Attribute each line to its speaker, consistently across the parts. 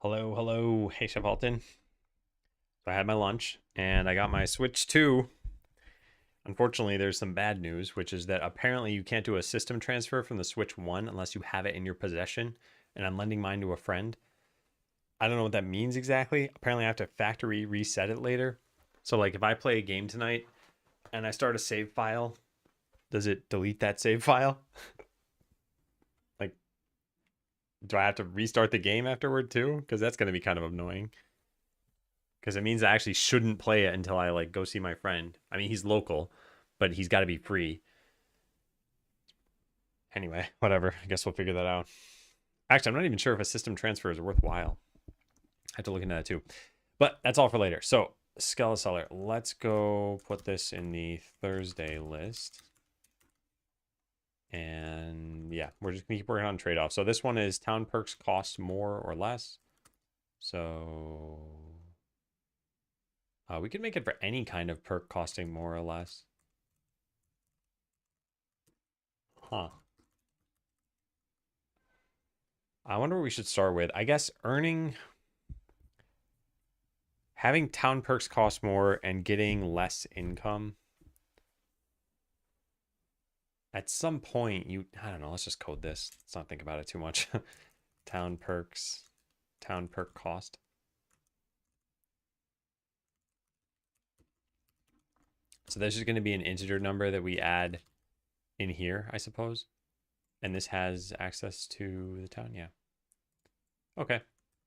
Speaker 1: Hello, hello. Hey, Chef Alton. So I had my lunch and I got my Switch 2. Unfortunately, there's some bad news, which is that apparently you can't do a system transfer from the Switch 1 unless you have it in your possession. And I'm lending mine to a friend. I don't know what that means exactly. Apparently, I have to factory reset it later. So, like, if I play a game tonight and I start a save file, does it delete that save file? Like, do I have to restart the game afterward too? Because that's going to be kind of annoying. Because it means I actually shouldn't play it until I like go see my friend. I mean, he's local, but he's got to be free. Anyway, whatever. I guess we'll figure that out. Actually, I'm not even sure if a system transfer is worthwhile. I have to look into that too. But that's all for later. So, Skeleseller, let's go put this in the Thursday list. And yeah, we're just gonna keep working on trade-offs. So this one is town perks cost more or less. So we could make it for any kind of perk costing more or less. Huh. I wonder what we should start with. I guess having town perks cost more and getting less income. At some point, I don't know, let's just code this. Let's not think about it too much. Town perks, town perk cost. So this is going to be an integer number that we add in here, I suppose. And this has access to the town, yeah. Okay,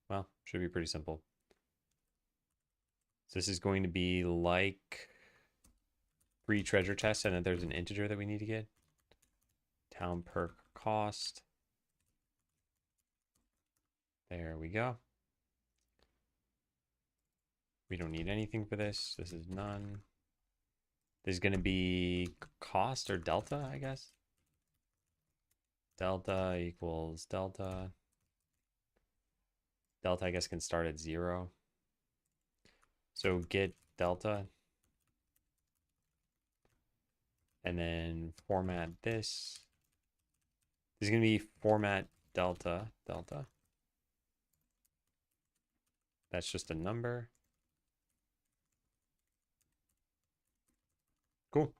Speaker 1: well, should be pretty simple. So this is going to be like free treasure chest, and then there's an integer that we need to get. Town perk cost. There we go. We don't need anything for this. This is none. This is going to be cost or delta, I guess. Delta equals delta. Delta, I guess, can start at 0. So get delta. And then format this. This is going to be format delta. That's just a number. Cool.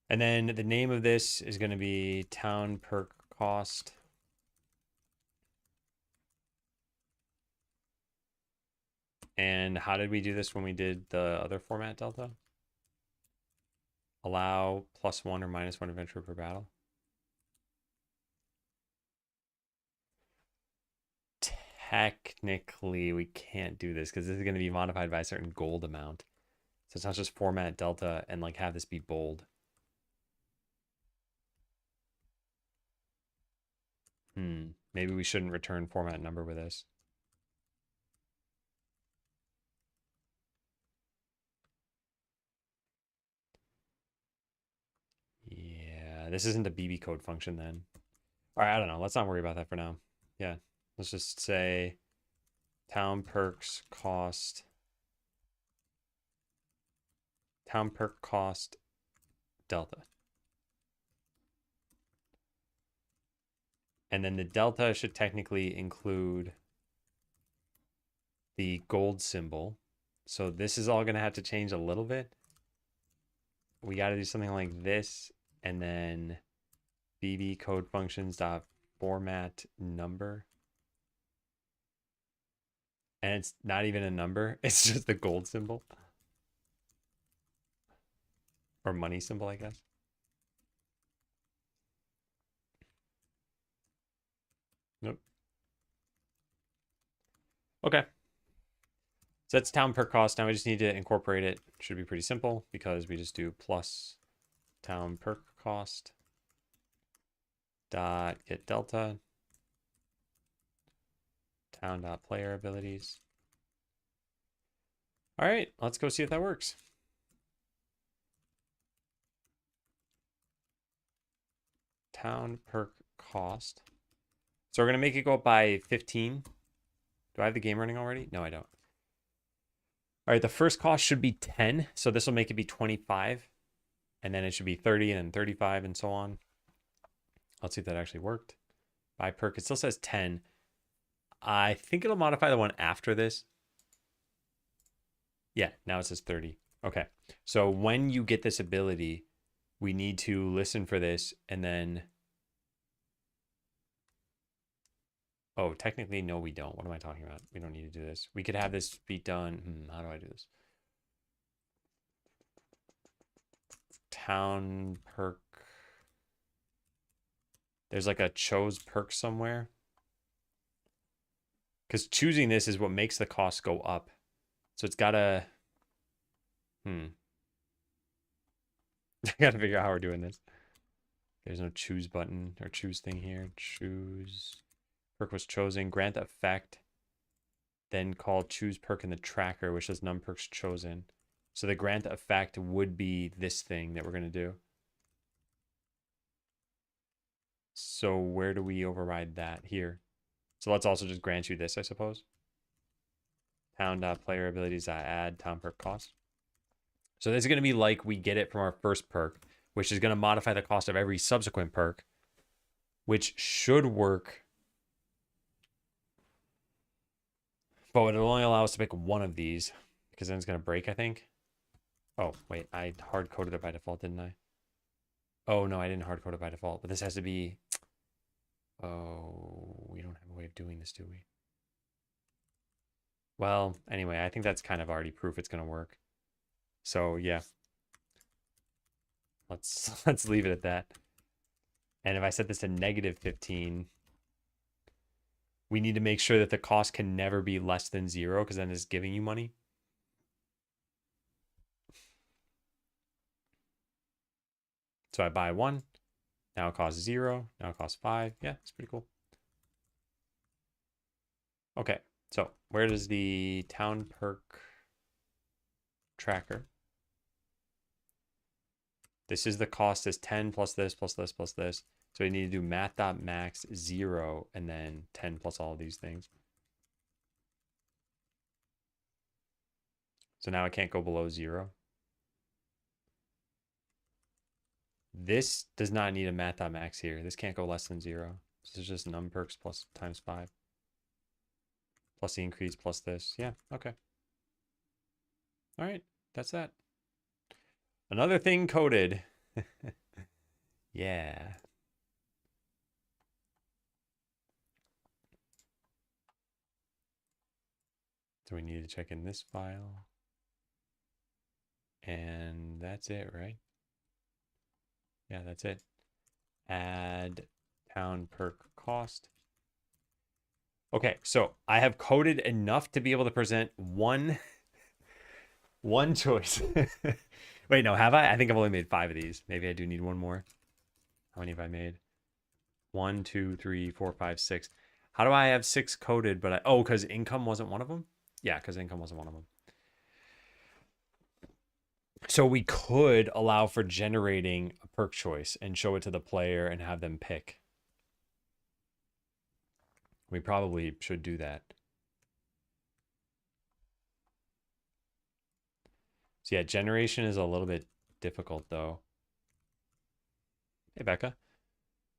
Speaker 1: And then the name of this is going to be town perk cost. And how did we do this when we did the other format delta? Allow +1 or -1 adventure per battle. Technically, we can't do this because this is going to be modified by a certain gold amount. So it's not just format delta and like have this be bold. Maybe we shouldn't return format number with this. Yeah, this isn't a BB code function then. All right, I don't know. Let's not worry about that for now. Yeah, let's just say town perks cost. Town perk cost delta. And then the delta should technically include the gold symbol. So this is all going to have to change a little bit. We got to do something like this, and then bb code functions dot format number. And it's not even a number. It's just the gold symbol. Or money symbol, I guess. Nope. Okay. So that's town per cost. Now we just need to incorporate it. Should be pretty simple because we just do plus town per cost dot get delta town dot player abilities. All right, let's go see if that works. Town perk cost. So we're going to make it go up by 15. Do I have the game running already? No, I don't. All right, the first cost should be 10. So this will make it be 25. And then it should be 30 and then 35 and so on. Let's see if that actually worked. By perk, it still says 10. I think it'll modify the one after this. Yeah, now it says 30. Okay. So when you get this ability, we need to listen for this and then... Oh, technically, no, we don't. What am I talking about? We don't need to do this. We could have this be done. How do I do this? Town perk. There's like a chose perk somewhere. Because choosing this is what makes the cost go up. So it's got to... I got to figure out how we're doing this. There's no choose button or choose thing here. Choose. Perk was chosen. Grant effect. Then call choose perk in the tracker, which says none perks chosen. So the grant effect would be this thing that we're going to do. So where do we override that? Here. So let's also just grant you this, I suppose. Town.player abilities add town perk cost. So this is going to be like we get it from our first perk, which is going to modify the cost of every subsequent perk, which should work. But it'll only allow us to pick one of these because then it's going to break, I think. Oh, wait, I hard-coded it by default, didn't I? Oh, no, I didn't hard-code it by default, but this has to be... Oh, we don't have a way of doing this, do we? Well, anyway, I think that's kind of already proof it's going to work. So, yeah. Let's leave it at that. And if I set this to -15, we need to make sure that the cost can never be less than 0 because then it's giving you money. So I buy 1. Now it costs 0. Now it costs 5. Yeah, it's pretty cool. Okay, so where does the town perk tracker? This is the cost is 10 plus this, plus this, plus this. So we need to do math.max 0 and then 10 plus all of these things. So now it can't go below 0. This does not need a math.max here. This can't go less than 0. This is just num perks plus times 5. Plus the increase plus this. Yeah, okay. All right, that's that. Another thing coded. Yeah. So we need to check in this file. And that's it, right? Yeah, that's it. Add town perk cost. Okay, so I have coded enough to be able to present one choice. Wait, no, have I? I think I've only made 5 of these. Maybe I do need one more. How many have I made? 1, 2, 3, 4, 5, 6. How do I have 6 coded? But oh, because income wasn't one of them? Yeah, because income wasn't one of them. So we could allow for generating a perk choice and show it to the player and have them pick. We probably should do that. So yeah, generation is a little bit difficult though. Hey, Becca.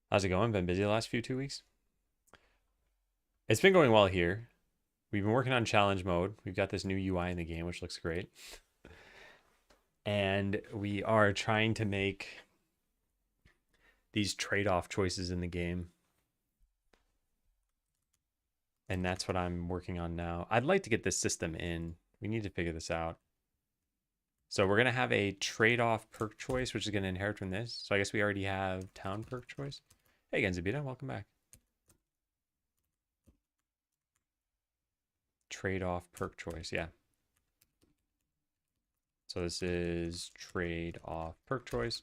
Speaker 1: How's it going? Been busy the last 2 weeks? It's been going well here. We've been working on challenge mode. We've got this new UI in the game, which looks great. And we are trying to make these trade-off choices in the game. And that's what I'm working on now. I'd like to get this system in. We need to figure this out. So we're going to have a trade-off perk choice, which is going to inherit from this. So I guess we already have town perk choice. Hey, Genzabita, welcome back. Trade-off perk choice, yeah. So this is trade-off perk choice.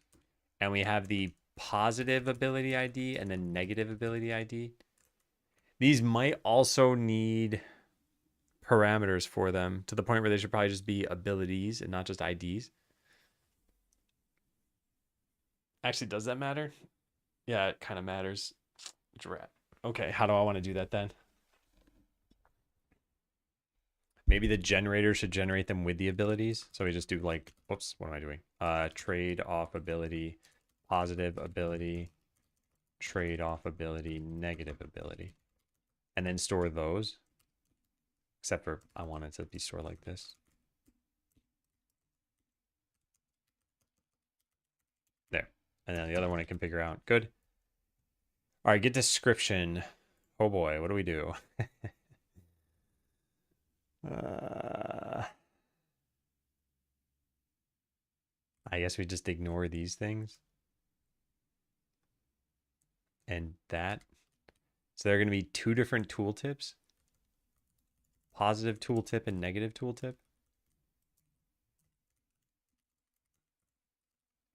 Speaker 1: And we have the positive ability ID and then negative ability ID. These might also need parameters for them to the point where they should probably just be abilities and not just IDs. Actually, does that matter? Yeah, it kind of matters. Drat. Okay, how do I want to do that then? Maybe the generator should generate them with the abilities. So we just do like, whoops, what am I doing? Trade off ability, positive ability, trade off ability, negative ability. and then store those. Except for I want it to be stored like this. There. And then the other one I can figure out. Good. All right, get description. Oh boy, what do we do? I guess we just ignore these things. And that. So there are going to be two different tooltips. Positive tooltip and negative tooltip.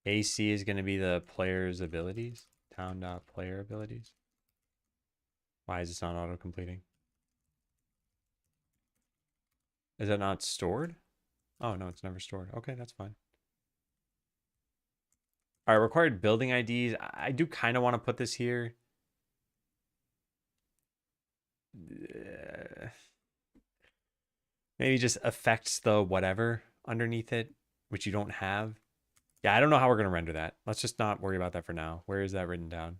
Speaker 1: AC is going to be the player's abilities. Town.player abilities. Why is this not auto-completing? Is that not stored? Oh, no, it's never stored. Okay, that's fine. All right, required building IDs. I do kind of want to put this here. Maybe just affects the whatever underneath it, which you don't have. Yeah, I don't know how we're going to render that. Let's just not worry about that for now. Where is that written down?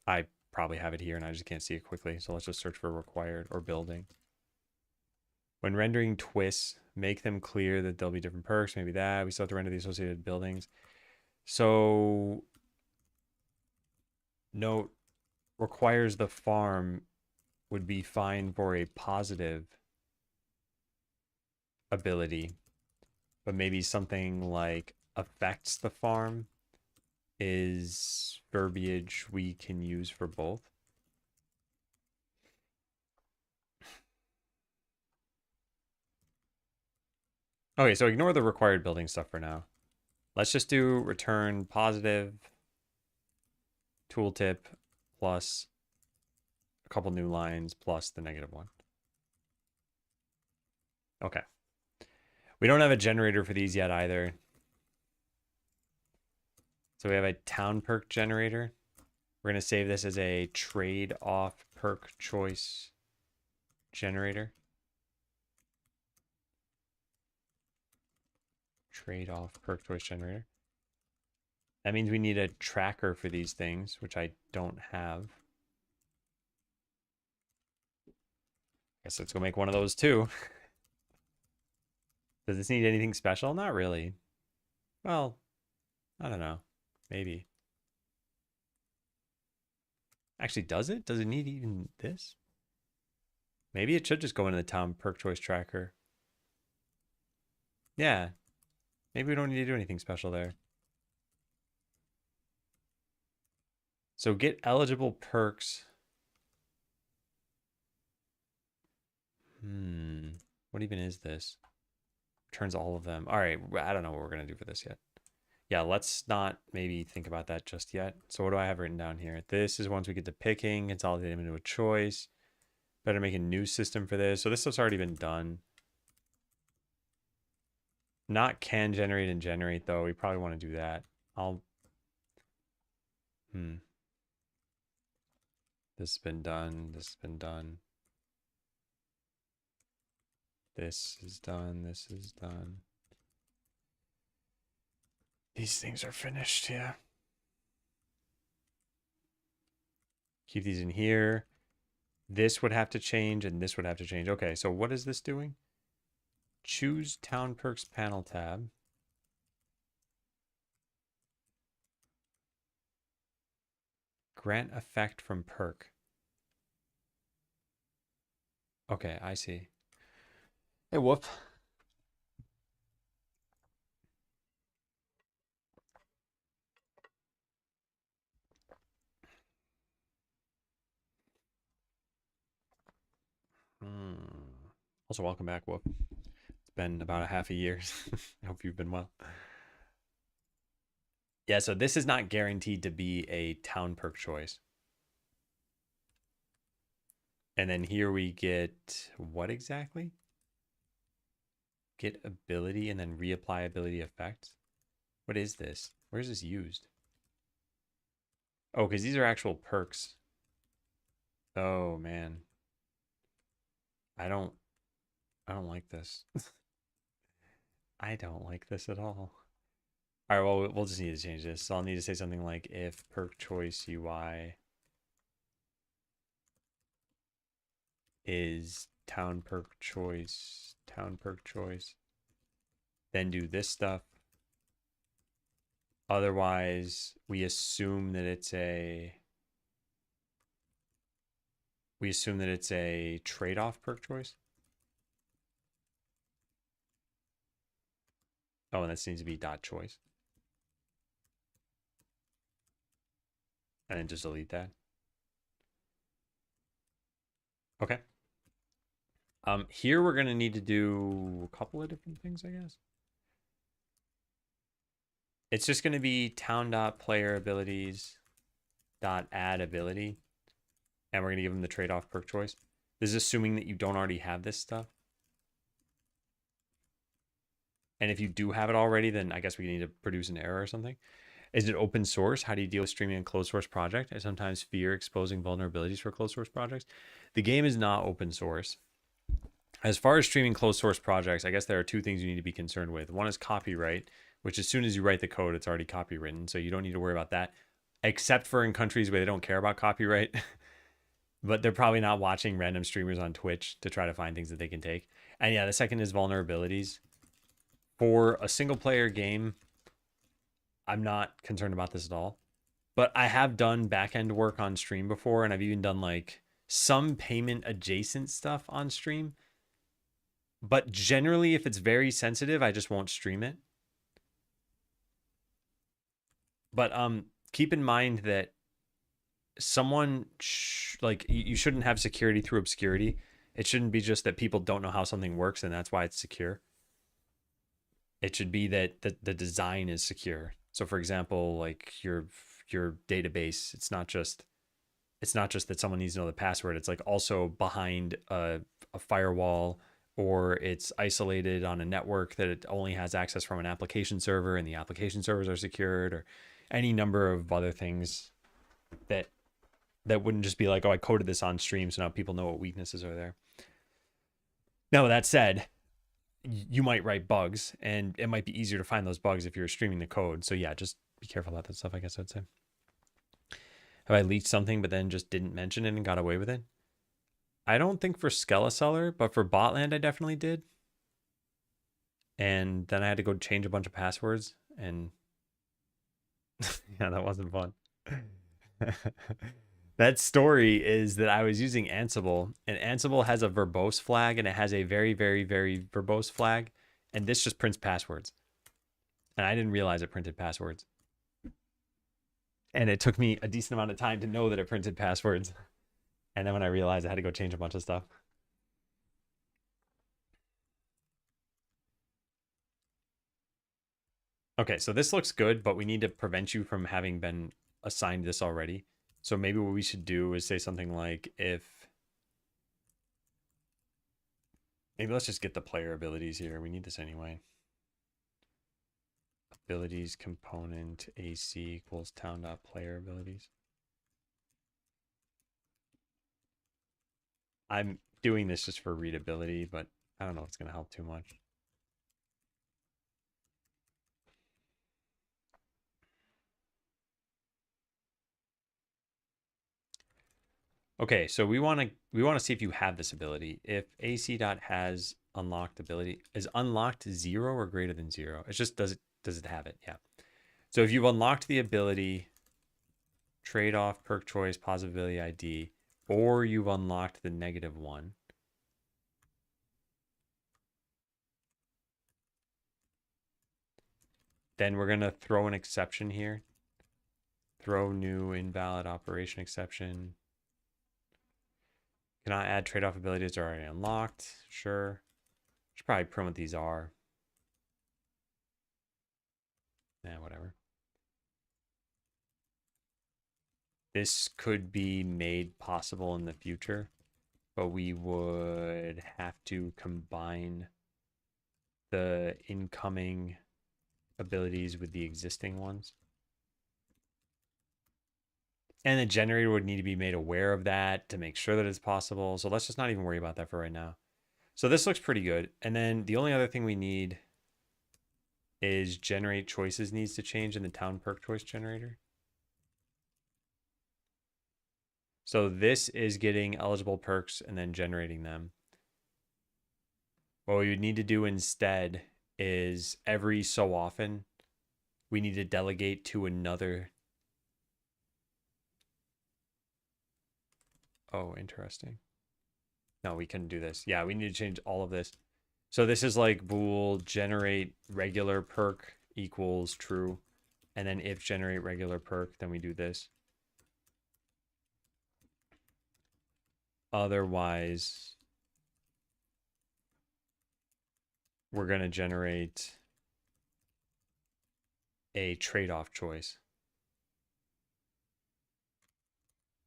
Speaker 1: I probably have it here and I just can't see it quickly. So let's just search for required or building. When rendering twists, make them clear that there'll be different perks. Maybe that. We still have to render the associated buildings. So note requires the farm would be fine for a positive ability, but maybe something like affects the farm is verbiage we can use for both. Okay, so ignore the required building stuff for now. Let's just do return positive tooltip plus a couple new lines plus the negative one. Okay. We don't have a generator for these yet either. So we have a town perk generator. We're going to save this as a trade-off perk choice generator. Trade-off perk choice generator. That means we need a tracker for these things, which I don't have. Guess let's go make one of those too. Does this need anything special? Not really. Well, I don't know. Maybe. Actually, does it? Does it need even this? Maybe it should just go into the town perk choice tracker. Yeah. Maybe we don't need to do anything special there. So get eligible perks. What even is this? Returns all of them. All right. I don't know what we're going to do for this yet. Yeah, let's not maybe think about that just yet. So what do I have written down here? This is once we get to picking, consolidate them into a choice. Better make a new system for this. So this stuff's already been done. Not can generate and generate though. We probably want to do that. This has been done. This has been done. This is done. This is done. These things are finished, yeah. Keep these in here. This would have to change and this would have to change. Okay, so what is this doing? Choose Town Perks panel tab. Grant effect from perk. Okay, I see. Hey, whoop. Also, welcome back, whoop. It's been about a half a year. I hope you've been well. Yeah, so this is not guaranteed to be a town perk choice. And then here we get what exactly? Get ability and then reapply ability effects. What is this? Where is this used? Oh, because these are actual perks. Oh man. I don't like this. I don't like this at all. All right, well, we'll just need to change this. So I'll need to say something like if perk choice UI is town perk choice, then do this stuff. Otherwise, we assume that it's a trade-off perk choice. Oh, and this needs to be dot choice. And then just delete that. Okay. Here we're gonna need to do a couple of different things, I guess. It's just gonna be town.player abilities dot add ability, and we're gonna give them the trade-off perk choice. This is assuming that you don't already have this stuff. And if you do have it already, then I guess we need to produce an error or something. Is it open source? How do you deal with streaming a closed source project? I sometimes fear exposing vulnerabilities for closed source projects. The game is not open source. As far as streaming closed source projects, I guess there are two things you need to be concerned with. One is copyright, which as soon as you write the code, it's already copywritten. So you don't need to worry about that, except for in countries where they don't care about copyright. But they're probably not watching random streamers on Twitch to try to find things that they can take. And yeah, the second is vulnerabilities. For a single player game, I'm not concerned about this at all. But I have done back-end work on stream before, and I've even done like some payment adjacent stuff on stream. But generally, if it's very sensitive, I just won't stream it. But keep in mind that someone like you shouldn't have security through obscurity. It shouldn't be just that people don't know how something works and that's why it's secure. It should be that the design is secure. So for example, like your database, it's not just that someone needs to know the password. It's like also behind a firewall, or it's isolated on a network that it only has access from an application server and the application servers are secured, or any number of other things that wouldn't just be like, oh, I coded this on stream, so now people know what weaknesses are there. Now, with that said, you might write bugs, and it might be easier to find those bugs if you're streaming the code. So yeah, just be careful about that stuff, I guess I'd say. Have I leaked something but then just didn't mention it and got away with it? I don't think for Skeleseller, but for Botland I definitely did. And then I had to go change a bunch of passwords, and yeah, that wasn't fun. That story is that I was using Ansible, and Ansible has a verbose flag, and it has a very, very, very verbose flag, and this just prints passwords. And I didn't realize it printed passwords. And it took me a decent amount of time to know that it printed passwords. And then when I realized, I had to go change a bunch of stuff. Okay, so this looks good, but we need to prevent you from having been assigned this already. So maybe what we should do is say something like maybe let's just get the player abilities here. We need this anyway. Abilities component AC equals town.player abilities. I'm doing this just for readability, but I don't know if it's going to help too much. Okay, so we want to see if you have this ability. If AC dot has unlocked ability is unlocked 0 or greater than 0. It's just does it have it? Yeah. So if you've unlocked the ability trade-off perk choice positive ability ID, or you've unlocked the -1, then we're gonna throw an exception here. Throw new invalid operation exception. Cannot add trade-off abilities are already unlocked. Sure. Should probably print what these are. Yeah, whatever. This could be made possible in the future, but we would have to combine the incoming abilities with the existing ones. And the generator would need to be made aware of that to make sure that it's possible. So let's just not even worry about that for right now. So this looks pretty good. And then the only other thing we need is generate choices needs to change in the town perk choice generator. So this is getting eligible perks and then generating them. What we would need to do instead is every so often, we need to delegate to another. Oh, interesting. No, we couldn't do this. Yeah, we need to change all of this. So this is like bool generate regular perk equals true. And then if generate regular perk, then we do this. Otherwise, we're going to generate a trade-off choice.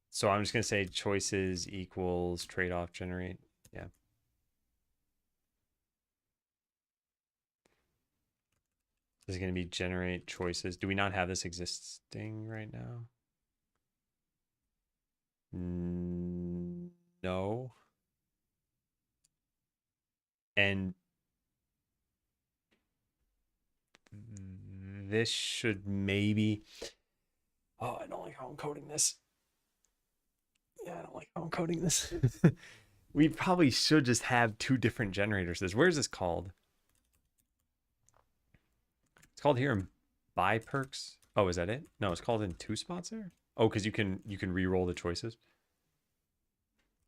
Speaker 1: So I'm just going to say choices equals trade-off generate. Yeah. This is going to be generate choices. Do we not have this existing right now? No. And this should maybe... Oh, I don't like how I'm coding this. Yeah, I don't like how I'm coding this. We probably should just have two different generators. Where's this called? It's called here in buy perks. Oh, is that it? No, it's called in two spots there. Oh, because you can re-roll the choices.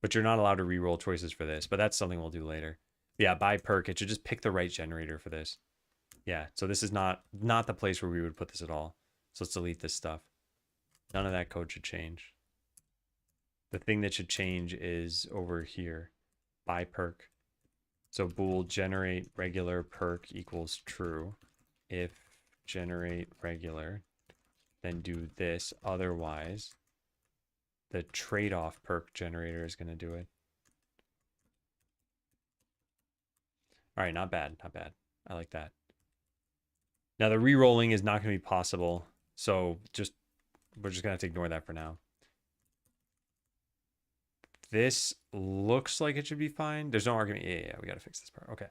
Speaker 1: But you're not allowed to re-roll choices for this. But that's something we'll do later. Yeah, buy perk. It should just pick the right generator for this. Yeah, so this is not the place where we would put this at all. So let's delete this stuff. None of that code should change. The thing that should change is over here, buy perk. So bool generate regular perk equals true. If generate regular, then do this. Otherwise, the trade-off perk generator is going to do it. All right, not bad, not bad. I like that. Now the re-rolling is not going to be possible, so we're just going to have to ignore that for now. This looks like it should be fine. There's no argument. Yeah, we got to fix this part. Okay.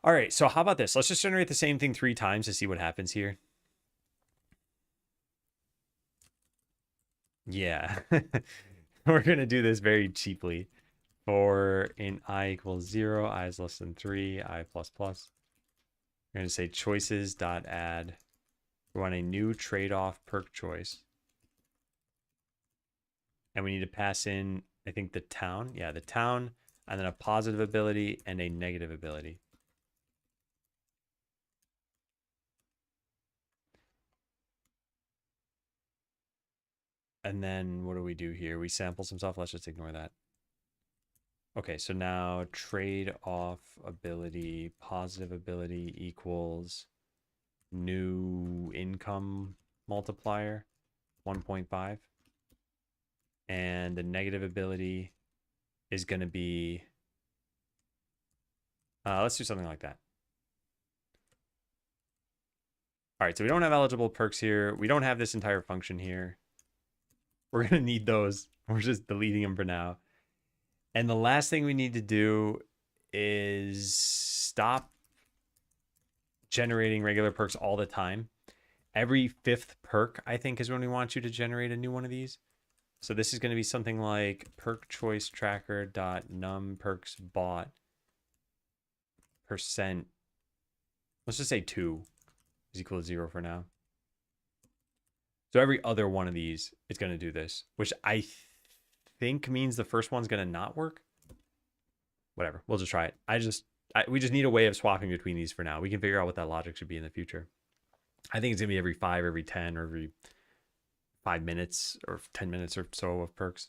Speaker 1: All right, so how about this? Let's just generate the same thing 3 times to see what happens here. Yeah. We're going to do this very cheaply. For in I equals 0, I is less than 3, I plus plus. We're going to say choices dot add. We want a new trade-off perk choice. And we need to pass in, I think, the town. Yeah, the town, and then a positive ability and a negative ability. And then what do we do here? We sample some stuff. Let's just ignore that. Okay, so now trade-off ability, positive ability equals new income multiplier, 1.5. And the negative ability is going to be, let's do something like that. All right, so we don't have eligible perks here. We don't have this entire function here. We're going to need those. We're just deleting them for now. And the last thing we need to do is stop generating regular perks all the time. Every 5th perk, I think, is when we want you to generate a new one of these. So this is going to be something like perk choice tracker dot num perks bought %. Let's just say 2 is equal to 0 for now. So every other one of these is going to do this, which I think means the first one's going to not work. Whatever, we'll just try it. We just need a way of swapping between these for now. We can figure out what that logic should be in the future. I think it's going to be every 5, every 10, or every 5 minutes or 10 minutes or so of perks.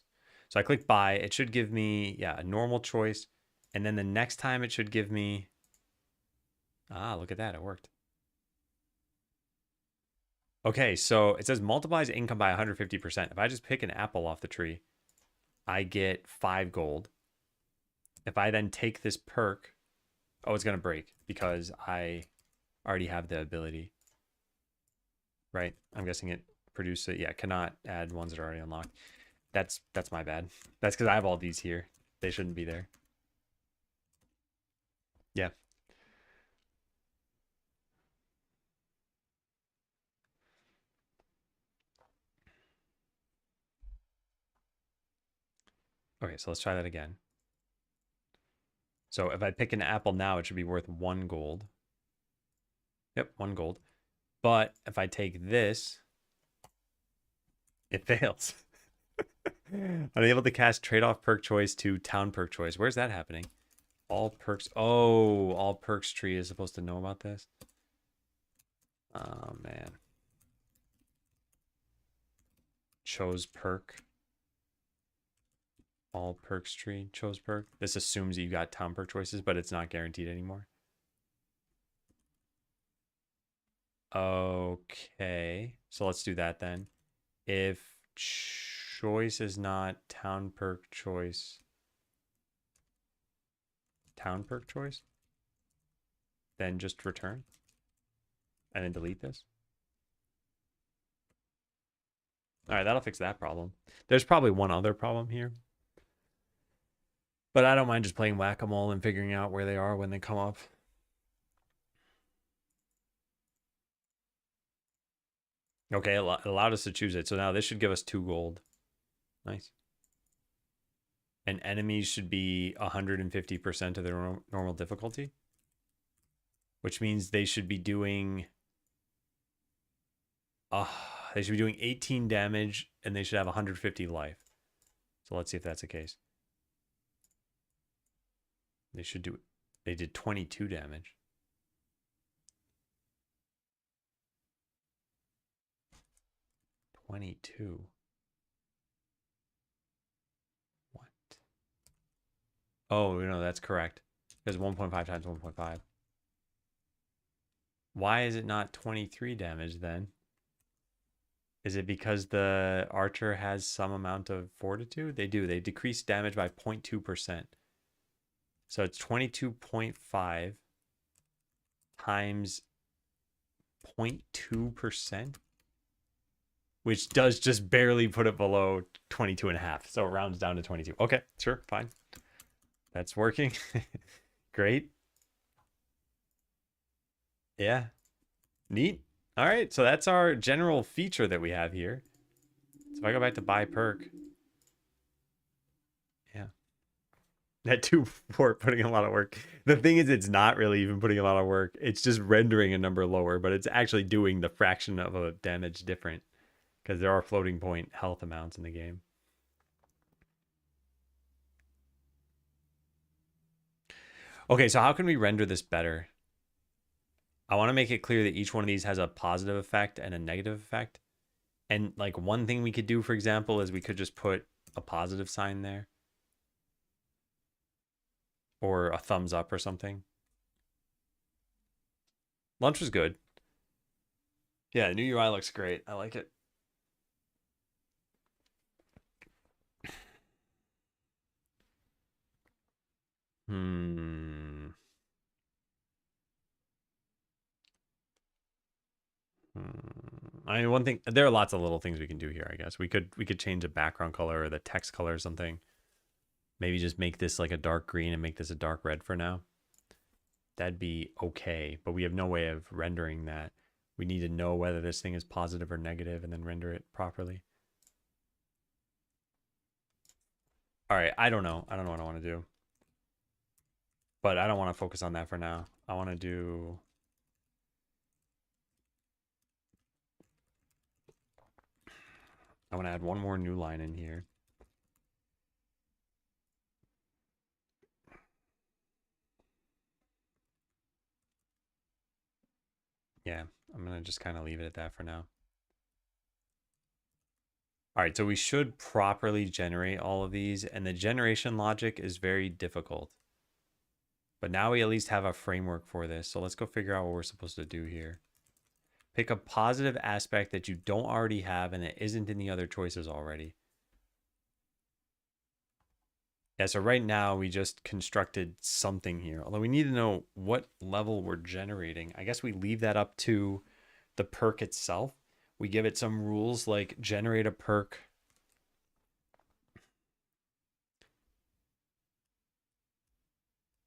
Speaker 1: So I click buy. It should give me, yeah, a normal choice. And then the next time it should give me, look at that. It worked. Okay, so it says multiplies income by 150%. If I just pick an apple off the tree, I get 5 gold. If I then take this perk, oh, it's going to break because I already have the ability. Right? I'm guessing it produced it. Yeah, cannot add ones that are already unlocked. That's my bad. That's because I have all these here. They shouldn't be there. Yeah. Okay, so let's try that again. So if I pick an apple now, it should be worth 1 gold. Yep, 1 gold. But if I take this, it fails. Unable to cast trade-off perk choice to town perk choice. Where's that happening? All perks. Oh, all perks tree is supposed to know about this. Oh, man. Chose perk. All perks tree. Chose perk. This assumes that you got town perk choices, but it's not guaranteed anymore. Okay. So let's do that then. If choice is not town perk choice, then just return and then delete this. All right, that'll fix that problem. There's probably one other problem here, but I don't mind just playing whack-a-mole and figuring out where they are when they come up. Okay, it allowed us to choose it. So now this should give us 2 gold. Nice. And enemies should be 150% of their normal difficulty, which means they should be doing 18 damage and they should have 150 life. So let's see if that's the case. They did 22 damage. What? Oh, no, that's correct. Because 1.5 times 1.5. Why is it not 23 damage then? Is it because the archer has some amount of fortitude? They do. They decrease damage by 0.2%. So it's 22.5 times 0.2%, which does just barely put it below 22.5. So it rounds down to 22. Okay, sure, fine. That's working. Great. Yeah. Neat. All right, so that's our general feature that we have here. So if I go back to buy perk. Yeah. That 2 for putting a lot of work. The thing is, it's not really even putting a lot of work. It's just rendering a number lower, but it's actually doing the fraction of a damage different because there are floating point health amounts in the game. Okay, so how can we render this better? I want to make it clear that each one of these has a positive effect and a negative effect. And like one thing we could do, for example, is we could just put a positive sign there. Or a thumbs up or something. Lunch was good. Yeah, the new UI looks great. I like it. I mean, one thing, there are lots of little things we can do here, I guess. We could change the background color or the text color or something. Maybe just make this like a dark green and make this a dark red for now. That'd be okay, but we have no way of rendering that. We need to know whether this thing is positive or negative and then render it properly. All right, I don't know. I don't know what I want to do. But I don't want to focus on that for now. I want to do... I want to add one more new line in here. Yeah, I'm going to just kind of leave it at that for now. All right, so we should properly generate all of these, and the generation logic is very difficult. But now we at least have a framework for this, so let's go figure out what we're supposed to do here. Pick a positive aspect that you don't already have and that isn't in the other choices already. Yeah, so right now we just constructed something here, although we need to know what level we're generating. I guess we leave that up to the perk itself. We give it some rules like generate a perk.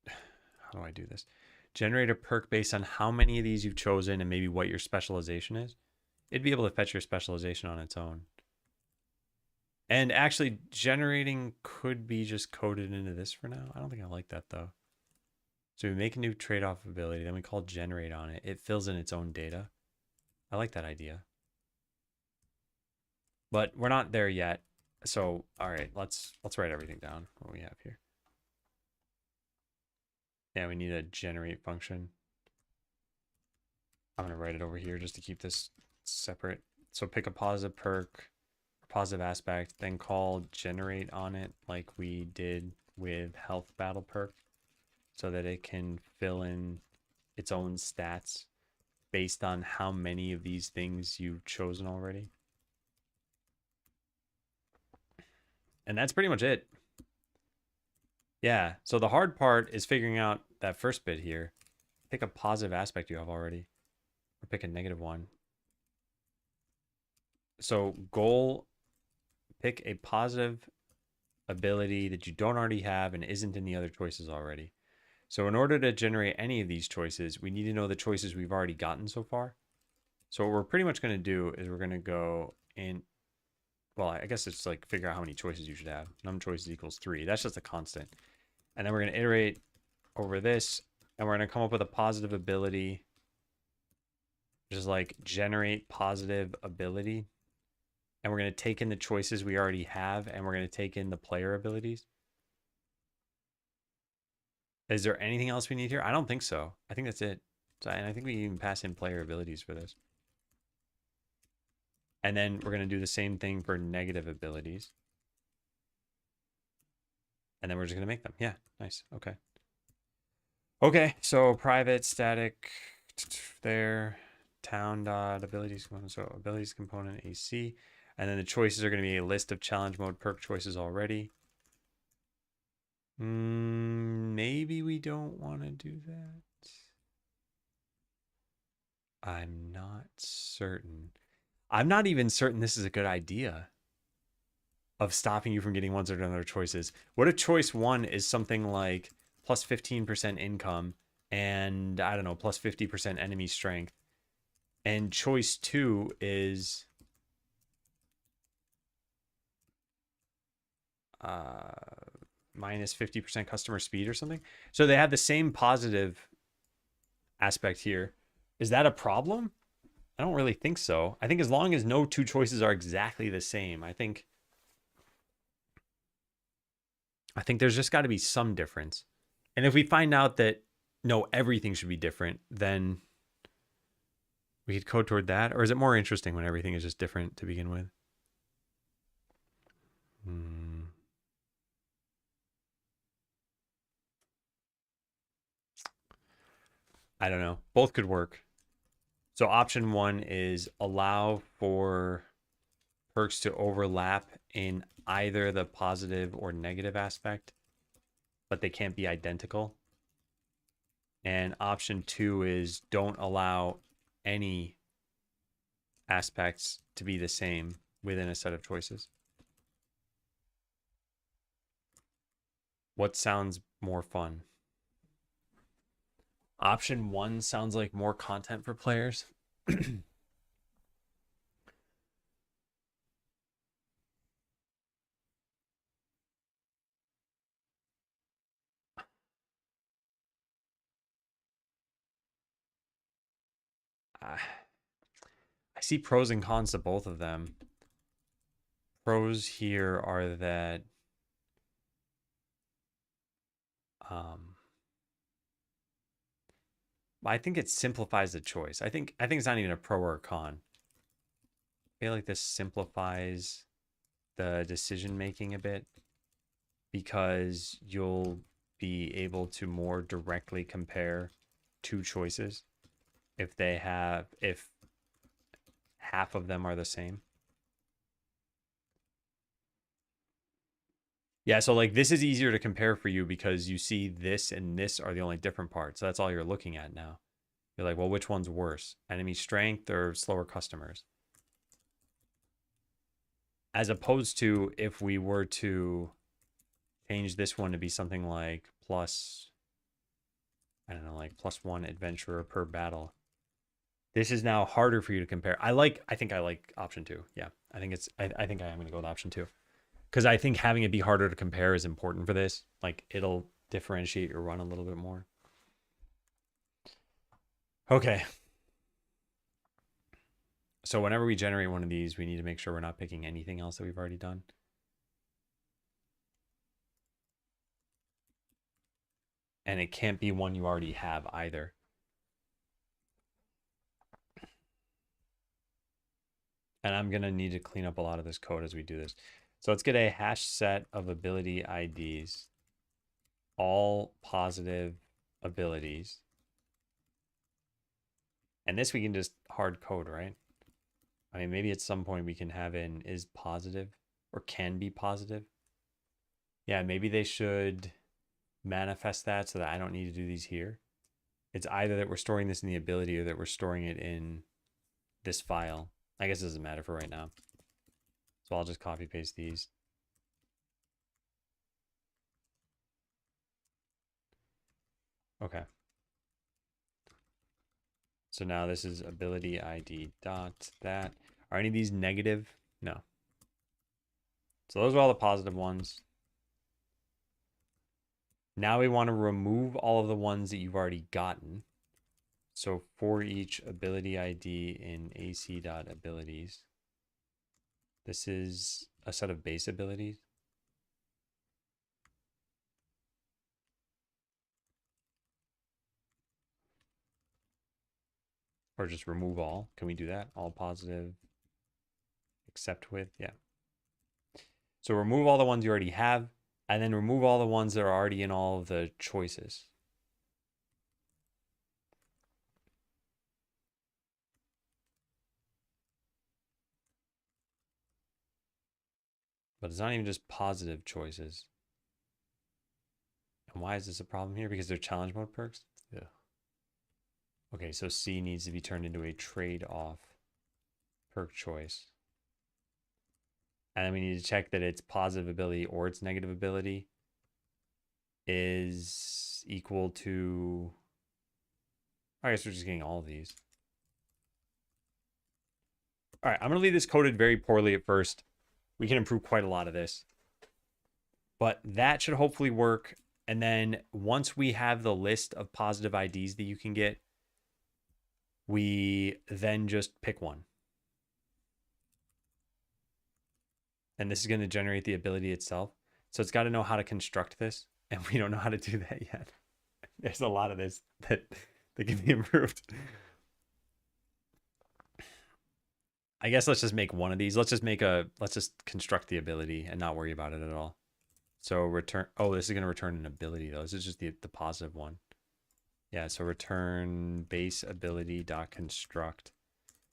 Speaker 1: How do I do this? Generate a perk based on how many of these you've chosen and maybe what your specialization is. It'd be able to fetch your specialization on its own. And actually, generating could be just coded into this for now. I don't think I like that though. So we make a new trade-off ability, then we call generate on it. It fills in its own data. I like that idea. But we're not there yet. So, all right, let's write everything down. What we have here. Yeah, we need a generate function. I'm going to write it over here just to keep this separate. So pick a positive perk, positive aspect, then call generate on it like we did with health battle perk so that it can fill in its own stats based on how many of these things you've chosen already. And that's pretty much it. Yeah, so the hard part is figuring out that first bit here. Pick a positive aspect you have already, or pick a negative one. So goal, pick a positive ability that you don't already have and isn't in the other choices already. So in order to generate any of these choices, we need to know the choices we've already gotten so far. So what we're pretty much going to do is we're going to go in, well, I guess it's like figure out how many choices you should have. Num choices equals 3. That's just a constant. And then we're going to iterate over this, and we're going to come up with a positive ability, just like generate positive ability. And we're going to take in the choices we already have, and we're going to take in the player abilities. Is there anything else we need here? I don't think so. I think that's it. So, and I think we even pass in player abilities for this. And then we're going to do the same thing for negative abilities. And then we're just going to make them. Yeah, nice. Okay. Okay, so private static there, town dot abilities component. So abilities component AC. And then the choices are going to be a list of challenge mode perk choices already. Maybe we don't want to do that. I'm not certain. I'm not even certain this is a good idea of stopping you from getting ones or other choices. What if choice 1 is something like plus 15% income and, I don't know, plus 50% enemy strength, and choice 2 is minus 50% customer speed or something? So they have the same positive aspect here. Is that a problem? I don't really think so. I think as long as no two choices are exactly the same, I think there's just got to be some difference. And if we find out that no, everything should be different, then we could code toward that. Or is it more interesting when everything is just different to begin with? I don't know. Both could work. So option 1 is allow for perks to overlap in either the positive or negative aspect, but they can't be identical. And option 2 is don't allow any aspects to be the same within a set of choices. What sounds more fun? Option 1 sounds like more content for players. I see pros and cons to both of them. Pros here are that I think it simplifies the choice. I think it's not even a pro or a con. I feel like this simplifies the decision making a bit because you'll be able to more directly compare two choices if half of them are the same. Yeah, so like this is easier to compare for you because you see this and this are the only different parts. So that's all you're looking at now. You're like, well, which one's worse? Enemy strength or slower customers? As opposed to if we were to change this one to be something like plus, I don't know, like +1 adventurer per battle. This is now harder for you to compare. I think I like option 2. Yeah, I think I am going to go with option 2. Because I think having it be harder to compare is important for this. Like, it'll differentiate your run a little bit more. Okay. So whenever we generate one of these, we need to make sure we're not picking anything else that we've already done. And it can't be one you already have either. And I'm going to need to clean up a lot of this code as we do this. So let's get a hash set of ability IDs, all positive abilities. And this we can just hard code, right? I mean, maybe at some point we can have in is positive or can be positive. Yeah, maybe they should manifest that so that I don't need to do these here. It's either that we're storing this in the ability or that we're storing it in this file. I guess it doesn't matter for right now. So I'll just copy paste these. Okay. So now this is ability ID dot that. Are any of these negative? No. So those are all the positive ones. Now we want to remove all of the ones that you've already gotten. So for each ability ID in AC.abilities, this is a set of base abilities. Or just remove all. Can we do that? All positive, except with, yeah. So remove all the ones you already have, and then remove all the ones that are already in all of the choices. But it's not even just positive choices. And why is this a problem here? Because they're challenge mode perks?
Speaker 2: Yeah.
Speaker 1: Okay, so C needs to be turned into a trade-off perk choice. And then we need to check that its positive ability or its negative ability is equal to... I guess we're just getting all of these. All right, I'm going to leave this coded very poorly at first. We can improve quite a lot of this. But that should hopefully work. And then once we have the list of positive IDs that you can get, we then just pick one. And this is going to generate the ability itself. So it's got to know how to construct this. And we don't know how to do that yet. There's a lot of this that can be improved. I guess let's just make one of these. Let's just construct the ability and not worry about it at all. So return, oh, this is going to return an ability though. This is just the positive one. Yeah, so return base ability dot construct.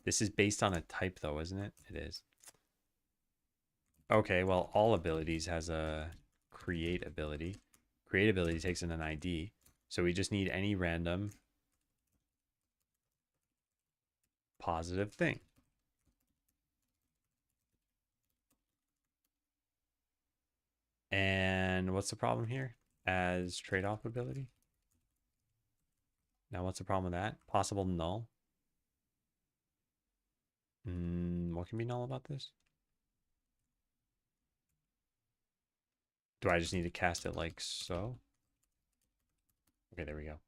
Speaker 1: This is based on a type though, isn't it? It is. Okay, well, all abilities has a create ability. Create ability takes in an ID. So we just need any random positive thing. And what's the problem here? As trade-off ability. Now what's the problem with that? Possible null. What can be null about this? Do I just need to cast it like so? Okay, there we go.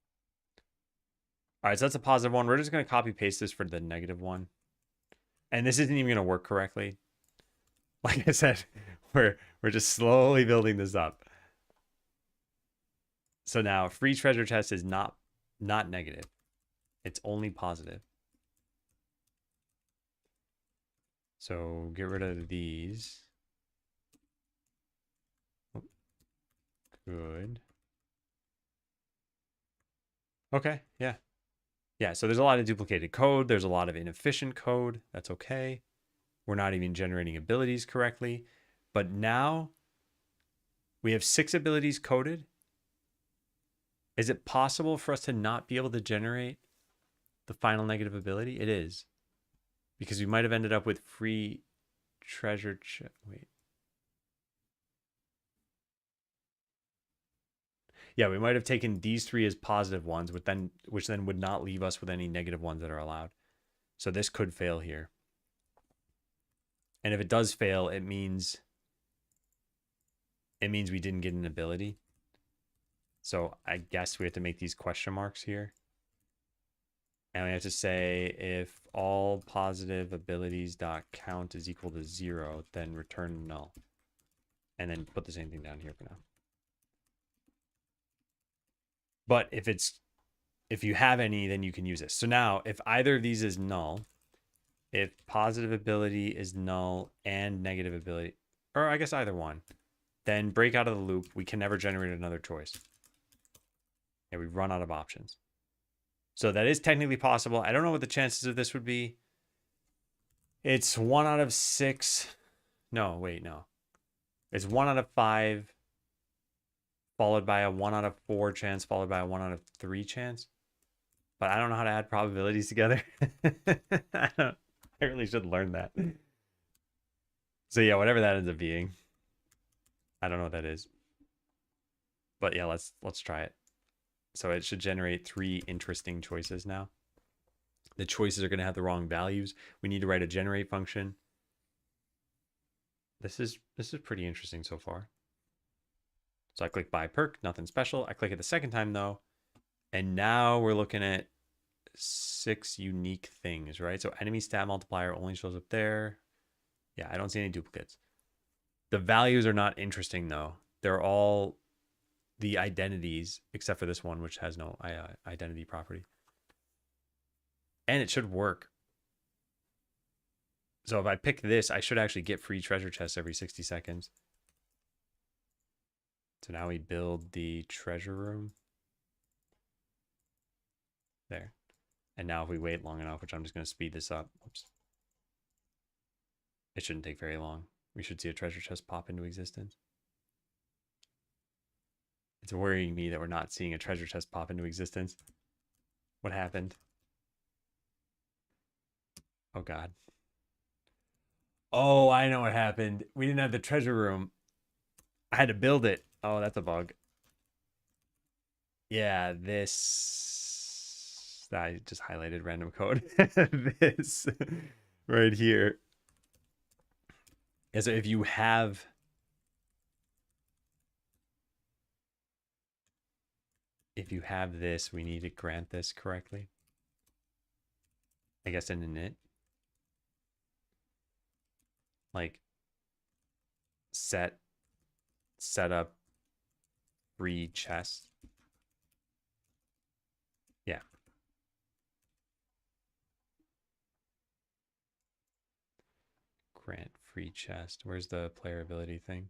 Speaker 1: All right, so that's a positive one. We're just going to copy paste this for the negative one. And this isn't even going to work correctly. Like I said, we're just slowly building this up. So now free treasure chest is not negative. It's only positive. So get rid of these. Good. Okay, yeah. Yeah, so there's a lot of duplicated code. There's a lot of inefficient code. That's okay. We're not even generating abilities correctly. But now we have 6 abilities coded. Is it possible for us to not be able to generate the final negative ability? It is. Because we might have ended up with free treasure wait. Yeah, we might have taken these 3 as positive ones, which then would not leave us with any negative ones that are allowed. So this could fail here. And if it does fail, it means it means we didn't get an ability. So I guess we have to make these question marks here. And we have to say if all positive abilities dot count is equal to 0, then return null. And then put the same thing down here for now. But if you have any, then you can use this. So now if either of these is null, if positive ability is null and negative ability, or I guess either one, then break out of the loop. We can never generate another choice. And we run out of options. So that is technically possible. I don't know what the chances of this would be. It's 1 out of 6. No, wait, no. It's 1 out of 5, followed by a 1 out of 4 chance, followed by a 1 out of 3 chance. But I don't know how to add probabilities together. I really should learn that. So yeah, whatever that ends up being. I don't know what that is. But yeah, let's try it. So it should generate 3 interesting choices now. The choices are going to have the wrong values. We need to write a generate function. This is pretty interesting so far. So I click buy perk, nothing special. I click it the second time though. And now we're looking at 6 unique things, right? So enemy stat multiplier only shows up there. Yeah, I don't see any duplicates. The values are not interesting though. They're all the identities, except for this one, which has no identity property. And it should work. So if I pick this, I should actually get free treasure chests every 60 seconds. So now we build the treasure room. There. And now if we wait long enough, which I'm just going to speed this up. Oops. It shouldn't take very long. We should see a treasure chest pop into existence. It's worrying me that we're not seeing a treasure chest pop into existence. What happened? Oh, God. Oh, I know what happened. We didn't have the treasure room. I had to build it. Oh, that's a bug. Yeah, this... I just highlighted random code. This right here. Yeah, so if you have... If you have this, we need to grant this correctly. I guess in init. Like, set up free chest. Yeah. Grant free chest. Where's the player ability thing?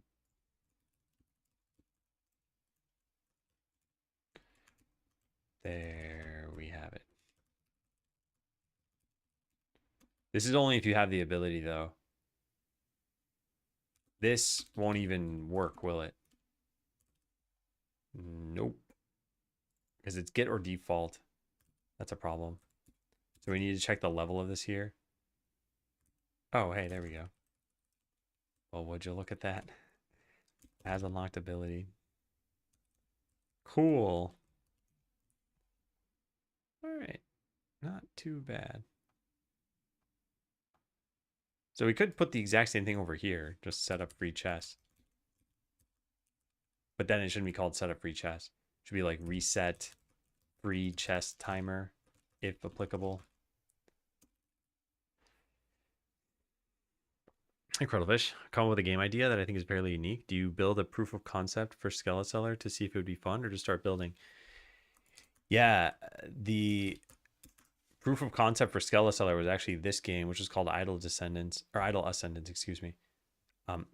Speaker 1: There we have it. This is only if you have the ability, though. This won't even work, will it? Nope. Because it's get or default. That's a problem. So we need to check the level of this here. Oh, hey, there we go. Well, would you look at that? Has unlocked ability. Cool. All right. Not too bad. So we could put the exact same thing over here. Just set up free chest. But then it shouldn't be called set up free chest. It should be like reset free chest timer, if applicable. Incredible Fish, come up with a game idea that I think is fairly unique. Do you build a proof of concept for Skeleseller to see if it would be fun, or just start building? Yeah, the proof of concept for Skeleseller was actually this game, which is called Idle Descendants, or Idle Ascendants, excuse me.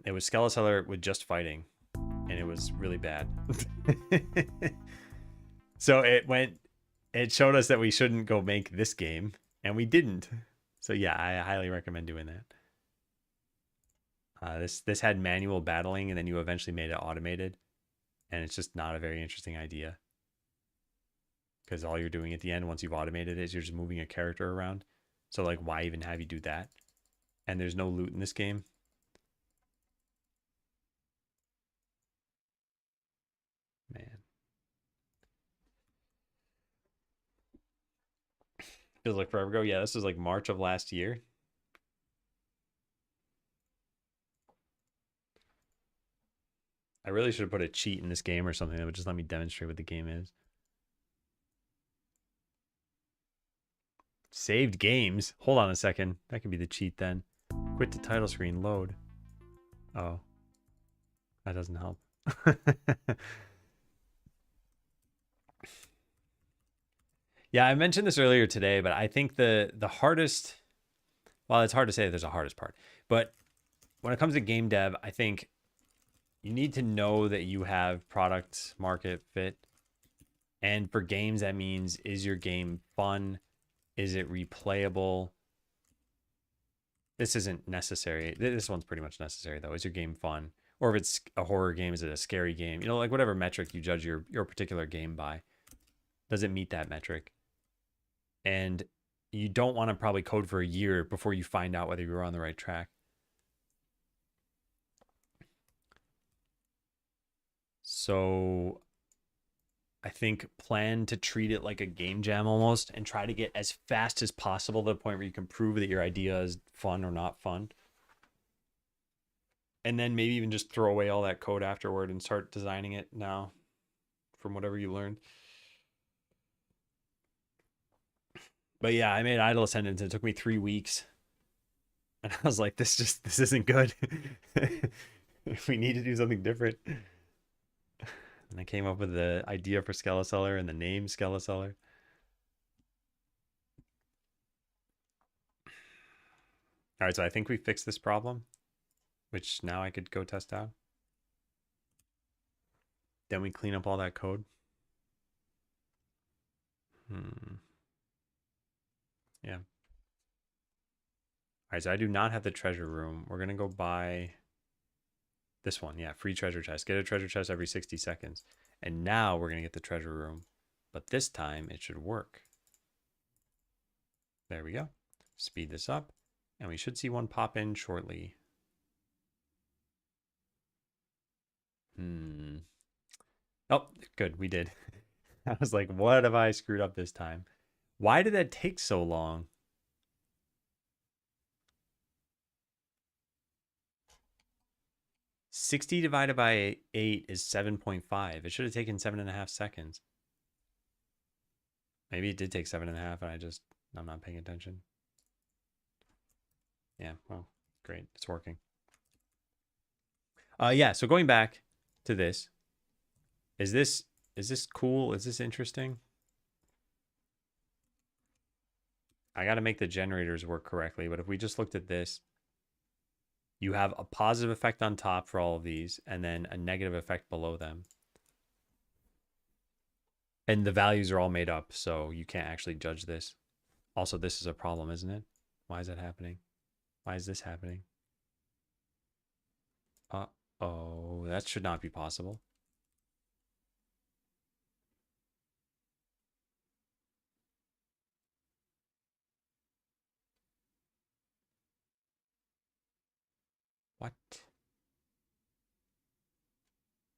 Speaker 1: It was Skeleseller with just fighting, and it was really bad. So it showed us that we shouldn't go make this game, and we didn't. So yeah, I highly recommend doing that. This had manual battling, and then you eventually made it automated, and it's just not a very interesting idea. Because all you're doing at the end, once you've automated it, is you're just moving a character around. So like, why even have you do that? And there's no loot in this game. Man. Feels like forever ago. Yeah, this was like March of last year. I really should have put a cheat in this game or something that would just let me demonstrate what the game is. Saved games? Hold on a second. That could be the cheat then. Quit to title screen, load. Oh. That doesn't help. Yeah, I mentioned this earlier today, but I think the hardest, well, it's hard to say there's a hardest part, but when it comes to game dev, I think you need to know that you have product market fit. And for games, that means, is your game fun? Is it replayable? This isn't necessary. This one's pretty much necessary, though. Is your game fun? Or if it's a horror game, is it a scary game? You know, like whatever metric you judge your particular game by. Does it meet that metric? And you don't want to probably code for a year before you find out whether you're on the right track. So I think plan to treat it like a game jam almost and try to get as fast as possible to the point where you can prove that your idea is fun or not fun. And then maybe even just throw away all that code afterward and start designing it now from whatever you learned. But yeah, I made Idle Ascendance. It took me 3 weeks. And I was like, this isn't good. We need to do something different. And I came up with the idea for Skeleseller and the name Skeleseller. All right, so I think we fixed this problem, which now I could go test out. Then we clean up all that code. Yeah. All right, so I do not have the treasure room. We're going to go buy this one. Yeah, free treasure chest. Get a treasure chest every 60 seconds. And now we're going to get the treasure room. But this time it should work. There we go. Speed this up. And we should see one pop in shortly. Oh, good. We did. I was like, what have I screwed up this time? Why did that take so long? $60 divided by 8 is 7.5. It should have taken 7.5 seconds. Maybe it did take 7.5 and I'm not paying attention. Yeah, well, great. It's working. Yeah, so going back to this. Is this cool? Is this interesting? I got to make the generators work correctly, but if we just looked at this, you have a positive effect on top for all of these and then a negative effect below them. And the values are all made up, so you can't actually judge this. Also, this is a problem, isn't it? Why is that happening? Why is this happening? Uh-oh, that should not be possible. What?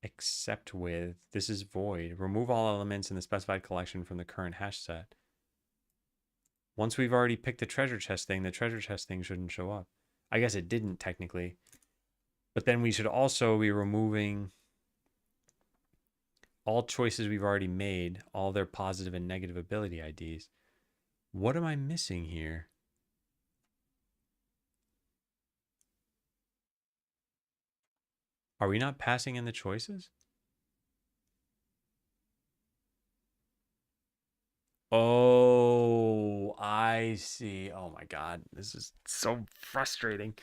Speaker 1: Except with, this is void. Remove all elements in the specified collection from the current hash set. Once we've already picked the treasure chest thing, the treasure chest thing shouldn't show up. I guess it didn't technically. But then we should also be removing all choices we've already made, all their positive and negative ability IDs. What am I missing here? Are we not passing in the choices? Oh, I see. Oh my God. This is so frustrating.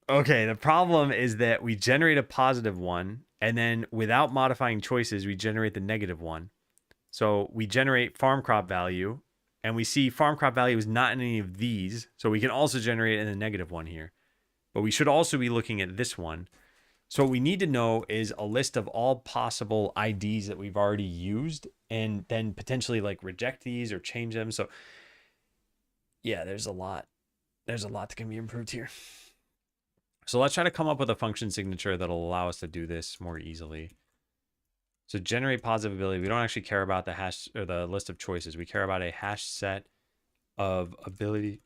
Speaker 1: Okay, the problem is that we generate a positive one, and then without modifying choices, we generate the negative one. So we generate farm crop value, and we see farm crop value is not in any of these, so we can also generate it in the negative one here. But we should also be looking at this one. So what we need to know is a list of all possible IDs that we've already used, and then potentially like reject these or change them. So yeah, there's a lot that can be improved here. So let's try to come up with a function signature that'll allow us to do this more easily. So generate positive ability. We don't actually care about the hash or the list of choices. We care about a hash set of ability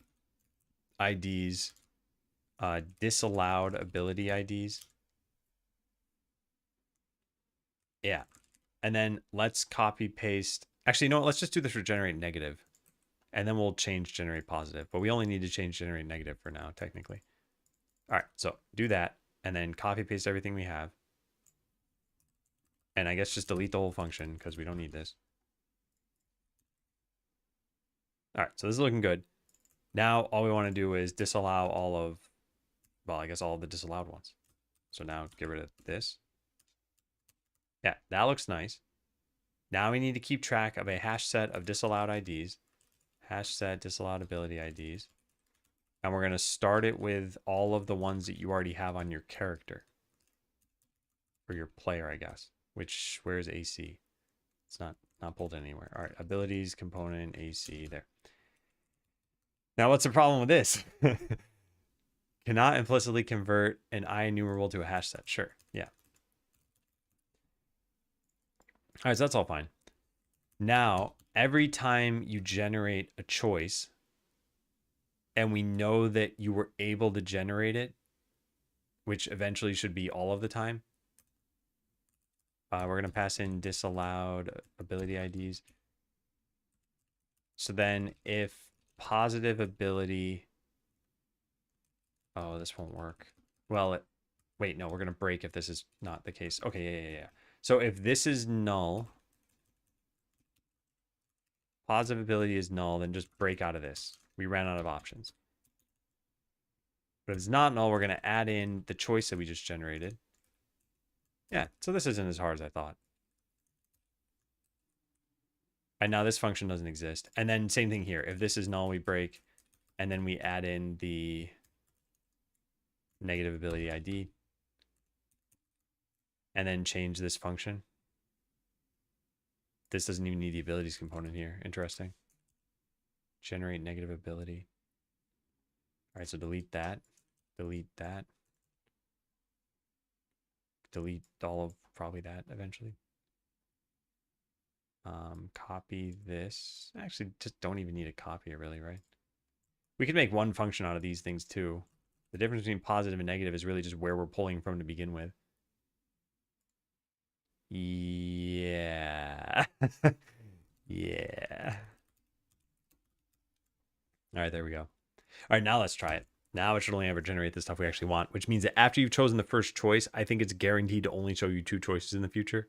Speaker 1: IDs, disallowed ability IDs. Yeah. And then let's copy paste. Actually, no, let's just do this for generate negative. And then we'll change generate positive. But we only need to change generate negative for now, technically. All right, so do that. And then copy paste everything we have. And I guess just delete the whole function because we don't need this. All right, so this is looking good. Now all we want to do is disallow all of, well, I guess all of the disallowed ones. So now get rid of this. Yeah, that looks nice. Now we need to keep track of a hash set of disallowed IDs. Hash set disallowed ability IDs. And we're going to start it with all of the ones that you already have on your character. Or your player, I guess. Where's AC? It's not pulled anywhere. All right, abilities, component, AC, there. Now, what's the problem with this? Cannot implicitly convert an IEnumerable to a hash set. Sure, yeah. All right, so that's all fine. Now, every time you generate a choice, and we know that you were able to generate it, which eventually should be all of the time, we're going to pass in disallowed ability IDs. So then if positive ability, oh, this won't work. Well, wait, no, we're going to break if this is not the case. Okay, yeah. So if this is null, positive ability is null, then just break out of this. We ran out of options. But if it's not null, we're going to add in the choice that we just generated. Yeah, so this isn't as hard as I thought. And now this function doesn't exist. And then same thing here. If this is null, we break, and then we add in the negative ability ID, and then change this function. This doesn't even need the abilities component here. Interesting. Generate negative ability. All right, so delete that. Delete that. Delete all of probably that eventually. Copy this. Actually, just don't even need to copy it really, right? We could make one function out of these things too. The difference between positive and negative is really just where we're pulling from to begin with. Yeah. Yeah. All right, there we go. All right, now let's try it. Now it should only ever generate the stuff we actually want, which means that after you've chosen the first choice, I think it's guaranteed to only show you 2 choices in the future.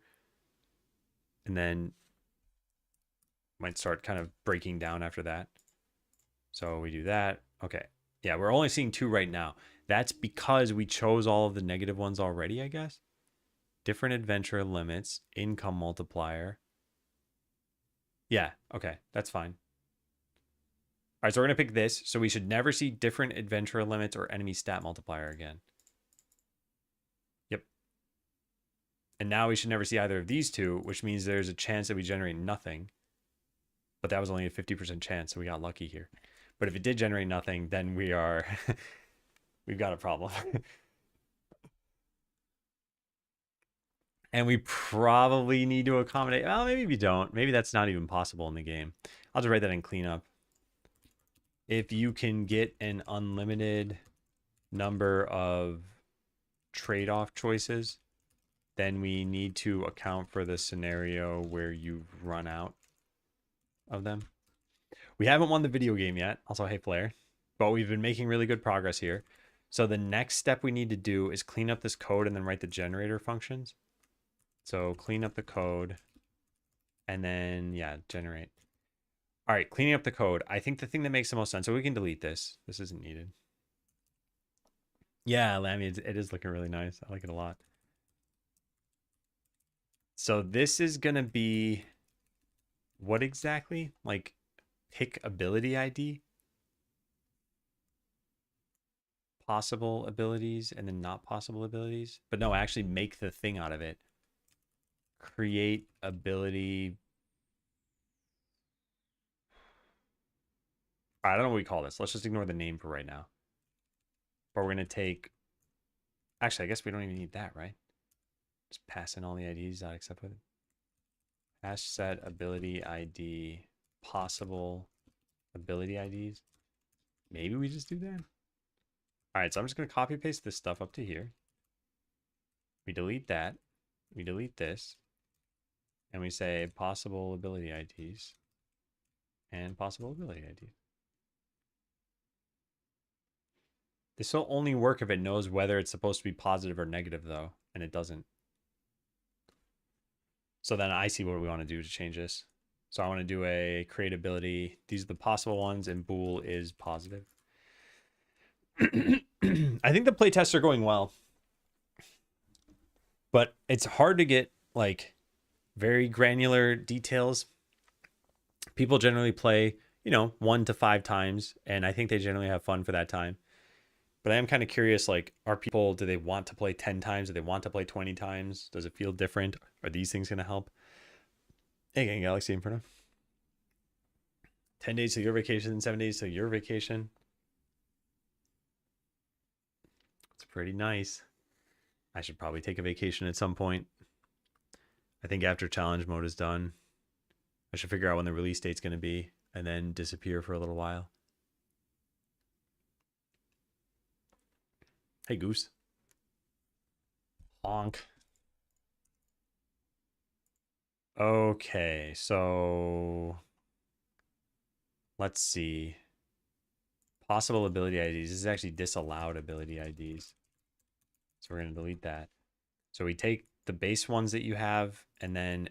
Speaker 1: And then might start kind of breaking down after that. So we do that. Okay. Yeah, we're only seeing 2 right now. That's because we chose all of the negative ones already, I guess. Different adventure limits, income multiplier. Yeah, okay, that's fine. All right, so we're going to pick this. So we should never see different adventure limits or enemy stat multiplier again. Yep. And now we should never see either of these 2, which means there's a chance that we generate nothing. But that was only a 50% chance, so we got lucky here. But if it did generate nothing, then we are... we've got a problem. And we probably need to accommodate... Well, maybe we don't. Maybe that's not even possible in the game. I'll just write that in cleanup. If you can get an unlimited number of trade-off choices, then we need to account for the scenario where you've run out of them. We haven't won the video game yet. Also, hey, player. But we've been making really good progress here. So the next step we need to do is clean up this code and then write the generator functions. So clean up the code and then, yeah, generate. All right, cleaning up the code. I think the thing that makes the most sense, so we can delete this. This isn't needed. Yeah, Lammy, it is looking really nice. I like it a lot. So this is going to be what exactly? Like pick ability ID? Possible abilities and then not possible abilities? But no, actually make the thing out of it. Create ability. I don't know what we call this. Let's just ignore the name for right now. But we're going to take... Actually, I guess we don't even need that, right? Just pass in all the IDs, not except with it. Hash set ability ID, possible ability IDs. Maybe we just do that. All right, so I'm just going to copy paste this stuff up to here. We delete that. We delete this. and we say possible ability IDs and possible ability IDs. This will only work if it knows whether it's supposed to be positive or negative, though, and it doesn't. So then I see what we want to do to change this. So I want to do a create ability. These are the possible ones, and bool is positive. I think the playtests are going well, but it's hard to get like very granular details. People generally play, 1 to 5 times, and I think they generally have fun for that time. But I am kind of curious, like, do they want to play 10 times? Do they want to play 20 times? Does it feel different? Are these things going to help? Hey, gang, Galaxy Inferno. 10 days to your vacation, 7 days to your vacation. It's pretty nice. I should probably take a vacation at some point. I think after challenge mode is done, I should figure out when the release date's going to be and then disappear for a little while. Hey, Goose. Honk. Okay, so let's see. Possible ability IDs. This is actually disallowed ability IDs. So we're going to delete that. So we take the base ones that you have and then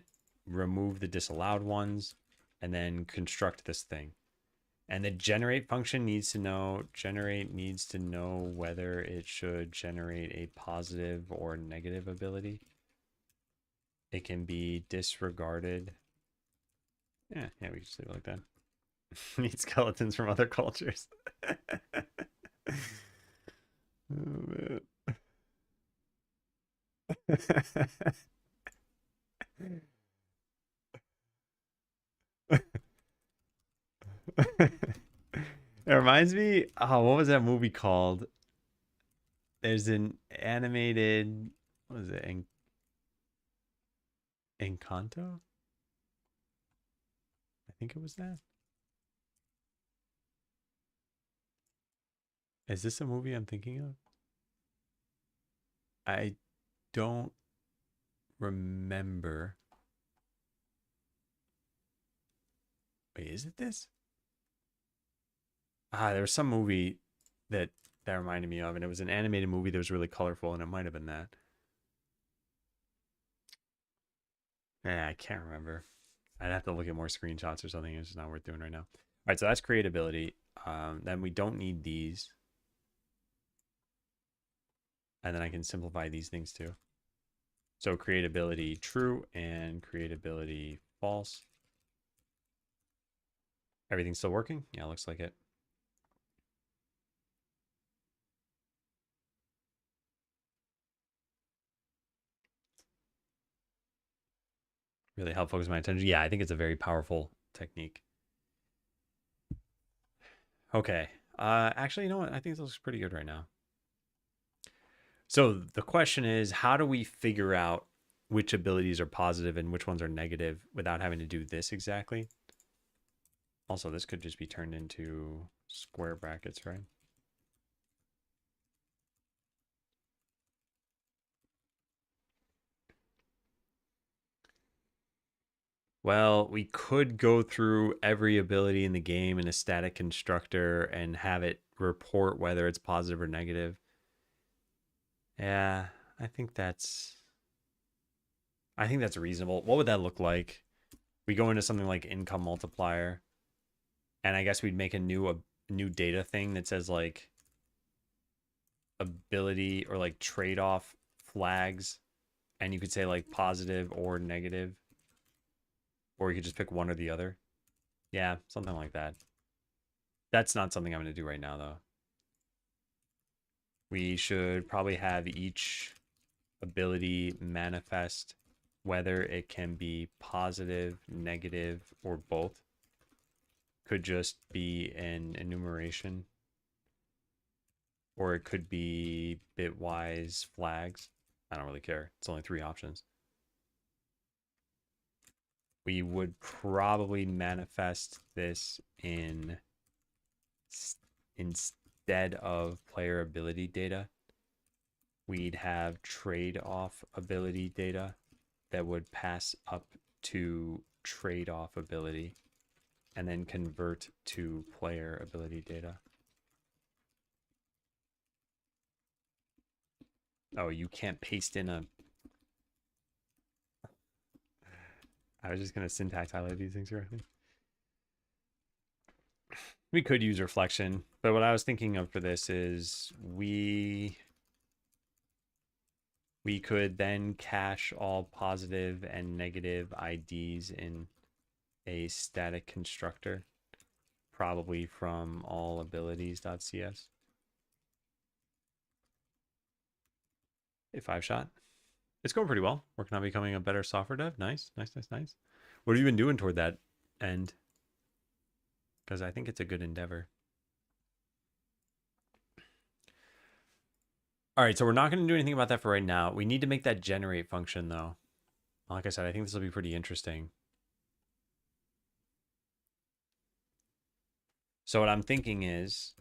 Speaker 1: remove the disallowed ones and then construct this thing. And the generate function needs to know whether it should generate a positive or negative ability. It can be disregarded. Yeah, we just leave it like that. Need skeletons from other cultures. Oh, man. It reminds me, what was that movie called? There's an animated, what was it? Encanto? I think it was that. Is this a movie I'm thinking of? I don't remember. Wait, is it this? There was some movie that reminded me of, and it was an animated movie that was really colorful, and it might have been that. Yeah, I can't remember. I'd have to look at more screenshots or something. It's just not worth doing right now. All right, so that's creatability. Then we don't need these. And then I can simplify these things too. So creatability true and creatability false. Everything's still working? Yeah, looks like it. Really help focus my attention. Yeah, I think it's a very powerful technique. Okay. Actually, you know what? I think this looks pretty good right now. So the question is, how do we figure out which abilities are positive and which ones are negative without having to do this exactly? Also, this could just be turned into square brackets, right? Well, we could go through every ability in the game in a static constructor and have it report whether it's positive or negative. Yeah, I think that's reasonable. What would that look like? We go into something like income multiplier, and I guess we'd make a new data thing that says like ability or like trade-off flags, and you could say like positive or negative, or you could just pick one or the other. Yeah, something like that. That's not something I'm going to do right now, though. We should probably have each ability manifest whether it can be positive, negative, or both. Could just be an enumeration, or it could be bitwise flags. I don't really care. It's only 3 options. We would probably manifest this instead of player ability data. We'd have trade-off ability data that would pass up to trade-off ability and then convert to player ability data. Oh, you can't paste in a... I was just going to syntax highlight these things correctly. We could use reflection, but what I was thinking of for this is we could then cache all positive and negative IDs in a static constructor, probably from all abilities.cs. A 5-shot. It's going pretty well. Working on becoming a better software dev. Nice, nice, nice, nice. What have you been doing toward that end? Because I think it's a good endeavor. All right, so we're not going to do anything about that for right now. We need to make that generate function, though. Like I said, I think this will be pretty interesting. So what I'm thinking is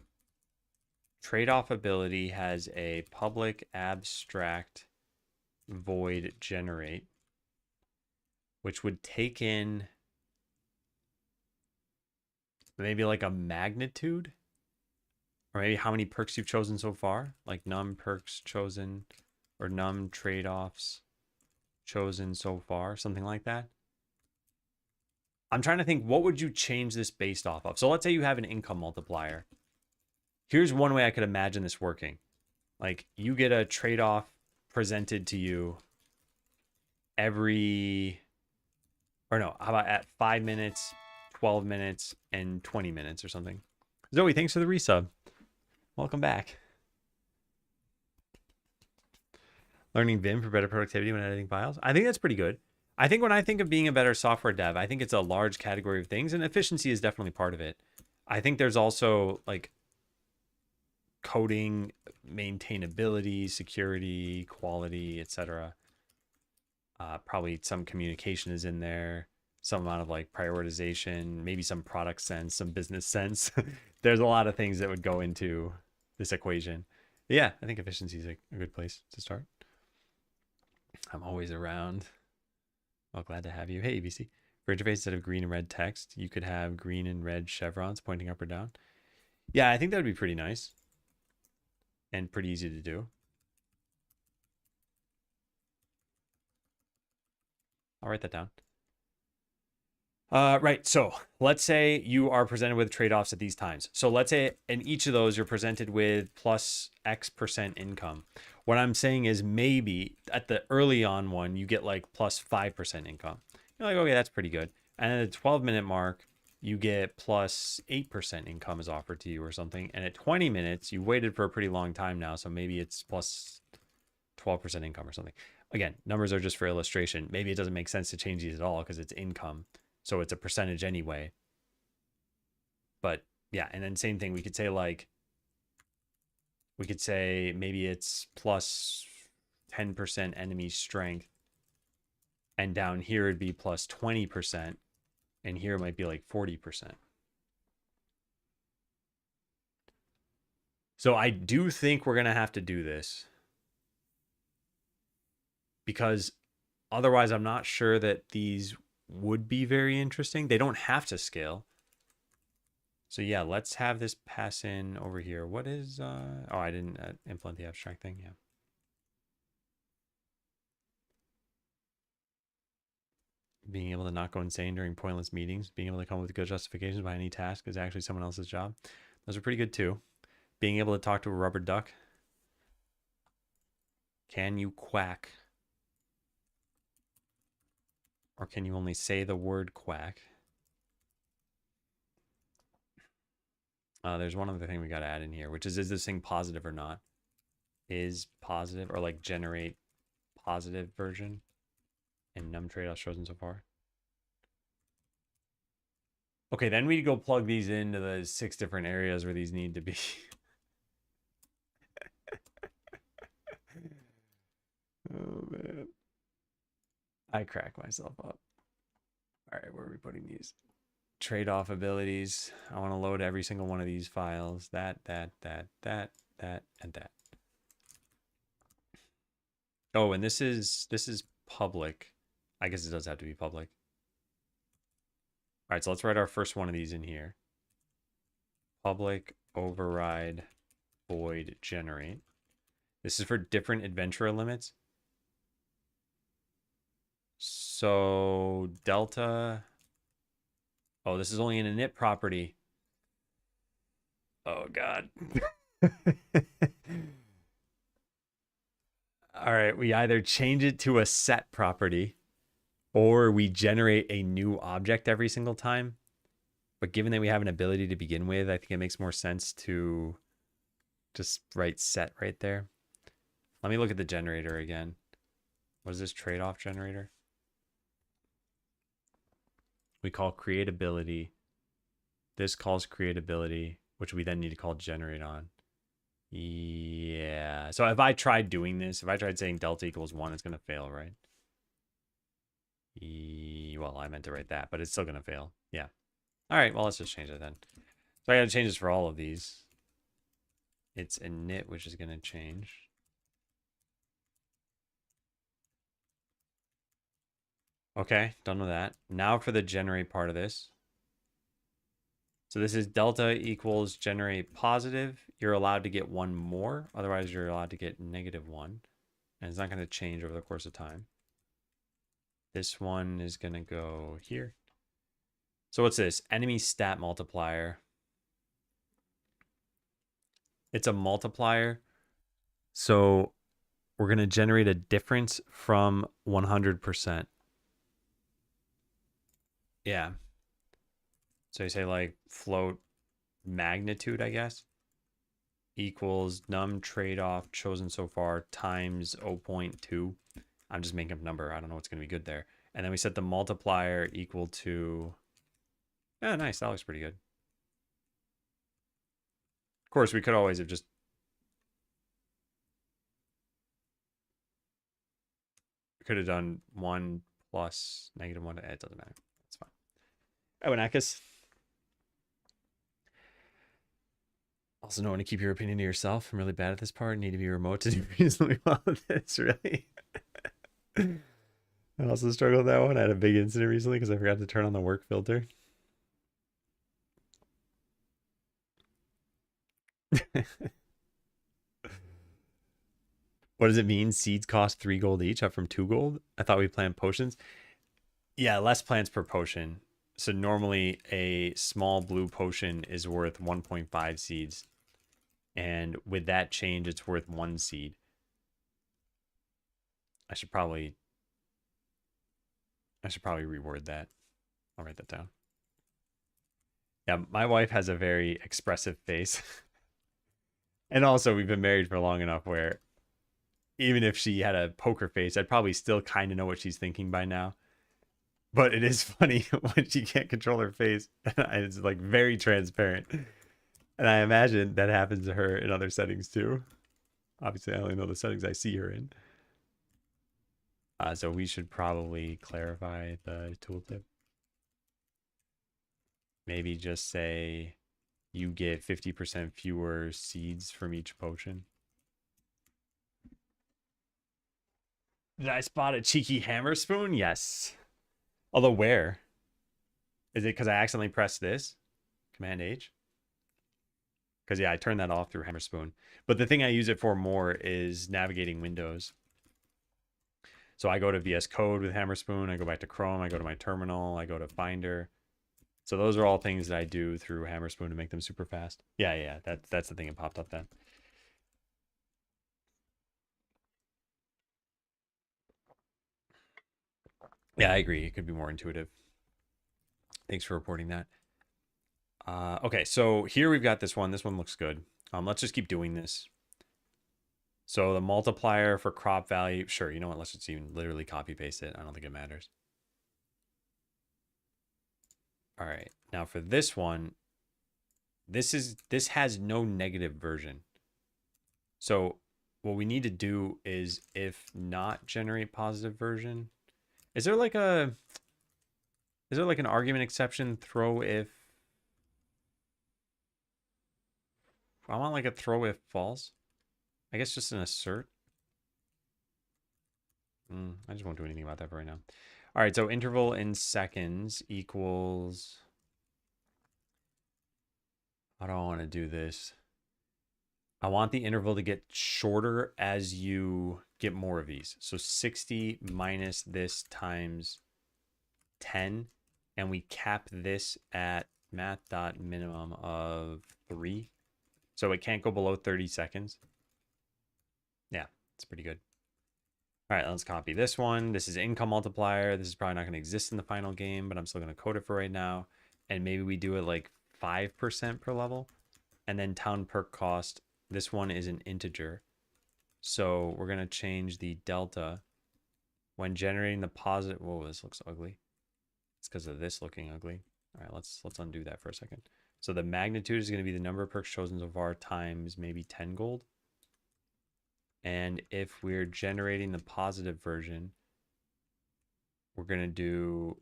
Speaker 1: trade-off ability has a public abstract void generate, which would take in maybe like a magnitude, or maybe how many perks you've chosen so far, like num perks chosen or num trade-offs chosen so far, something like that. I'm trying to think, what would you change this based off of? So let's say you have an income multiplier. Here's one way I could imagine this working. Like you get a trade-off presented to you every, or no, how about at 5 minutes, 12 minutes, and 20 minutes or something. Zoe, thanks for the resub. Welcome back. Learning Vim for better productivity when editing files. I think that's pretty good. I think when I think of being a better software dev, I think it's a large category of things, and efficiency is definitely part of it. I think there's also like coding, maintainability, security, quality, etc. Probably some communication is in there, some amount of like prioritization, maybe some product sense, some business sense. There's a lot of things that would go into this equation. But yeah, I think efficiency is a good place to start. I'm always around. Well, glad to have you. Hey, ABC. For interface, instead of green and red text, you could have green and red chevrons pointing up or down. Yeah, I think that would be pretty nice. And pretty easy to do. I'll write that down. Right, so let's say you are presented with trade-offs at these times. So let's say in each of those, you're presented with plus X% income. What I'm saying is maybe at the early on one, you get like plus 5% income. You're like, okay, that's pretty good. And at the 12-minute mark, you get plus 8% income is offered to you or something. And at 20 minutes, you waited for a pretty long time now, so maybe it's plus 12% income or something. Again, numbers are just for illustration. Maybe it doesn't make sense to change these at all because it's income. So it's a percentage anyway. But yeah, and then same thing. We could say like, we could say maybe it's plus 10% enemy strength. And down here it'd be plus 20%. And here it might be like 40%. So I do think we're going to have to do this. Because otherwise I'm not sure that these would be very interesting. They don't have to scale. So yeah, let's have this pass in over here. What is, oh, I didn't implement the abstract thing. Yeah. Being able to not go insane during pointless meetings, being able to come up with good justifications by any task is actually someone else's job. Those are pretty good too. Being able to talk to a rubber duck. Can you quack? Or can you only say the word quack? There's one other thing we got to add in here, which is this thing positive or not? Is positive, or like generate positive version and num trade-offs chosen so far. Okay, then we go plug these into the 6 different areas where these need to be. Oh man, I crack myself up. All right, where are we putting these? Trade-off abilities. I want to load every single one of these files. That, and that. Oh, and this is public. I guess it does have to be public. All right, so let's write our first one of these in here. Public override void generate. This is for different adventurer limits. So delta. Oh, this is only an init property. Oh, God. All right, we either change it to a set property or we generate a new object every single time. But given that we have an ability to begin with, I think it makes more sense to just write set right there. Let me look at the generator again. What is this trade-off generator? We call creatability. This calls creatability, which we then need to call generate on. Yeah. So if I tried doing this, if I tried saying delta equals 1, it's going to fail, right? Well, I meant to write that, but it's still going to fail. Yeah. All right. Well, let's just change it then. So I got to change this for all of these. It's init, which is going to change. Okay, done with that. Now for the generate part of this. So this is delta equals generate positive. You're allowed to get one more. Otherwise, you're allowed to get -1. And it's not going to change over the course of time. This one is going to go here. So what's this? Enemy stat multiplier. It's a multiplier. So we're going to generate a difference from 100%. Yeah. So you say like float magnitude, I guess, equals num trade-off chosen so far times 0.2. I'm just making up a number. I don't know what's going to be good there. And then we set the multiplier equal to... Yeah, nice. That looks pretty good. Of course, we could always have just... We could have done 1 plus -1. It doesn't matter. It's fine. Oh, and Akis. Also, knowing to keep your opinion to yourself. I'm really bad at this part. Need to be remote to do reasonably well with this, really. I also struggled with that one. I had a big incident recently because I forgot to turn on the work filter. What does it mean? Seeds cost 3 gold each, up from 2 gold? I thought we planned potions. Yeah, less plants per potion. So normally a small blue potion is worth 1.5 seeds. And with that change, it's worth 1 seed. I should probably reword that. I'll write that down. Yeah, my wife has a very expressive face. And also, we've been married for long enough where even if she had a poker face, I'd probably still kind of know what she's thinking by now. But it is funny when she can't control her face. It's like very transparent. And I imagine that happens to her in other settings too. Obviously, I only know the settings I see her in. So we should probably clarify the tooltip. Maybe just say you get 50% fewer seeds from each potion. Did I spot a cheeky hammer spoon? Yes. Although where? Is it because I accidentally pressed this? Command H? Because yeah, I turned that off through hammer spoon. But the thing I use it for more is navigating windows. So I go to VS Code with hammer spoon. I go back to Chrome. I go to my terminal. I go to Finder. So those are all things that I do through hammer spoon to make them super fast. Yeah. That's the thing that popped up then. Yeah, I agree. It could be more intuitive. Thanks for reporting that. Okay, so here we've got this one. This one looks good. Let's just keep doing this. So the multiplier for crop value, sure, you know what? Let's just even literally copy paste it. I don't think it matters. All right, now for this one, this has no negative version. So what we need to do is if not generate positive version, is there like an argument exception throw if? I want like a throw if false. I guess just an assert. I just won't do anything about that for right now. All right, so interval in seconds equals How do I want to do this? I want the interval to get shorter as you get more of these. So 60 minus this times 10. And we cap this at math.minimum of 3. So it can't go below 30 seconds. Yeah, it's pretty good. All right, let's copy this one. This is income multiplier. This is probably not going to exist in the final game, but I'm still going to code it for right now. And maybe we do it like 5% per level. And then town perk cost. This one is an integer. So we're going to change the delta when generating the positive. Whoa, this looks ugly. It's because of this looking ugly. All right, let's undo that for a second. So the magnitude is going to be the number of perks chosen so far times maybe 10 gold. And if we're generating the positive version, we're going to do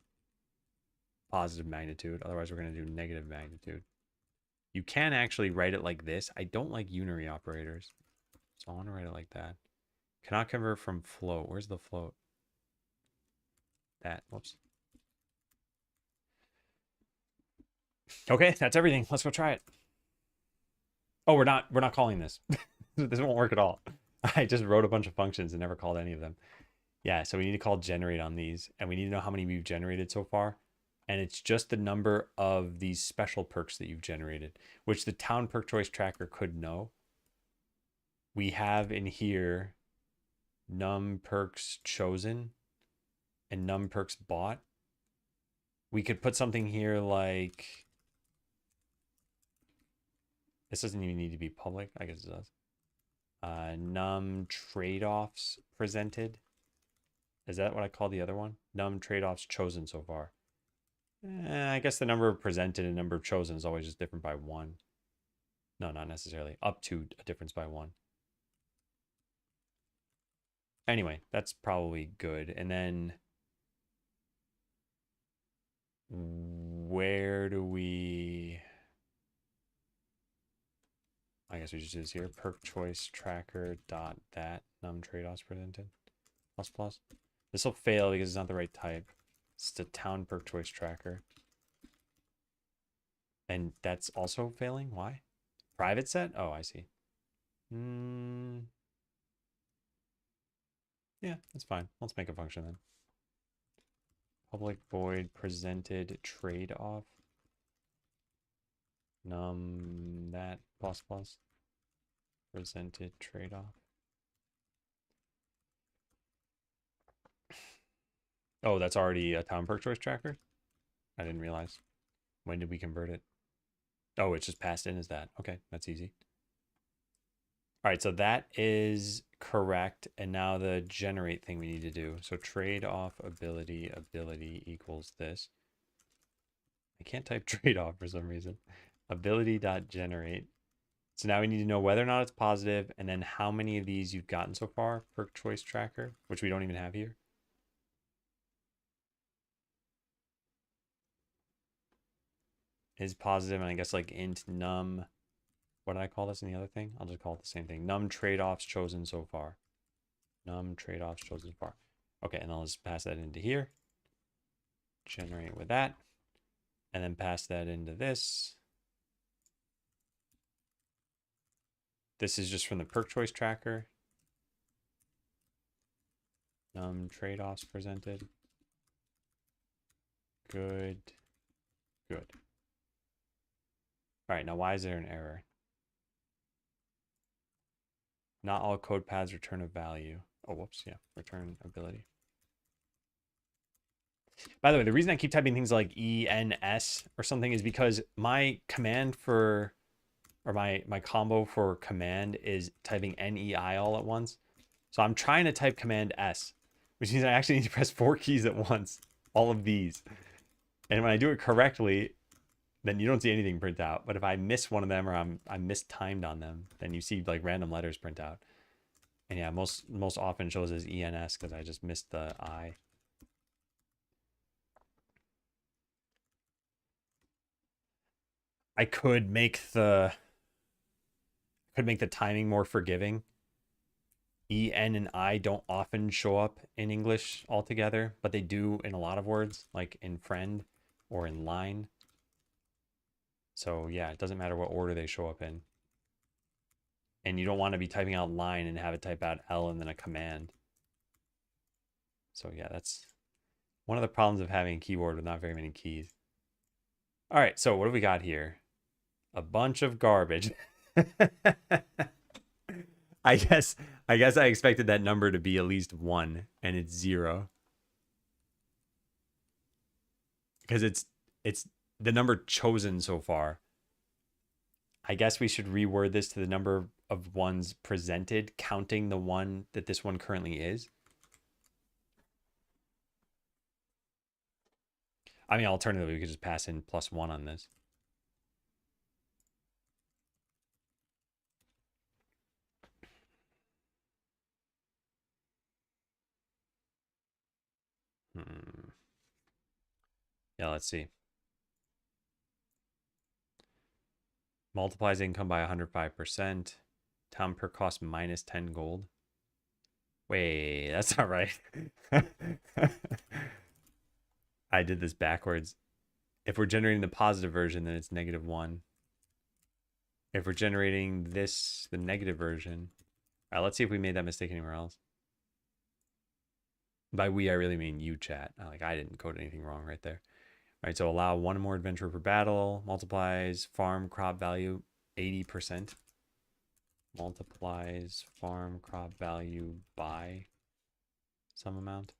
Speaker 1: positive magnitude. Otherwise, we're going to do negative magnitude. You can actually write it like this. I don't like unary operators, so I want to write it like that. Cannot convert from float. Where's the float? That. Whoops. Okay, that's everything. Let's go try it. Oh, we're not calling this. This won't work at all. I just wrote a bunch of functions and never called any of them. Yeah, so we need to call generate on these, and we need to know how many we've generated so far. And it's just the number of these special perks that you've generated, which the town perk choice tracker could know. We have in here num perks chosen and num perks bought. We could put something here like, this doesn't even need to be public. I guess it does. Num trade-offs presented. Is that what I call the other one? Num trade-offs chosen so far. I guess the number presented and number chosen is always just different by 1. No, not necessarily. Up to a difference by 1. Anyway, that's probably good. And then where do we... I guess we just do this here. Perk choice tracker dot that num trade-offs presented. Plus plus. This will fail because it's not the right type. It's the town perk choice tracker. And that's also failing? Why? Private set? Oh, I see. Yeah, that's fine. Let's make a function then. Public void presented trade-off. Num that plus plus. Presented trade-off. Oh, that's already a town perk choice tracker? I didn't realize. When did we convert it? Oh, it's just passed in as that. Okay, that's easy. All right, so that is correct. And now the generate thing we need to do. So trade-off ability equals this. I can't type trade-off for some reason. Ability.generate. So now we need to know whether or not it's positive and then how many of these you've gotten so far, perk choice tracker, which we don't even have here. Is positive, and I guess like int num, what did I call this in the other thing? I'll just call it the same thing. Num trade-offs chosen so far. Num trade-offs chosen so far. Okay, and I'll just pass that into here. Generate with that. And then pass that into this. This is just from the perk choice tracker. Num trade-offs presented. Good. Good. All right, now why is there an error? Not all code paths return a value. Oh, whoops, yeah, return ability. By the way, the reason I keep typing things like ENS or something is because my command for, or my combo for command is typing NEI all at once. So I'm trying to type command S, which means I actually need to press 4 keys at once, all of these. And when I do it correctly, then you don't see anything print out. But if I miss one of them or I'm mistimed on them, then you see like random letters print out. And yeah, most often shows as ENS because I just missed the I. I could make the timing more forgiving. E, N, and I don't often show up in English altogether, but they do in a lot of words, like in friend or in line. So yeah, it doesn't matter what order they show up in. And you don't want to be typing out line and have it type out L and then a command. So yeah, that's one of the problems of having a keyboard with not very many keys. All right, so what do we got here? A bunch of garbage. I guess I expected that number to be at least 1 and it's 0. Because it's the number chosen so far. I guess we should reword this to the number of ones presented, counting the one that this one currently is. I mean, alternatively, we could just pass in +1 on this. Yeah, let's see. Multiplies income by 105%. Time per cost minus 10 gold. Wait, that's not right. I did this backwards. If we're generating the positive version, then it's -1. If we're generating this, the negative version. All right, let's see if we made that mistake anywhere else. By we, I really mean you, chat. Like, I didn't code anything wrong right there. All right, so allow 1 more adventure per battle. Multiplies farm crop value 80%. Multiplies farm crop value by some amount.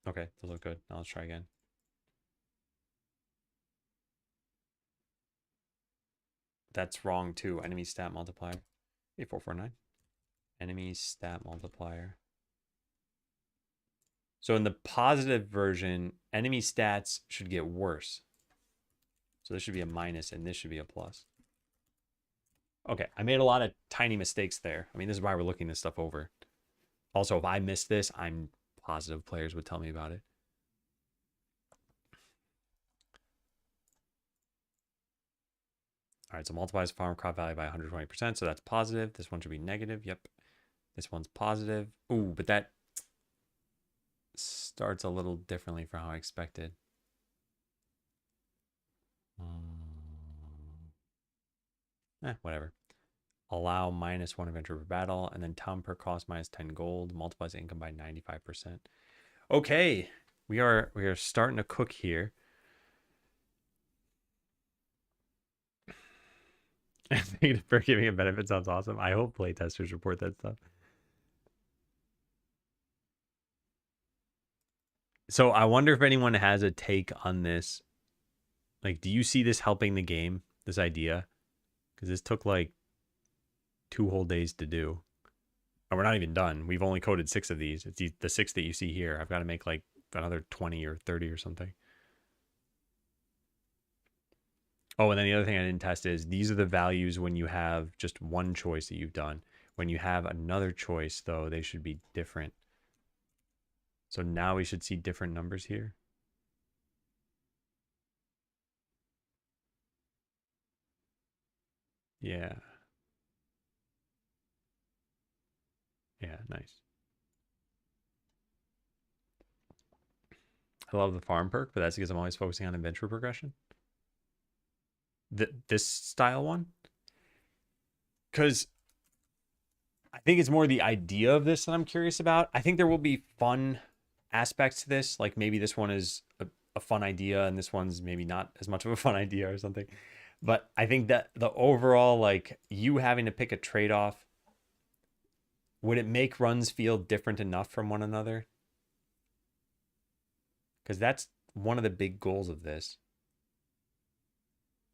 Speaker 1: Okay, those look good. Now let's try again. That's wrong too. Enemy stat multiplier. 8449. Enemy stat multiplier. So in the positive version, enemy stats should get worse. So this should be a minus and this should be a plus. Okay, I made a lot of tiny mistakes there. I mean, this is why we're looking this stuff over. Also, if I missed this, I'm positive players would tell me about it. All right, so multiplies farm crop value by 120%. So that's positive. This one should be negative. Yep. This one's positive. Ooh, but that starts a little differently from how I expected. Whatever. Allow -1 adventure per battle, and then time per cost minus 10 gold. Multiplies income by 95%. Okay, we are starting to cook here. For giving a benefit sounds awesome. I hope playtesters report that stuff. So I wonder if anyone has a take on this. Like, do you see this helping the game, this idea? Because this took like 2 whole days to do. And we're not even done. We've only coded 6 of these. It's the 6 that you see here. I've got to make like another 20 or 30 or something. Oh, and then the other thing I didn't test is these are the values when you have just one choice that you've done. When you have another choice, though, they should be different. So now we should see different numbers here. Yeah. Yeah, nice. I love the farm perk, but that's because I'm always focusing on adventure progression. This style one? Because I think it's more the idea of this that I'm curious about. I think there will be fun aspects to this. Like maybe this one is a fun idea and this one's maybe not as much of a fun idea or something. But I think that the overall, like you having to pick a trade-off, would it make runs feel different enough from one another? Because that's one of the big goals of this.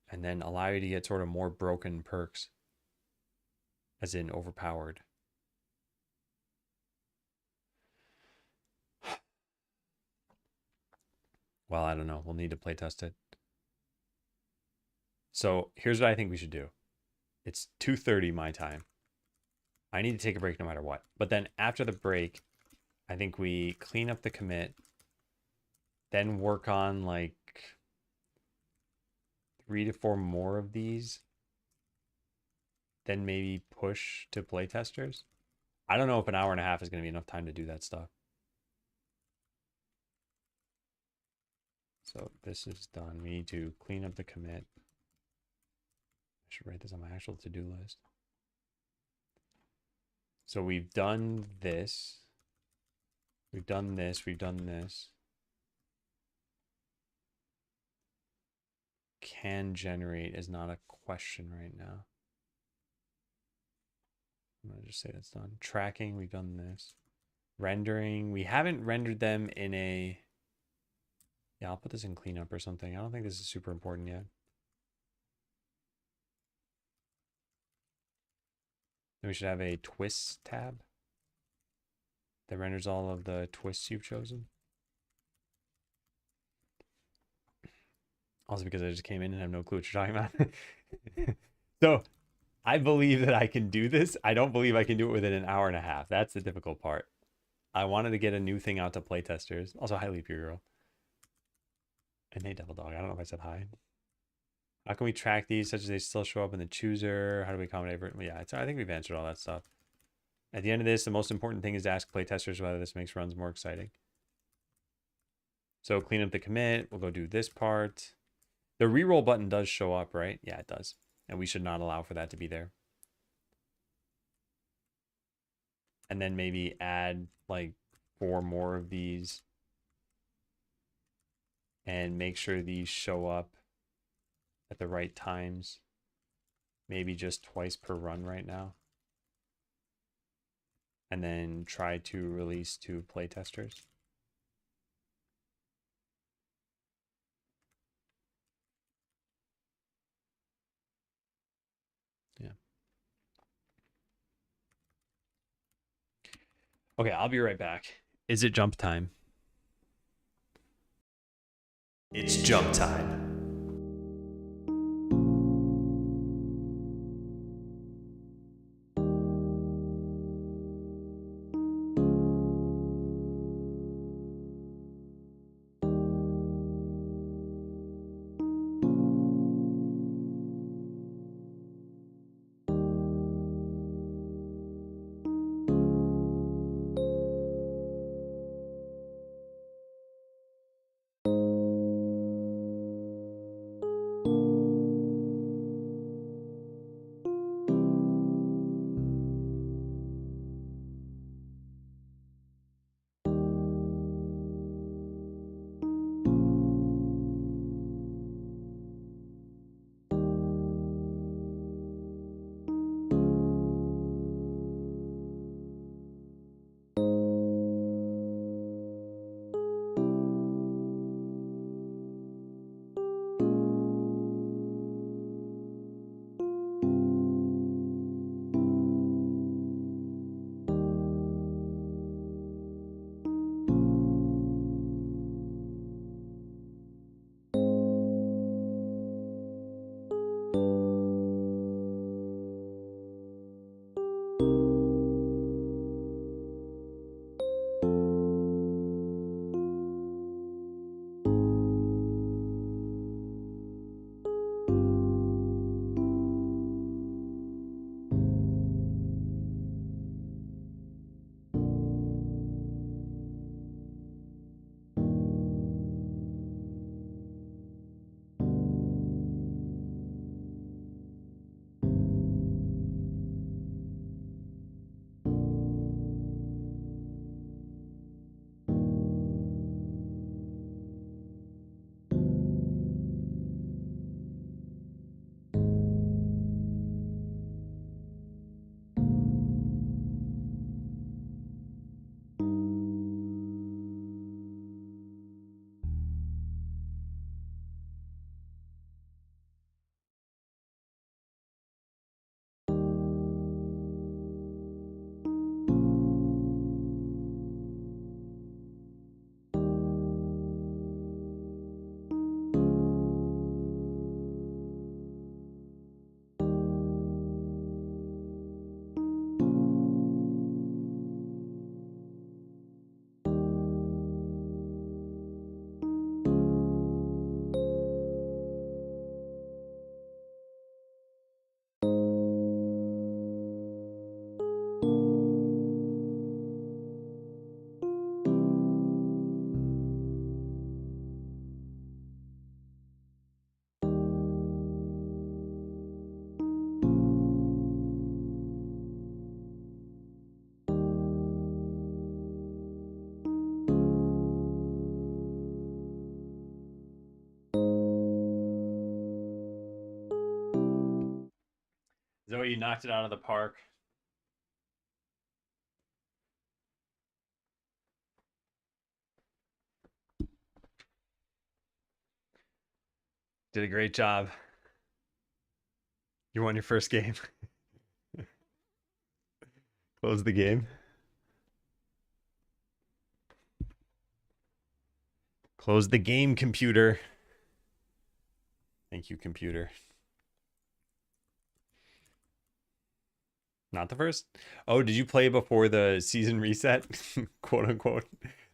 Speaker 1: And then allow you to get sort of more broken perks, as in overpowered. Well, I don't know. We'll need to play test it. So here's what I think we should do. It's 2:30 my time. I need to take a break no matter what. But then after the break, I think we clean up the commit, then work on like 3 to 4 more of these, then maybe push to playtesters. I don't know if an hour and a half is going to be enough time to do that stuff. So this is done. We need to clean up the commit. I should write this on my actual to-do list. So we've done this. We've done this. We've done this. Can generate is not a question right now. I'm going to just say that's done. Tracking, we've done this. Rendering, we haven't rendered them in a... Yeah, I'll put this in cleanup or something. I don't think this is super important yet. Then we should have a twists tab that renders all of the twists you've chosen. Also because I just came in and have no clue what you're talking about. So I believe that I can do this. I don't believe I can do it within an hour and a half. That's the difficult part. I wanted to get a new thing out to playtesters. Also, hi, Leap Your Girl. And hey, Devil Dog. I don't know if I said hi. How can we track these such as they still show up in the chooser? How do we accommodate for it? Yeah, I think we've answered all that stuff. At the end of this, the most important thing is to ask playtesters whether this makes runs more exciting. So clean up the commit. We'll go do this part. The reroll button does show up, right? Yeah, it does. And we should not allow for that to be there. And then maybe add like 4 more of these. And make sure these show up at the right times. Maybe just twice per run right now. And then try to release to playtesters. Yeah. Okay, I'll be right back. Is it jump time? It's jump time. Zoe, you knocked it out of the park. Did a great job. You won your first game. Close the game. Close the game, computer. Thank you, computer. Not the first? Oh, did you play before the season reset? Quote unquote.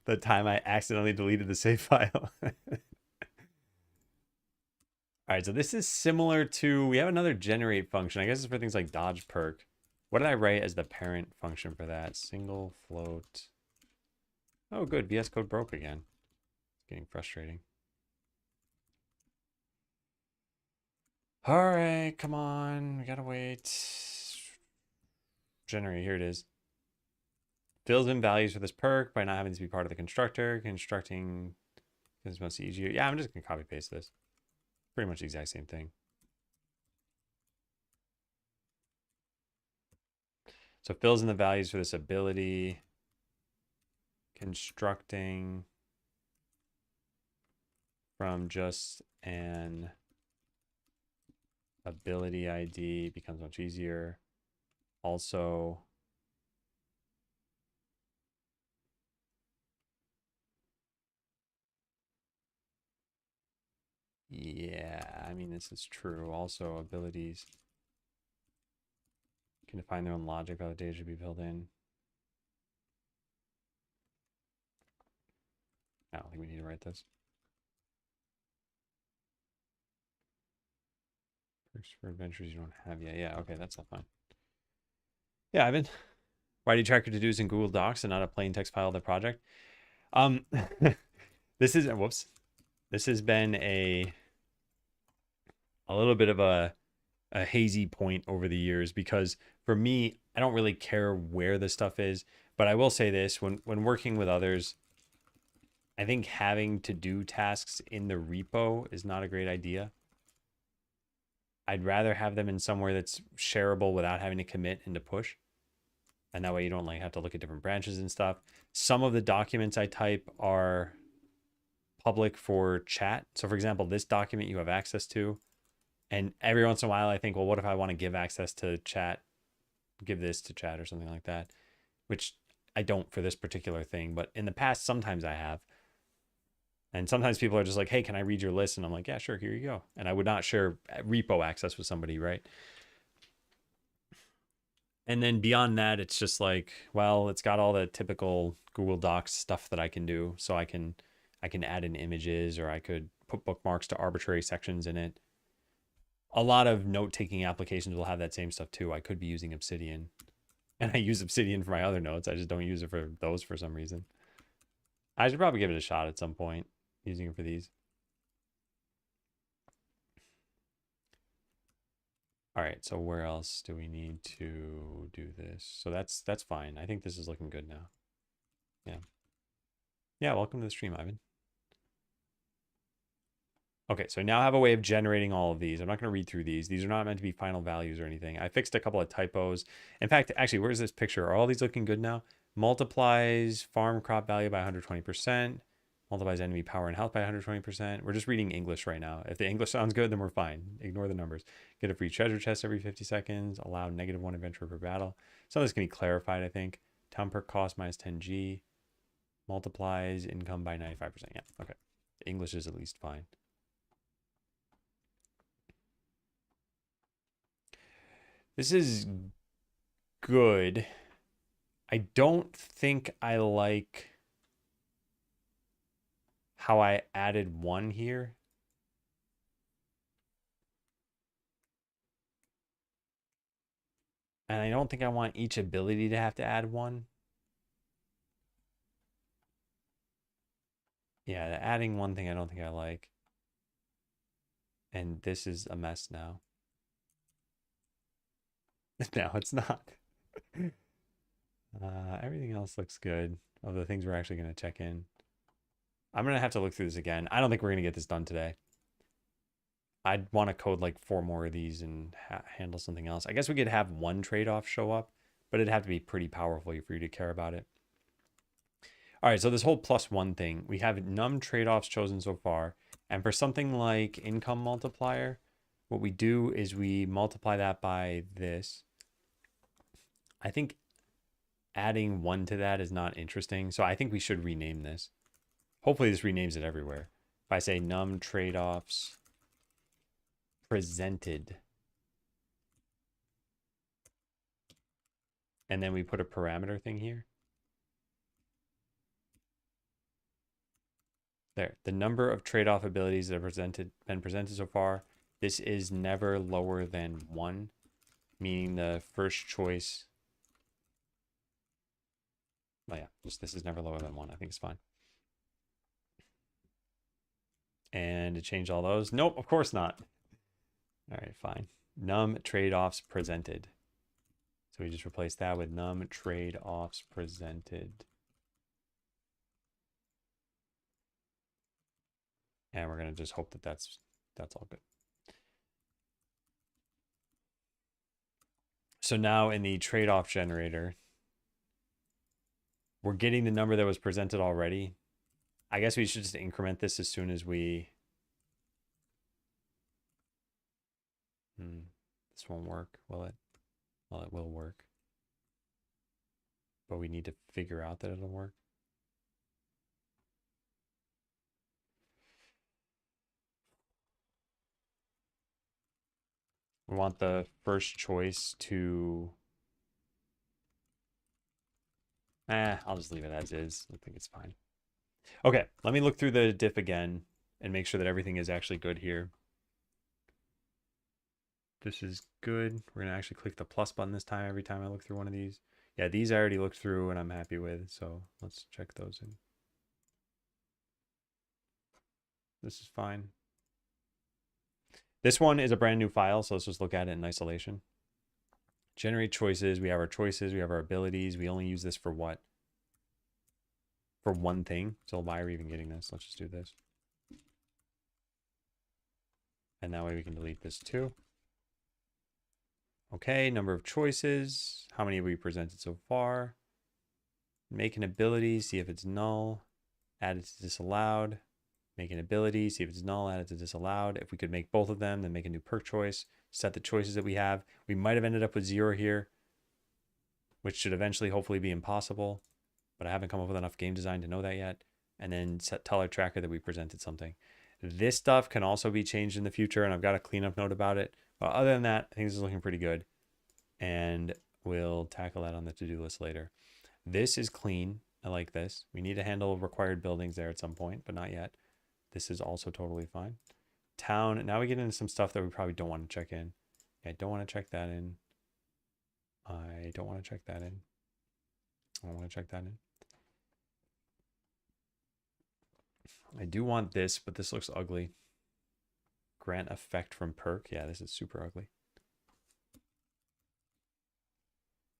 Speaker 1: The time I accidentally deleted the save file. All right, so this is similar to, we have another generate function. I guess it's for things like dodge perk. What did I write as the parent function for that? Single float. Oh, good. VS Code broke again. It's getting frustrating. All right, come on. We gotta wait. Generate, here it is. Fills in values for this perk by not having to be part of the constructor. Constructing is mostly easier. Yeah, I'm just gonna copy paste this. Pretty much the exact same thing. So fills in the values for this ability. Constructing from just an ability ID becomes much easier. Also, yeah, I mean, this is true. Also, abilities can define their own logic. How the data should be filled in. I don't think we need to write this. Perks for adventures you don't have yet. Yeah, okay, that's not fine. Yeah, Ivan. Why do you track your to-dos in Google Docs and not a plain text file of the project? This is, whoops. This has been a little bit of a hazy point over the years, because for me, I don't really care where the stuff is, but I will say this, when working with others, I think having to do tasks in the repo is not a great idea. I'd rather have them in somewhere that's shareable without having to commit and to push. And that way you don't like have to look at different branches and stuff. Some of the documents I type are public for chat. So for example, this document you have access to, and every once in a while I think, well, what if I want to give access to chat, give this to chat or something like that, which I don't for this particular thing, but in the past, sometimes I have. And sometimes people are just like, hey, can I read your list? And I'm like, yeah, sure, here you go. And I would not share repo access with somebody, right? And then beyond that, it's just like, well, it's got all the typical Google Docs stuff that I can do. So I can add in images, or I could put bookmarks to arbitrary sections in it. A lot of note-taking applications will have that same stuff too. I could be using Obsidian, and I use Obsidian for my other notes. I just don't use it for those for some reason. I should probably give it a shot at some point, using it for these. All right, so where else do we need to do this? So that's fine. I think this is looking good now. Yeah. Yeah, welcome to the stream, Ivan. Okay, so now I have a way of generating all of these. I'm not going to read through these. These are not meant to be final values or anything. I fixed a couple of typos. In fact, actually, where's this picture? Are all these looking good now? Multiplies farm crop value by 120%. Multiplies enemy power and health by 120%. We're just reading English right now. If the English sounds good, then we're fine. Ignore the numbers. Get a free treasure chest every 50 seconds. Allow -1 adventure per battle. Some of this can be clarified, I think. Town perk cost minus 10G. Multiplies income by 95%. Yeah, okay. The English is at least fine. This is good. I don't think I like how I added 1 here. And I don't think I want each ability to have to add 1. Yeah, the adding 1 thing I don't think I like. And this is a mess now. No, it's not. Everything else looks good. Of the things we're actually going to check in. I'm going to have to look through this again. I don't think we're going to get this done today. I'd want to code like 4 more of these and handle something else. I guess we could have one trade-off show up, but it'd have to be pretty powerful for you to care about it. All right, so this whole +1 thing, we have num trade-offs chosen so far. And for something like income multiplier, what we do is we multiply that by this. I think adding 1 to that is not interesting, so I think we should rename this. Hopefully this renames it everywhere. If I say num trade-offs presented, and then we put a parameter thing here. There, the number of trade-off abilities that have been presented so far, this is never lower than 1, meaning the first choice. Oh yeah, just this is never lower than 1. I think it's fine. And to change all those, nope, of course not. All right, fine. Num trade-offs presented. So we just replace that with num trade-offs presented. And we're going to just hope that that's all good. So now in the trade-off generator, we're getting the number that was presented already. I guess we should just increment this as soon as we... This won't work, will it? Well, it will work. But we need to figure out that it'll work. We want the first choice to... I'll just leave it as is. I think it's fine. Okay, let me look through the diff again and make sure that everything is actually good here. This is good. We're going to actually click the plus button this time every time I look through one of these. Yeah, these I already looked through and I'm happy with, so let's check those in. This is fine. This one is a brand new file, so let's just look at it in isolation. Generate choices. We have our choices. We have our abilities. We only use this for what? For one thing. So why are we even getting this? Let's just do this. And that way we can delete this too. Okay, number of choices. How many have we presented so far? Make an ability, see if it's null. Add it to disallowed. Make an ability, see if it's null, add it to disallowed. If we could make both of them, then make a new perk choice. Set the choices that we have. We might have ended up with 0 here, which should eventually hopefully be impossible. But I haven't come up with enough game design to know that yet. And then tell our tracker that we presented something. This stuff can also be changed in the future, and I've got a cleanup note about it. But other than that, I think this is looking pretty good. And we'll tackle that on the to-do list later. This is clean. I like this. We need to handle required buildings there at some point, but not yet. This is also totally fine. Town. Now we get into some stuff that we probably don't want to check in. I don't want to check that in. I don't want to check that in. I don't want to check that in. I do want this, but this looks ugly. Grant effect from perk. Yeah, this is super ugly.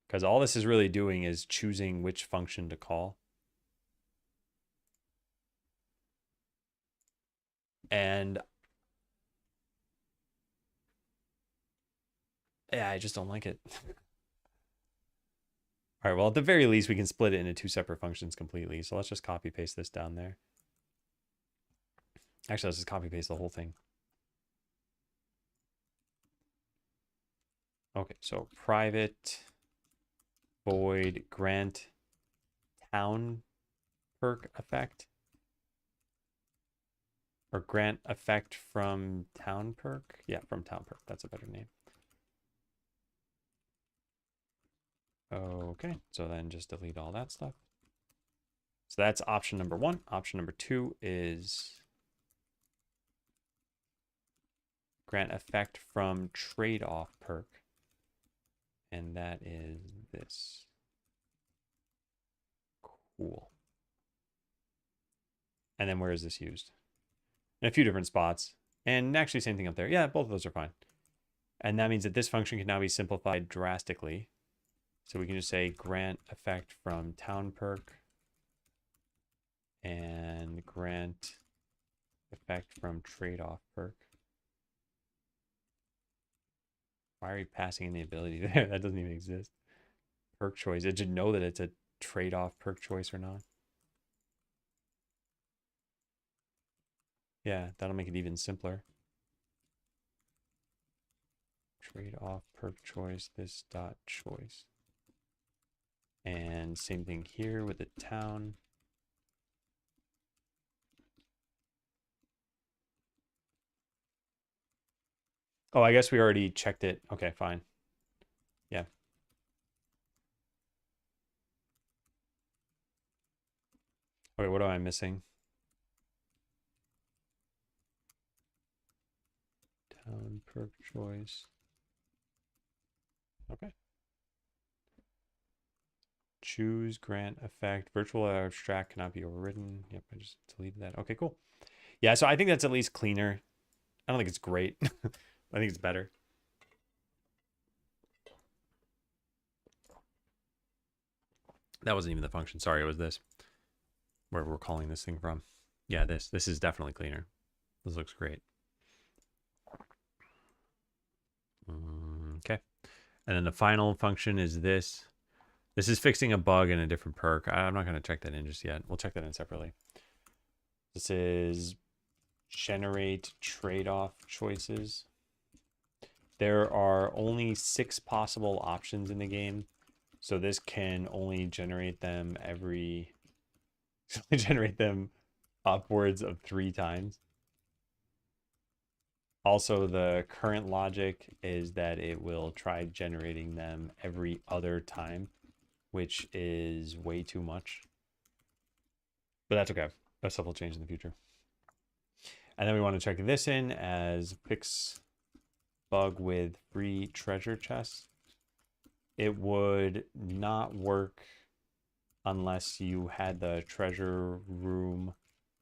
Speaker 1: Because all this is really doing is choosing which function to call. And yeah, I just don't like it. All right, well, at the very least, we can split it into 2 separate functions completely. So let's just copy paste this down there. Actually, let's just copy paste the whole thing. Okay, so private void grant town perk effect. Or grant effect from town perk. Yeah, from town perk. That's a better name. Okay, so then just delete all that stuff. So that's option number 1. Option number 2 is grant effect from trade-off perk. And that is this. Cool. And then where is this used? In a few different spots. And actually same thing up there. Yeah, both of those are fine. And that means that this function can now be simplified drastically. So we can just say grant effect from town perk and grant effect from trade-off perk. Why are you passing in the ability there? That doesn't even exist. Perk choice. It should know that it's a trade-off perk choice or not. Yeah, that'll make it even simpler. Trade-off perk choice, this dot choice. And same thing here with the town. Oh, I guess we already checked it. Okay, fine. Yeah. Okay, what am I missing? Town perk choice. Okay. Choose grant effect. Virtual abstract cannot be overridden. Yep, I just deleted that. Okay, cool. Yeah, so I think that's at least cleaner. I don't think it's great. I think it's better. That wasn't even the function. Sorry, it was this. Where we're calling this thing from. Yeah, this is definitely cleaner. This looks great. Okay. And then the final function is this. This is fixing a bug in a different perk. I'm not going to check that in just yet. We'll check that in separately. This is generate trade-off choices. There are only 6 possible options in the game. So this can only generate them upwards of 3 times. Also, the current logic is that it will try generating them every other time, which is way too much. But that's okay. That stuff will change in the future. And then we want to check this in as fix bug with free treasure chests. It would not work unless you had the treasure room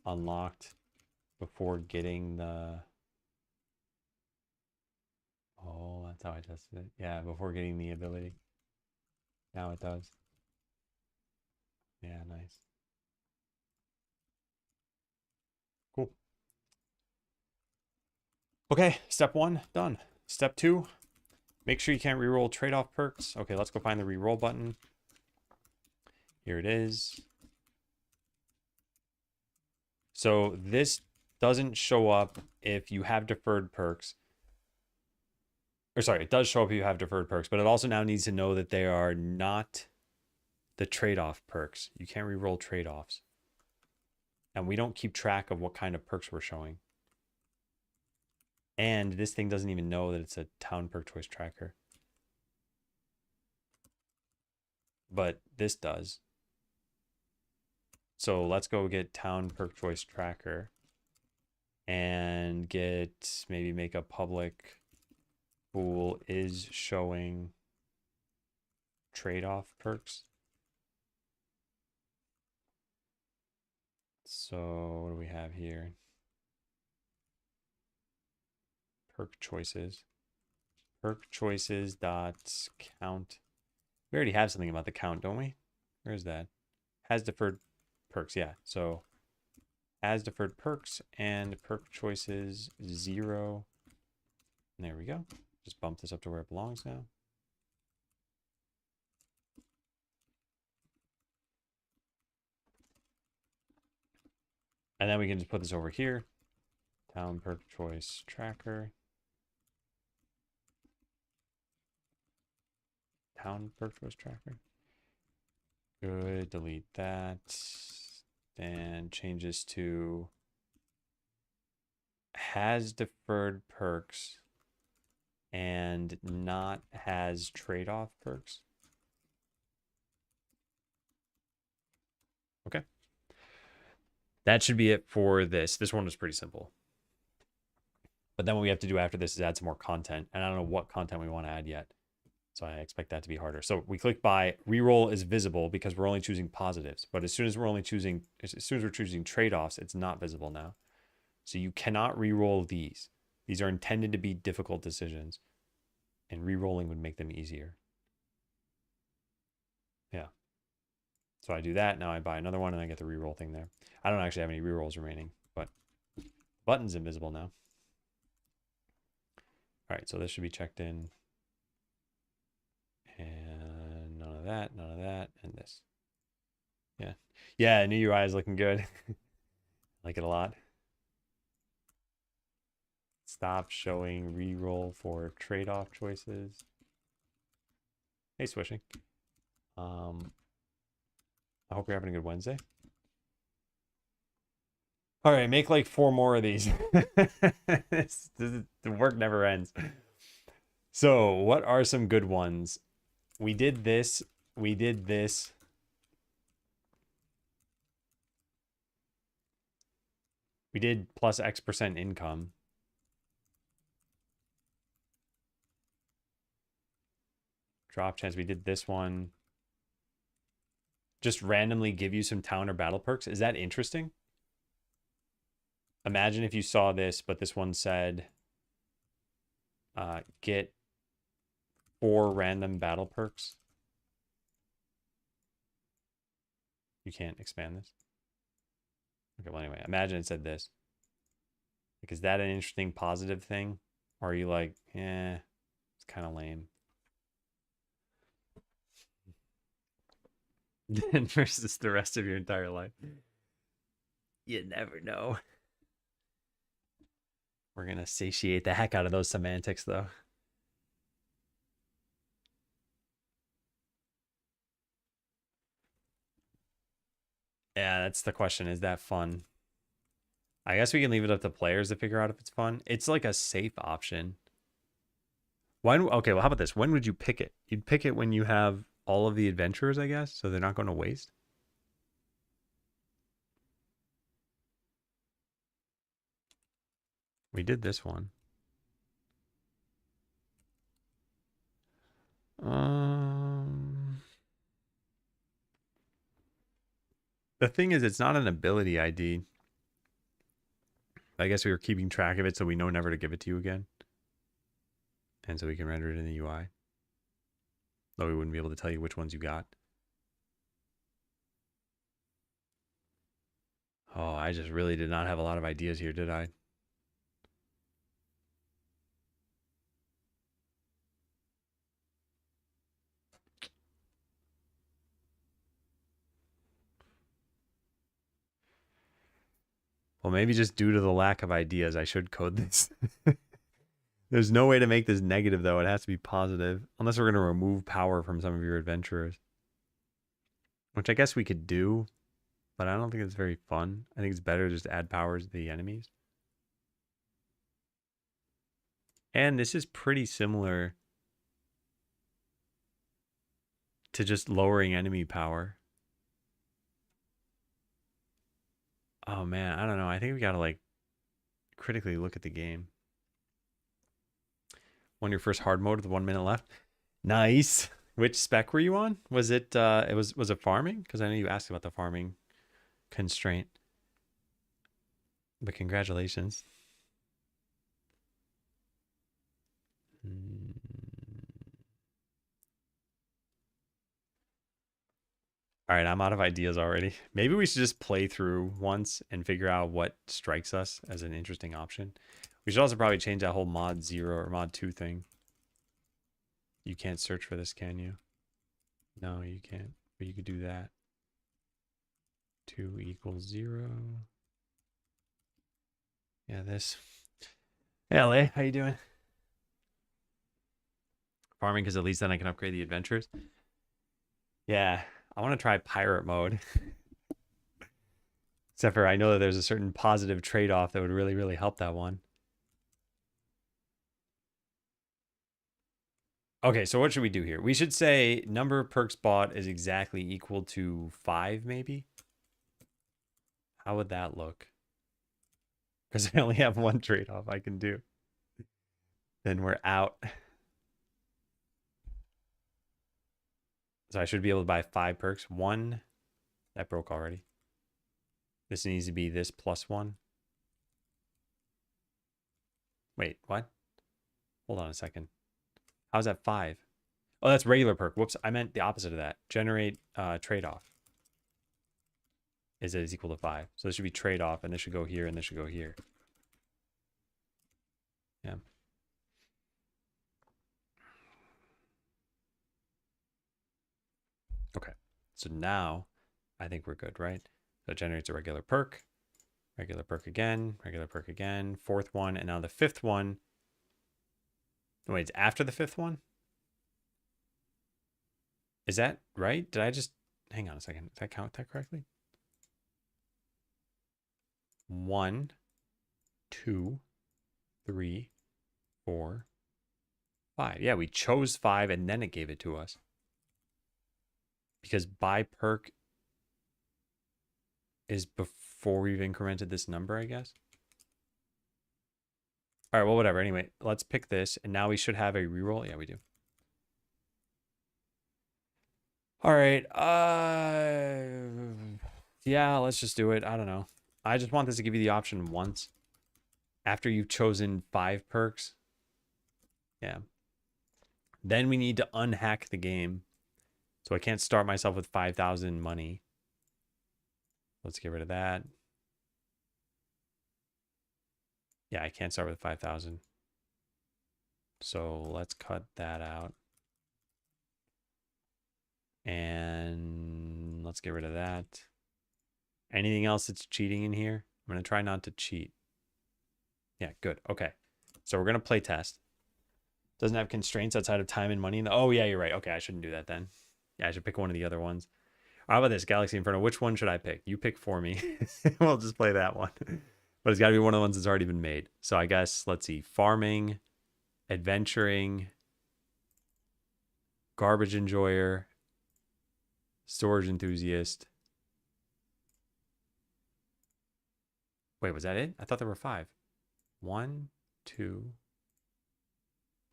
Speaker 1: unlocked before getting the... Oh, that's how I tested it. Yeah, before getting the ability. Now it does. Yeah, nice. Cool. Okay, step 1, done. Step 2, make sure you can't reroll trade-off perks. Okay, let's go find the reroll button. Here it is. So this doesn't show up if you have deferred perks. Or sorry, it does show up if you have deferred perks, but it also now needs to know that they are not the trade-off perks. You can't reroll trade-offs. And we don't keep track of what kind of perks we're showing. And this thing doesn't even know that it's a town perk choice tracker. But this does. So let's go get town perk choice tracker and maybe make a public bool is showing trade-off perks. So what do we have here? Perk choices. Perk choices dot count. We already have something about the count, don't we? Where is that? Has deferred perks, yeah. So has deferred perks and perk choices 0. And there we go. Just bump this up to where it belongs now. And then we can just put this over here. Town perk choice tracker. Town perk choice tracker. Good, delete that. Then changes to has deferred perks and not has trade-off perks. Okay. That should be it for this. This one was pretty simple. But then what we have to do after this is add some more content. And I don't know what content we want to add yet. So I expect that to be harder. So we click by reroll is visible because we're only choosing positives. But as soon as we're choosing trade-offs, it's not visible now. So you cannot reroll these. These are intended to be difficult decisions. And rerolling would make them easier. Yeah. So I do that. Now I buy another one and I get the reroll thing there. I don't actually have any rerolls remaining, but button's invisible now. All right, so this should be checked in that, none of that, and this. Yeah. Yeah, new UI is looking good. Like it a lot. Stop showing reroll for trade-off choices. Hey, swishing. I hope you're having a good Wednesday. All right, make like 4 more of these. The work never ends. So, what are some good ones? We did this. We did this. We did plus X% income. Drop chance. We did this one. Just randomly give you some town or battle perks. Is that interesting? Imagine if you saw this, but this one said get 4 random battle perks. You can't expand this. Okay, well, anyway, imagine it said this. Like, is that an interesting positive thing? Or are you like, eh, it's kind of lame? Versus the rest of your entire life. You never know. We're going to satiate the heck out of those semantics, though. Yeah, that's the question. Is that fun? I guess we can leave it up to players to figure out if it's fun. It's like a safe option. Okay, well, how about this? When would you pick it? You'd pick it when you have all of the adventurers, I guess, so they're not going to waste. We did this one. The thing is, it's not an ability ID. I guess we were keeping track of it so we know never to give it to you again. And so we can render it in the UI. Though we wouldn't be able to tell you which ones you got. Oh, I just really did not have a lot of ideas here, did I? Well, maybe just due to the lack of ideas, I should code this. There's no way to make this negative, though. It has to be positive. Unless we're going to remove power from some of your adventurers. Which I guess we could do. But I don't think it's very fun. I think it's better just to add powers to the enemies. And this is pretty similar to just lowering enemy power. Oh, man. I don't know. I think we got to, like, critically look at the game. On your first hard mode with 1 minute left. Nice. Which spec were you on? Was it was it farming? Because I know you asked about the farming constraint. But congratulations. All right, I'm out of ideas already. Maybe we should just play through once and figure out what strikes us as an interesting option. We should also probably change that whole mod 0 or mod 2 thing. You can't search for this, can you? No, you can't. But you could do that. 2 equals 0. Yeah, this. Hey, LA, how you doing? Farming, because at least then I can upgrade the adventures. Yeah, I want to try pirate mode. Except for I know that there's a certain positive trade-off that would really, really help that one. Okay, so what should we do here? We should say number of perks bought is exactly equal to 5, maybe? How would that look? Because I only have one trade-off I can do. Then we're out. So I should be able to buy 5 perks. 1. That broke already. This needs to be this plus 1. Wait, what? Hold on a second. How's that 5? Oh, that's regular perk. Whoops, I meant the opposite of that. Generate trade-off is equal to 5. So this should be trade-off, and this should go here, and this should go here. Yeah. So now I think we're good, right? So it generates a regular perk again, fourth one, and now the fifth one. Wait, it's after the fifth one? Is that right? Did I just hang on a second? Did I count that correctly? 1, 2, 3, 4, 5. Yeah, we chose 5 and then it gave it to us. Because buy perk is before we've incremented this number, I guess. All right, well, whatever. Anyway, let's pick this. And now we should have a reroll. Yeah, we do. All right. Yeah, let's just do it. I don't know. I just want this to give you the option once. After you've chosen 5 perks. Yeah. Then we need to unhack the game. So I can't start myself with 5,000 money. Let's get rid of that. Yeah, I can't start with 5,000. So let's cut that out. And let's get rid of that. Anything else that's cheating in here? I'm going to try not to cheat. Yeah, good. Okay. So we're going to play test. Doesn't have constraints outside of time and money. Oh, yeah, you're right. Okay, I shouldn't do that then. Yeah, I should pick one of the other ones. How about this? Galaxy Inferno. Which one should I pick? You pick for me. We'll just play that one. But it's got to be one of the ones that's already been made. So I guess, let's see. Farming, adventuring, garbage enjoyer, storage enthusiast. Wait, was that it? I thought there were 5. 1, 2,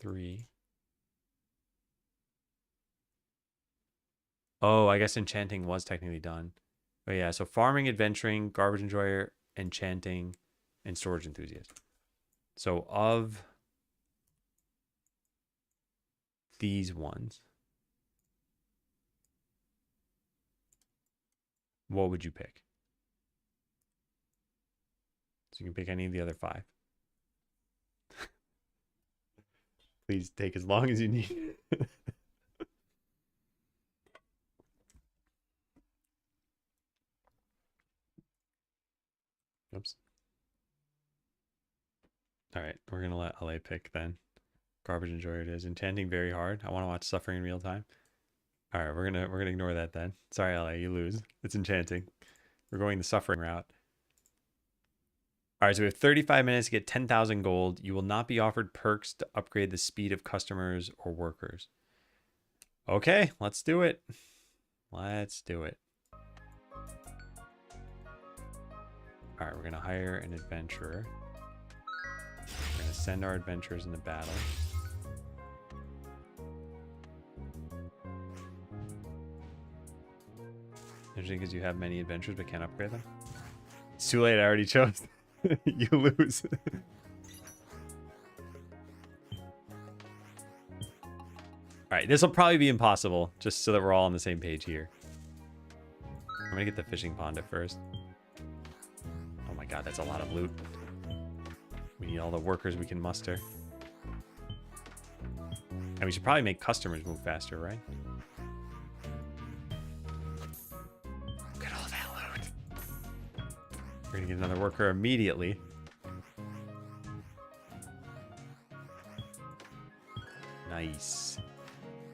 Speaker 1: 3. Oh, I guess enchanting was technically done. But yeah, so farming, adventuring, garbage enjoyer, enchanting, and storage enthusiast. So of these ones, what would you pick? So you can pick any of the other 5. Please take as long as you need. Oops. All right, we're gonna let LA pick then. Garbage enjoyer it is. Enchanting very hard. I want to watch suffering in real time. All right, we're gonna ignore that then. Sorry, LA, you lose. It's enchanting. We're going the suffering route. All right, so we have 35 minutes to get 10,000 gold. You will not be offered perks to upgrade the speed of customers or workers. Okay, let's do it. Let's do it. All right, we're gonna hire an adventurer. We're gonna send our adventurers into battle. Interesting, because you have many adventures but can't upgrade them. It's too late. I already chose. You lose. All right, this will probably be impossible, just so that we're all on the same page here. I'm gonna get the fishing pond at first. Oh my god, that's a lot of loot. We need all the workers we can muster. And we should probably make customers move faster, right? Look at all that loot. We're gonna get another worker immediately. Nice.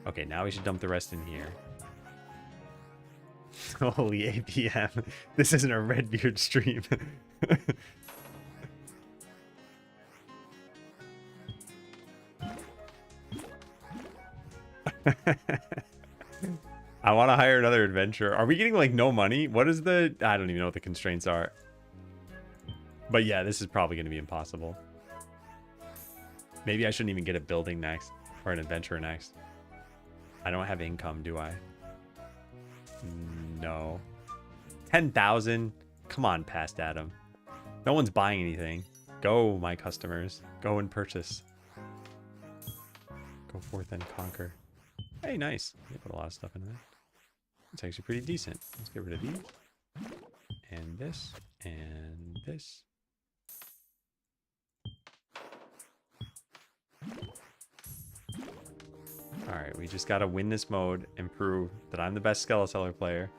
Speaker 1: Okay, now we should dump the rest in here. Holy APM. This isn't a Redbeard stream. I want to hire another adventurer. Are we getting like no money? What is the... I don't even know what the constraints are. But yeah, this is probably going to be impossible. Maybe I shouldn't even get a building next. Or an adventurer next. I don't have income, do I? No. 10,000? Come on, past Adam. No one's buying anything. Go, my customers. Go and purchase. Go forth and conquer. Hey, nice. They put a lot of stuff in there. It's actually pretty decent. Let's get rid of these. And this. And this. Alright, we just gotta win this mode and prove that I'm the best Skeleseller player.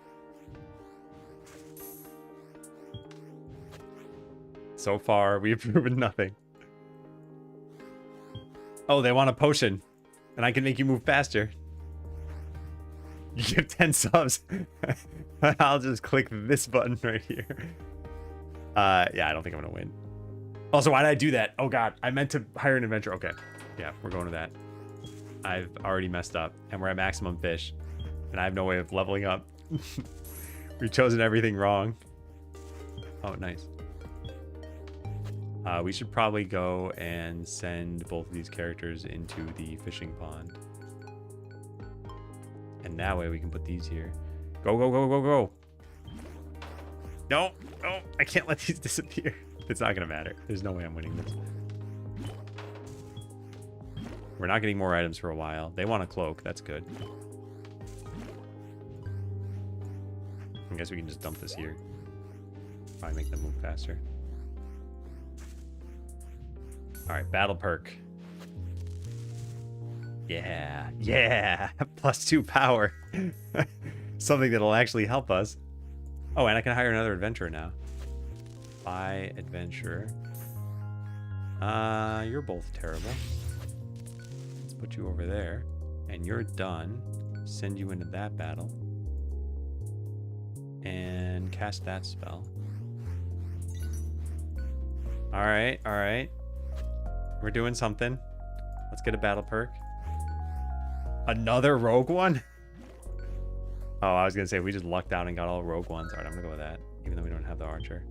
Speaker 1: So far, we've proven nothing. Oh, they want a potion. And I can make you move faster. You give 10 subs. I'll just click this button right here. Yeah, I don't think I'm gonna win. Also, why did I do that? Oh god, I meant to hire an adventurer. Okay, yeah, we're going to that. I've already messed up, and we're at maximum fish, and I have no way of leveling up. We've chosen everything wrong. Oh, nice. We should probably go and send both of these characters into the fishing pond. And that way we can put these here. Go, go, go, go, go. No, no, I can't let these disappear. It's not going to matter. There's no way I'm winning this. We're not getting more items for a while. They want a cloak. That's good. I guess we can just dump this here. Probably make them move faster. Alright, battle perk. Yeah, yeah. +2 power. Something that'll actually help us. Oh, and I can hire another adventurer now. Buy adventurer. You're both terrible. Let's put you over there. And you're done. Send you into that battle. And cast that spell. Alright, alright. We're doing something. Let's get a battle perk. Another rogue one? Oh, I was gonna say we just lucked out and got all rogue ones. Alright, I'm gonna go with that. Even though we don't have the archer.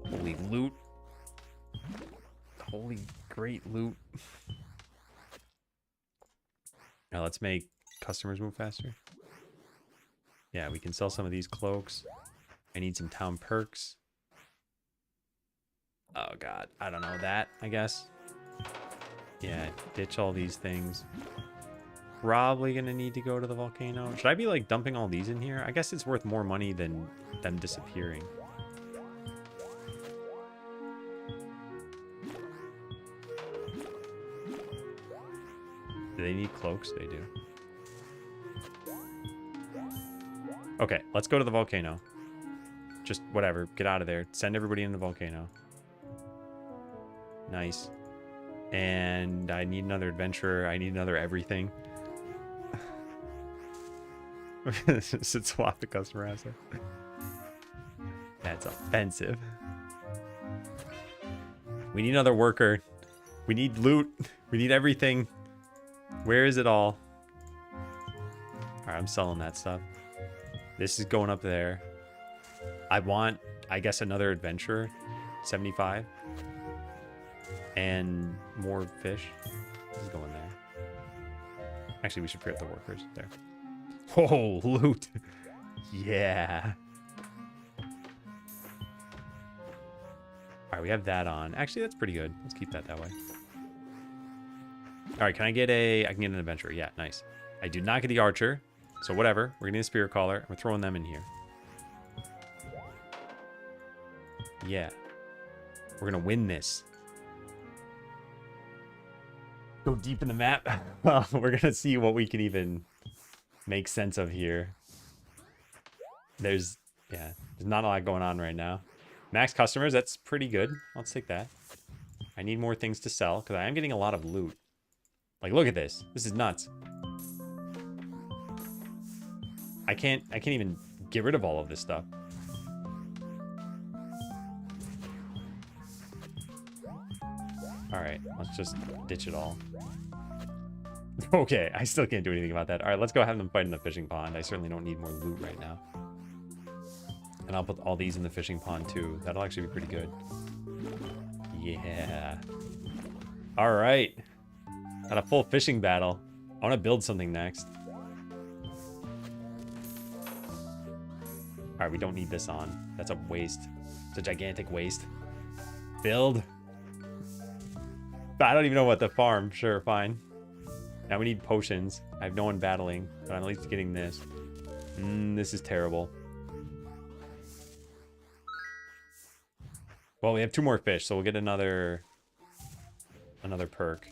Speaker 1: Holy loot. Holy great loot. Now let's make customers move faster. Yeah, we can sell some of these cloaks. I need some town perks. Oh god, I don't know that, I guess. Yeah, ditch all these things. Probably gonna need to go to the volcano. Should I be like dumping all these in here? I guess it's worth more money than them disappearing. Do they need cloaks? They do. Okay, let's go to the volcano. Just whatever, get out of there. Send everybody in the volcano. Nice. And I need another adventurer. I need another everything. Should swap the customer asset. That's offensive. We need another worker. We need loot. We need everything. Where is it all? Alright, I'm selling that stuff. This is going up there. I want, I guess, another adventurer. 75. And more fish. This is going there. Actually, we should free up the workers. There. Oh, loot. Yeah. Alright, we have that on. Actually, that's pretty good. Let's keep that way. Alright, can I get a... I can get an adventurer. Yeah, nice. I do not get the archer. So whatever. We're getting a spirit caller. And we're throwing them in here. Yeah. We're going to win this. Go deep in the map. Well, we're going to see what we can even make sense of here. There's not a lot going on right now. Max customers, that's pretty good. Let's take that. I need more things to sell because I am getting a lot of loot. Like, look at this. This is nuts. I can't even get rid of all of this stuff. Alright, let's just ditch it all. Okay, I still can't do anything about that. Alright, let's go have them fight in the fishing pond. I certainly don't need more loot right now. And I'll put all these in the fishing pond too. That'll actually be pretty good. Yeah. Alright. Got a full fishing battle. I want to build something next. Alright, we don't need this on. That's a waste. It's a gigantic waste. Build. I don't even know what to farm. Sure, fine. Now we need potions. I have no one battling, but I'm at least getting this. This is terrible. Well, we have 2 more fish, so we'll get another perk.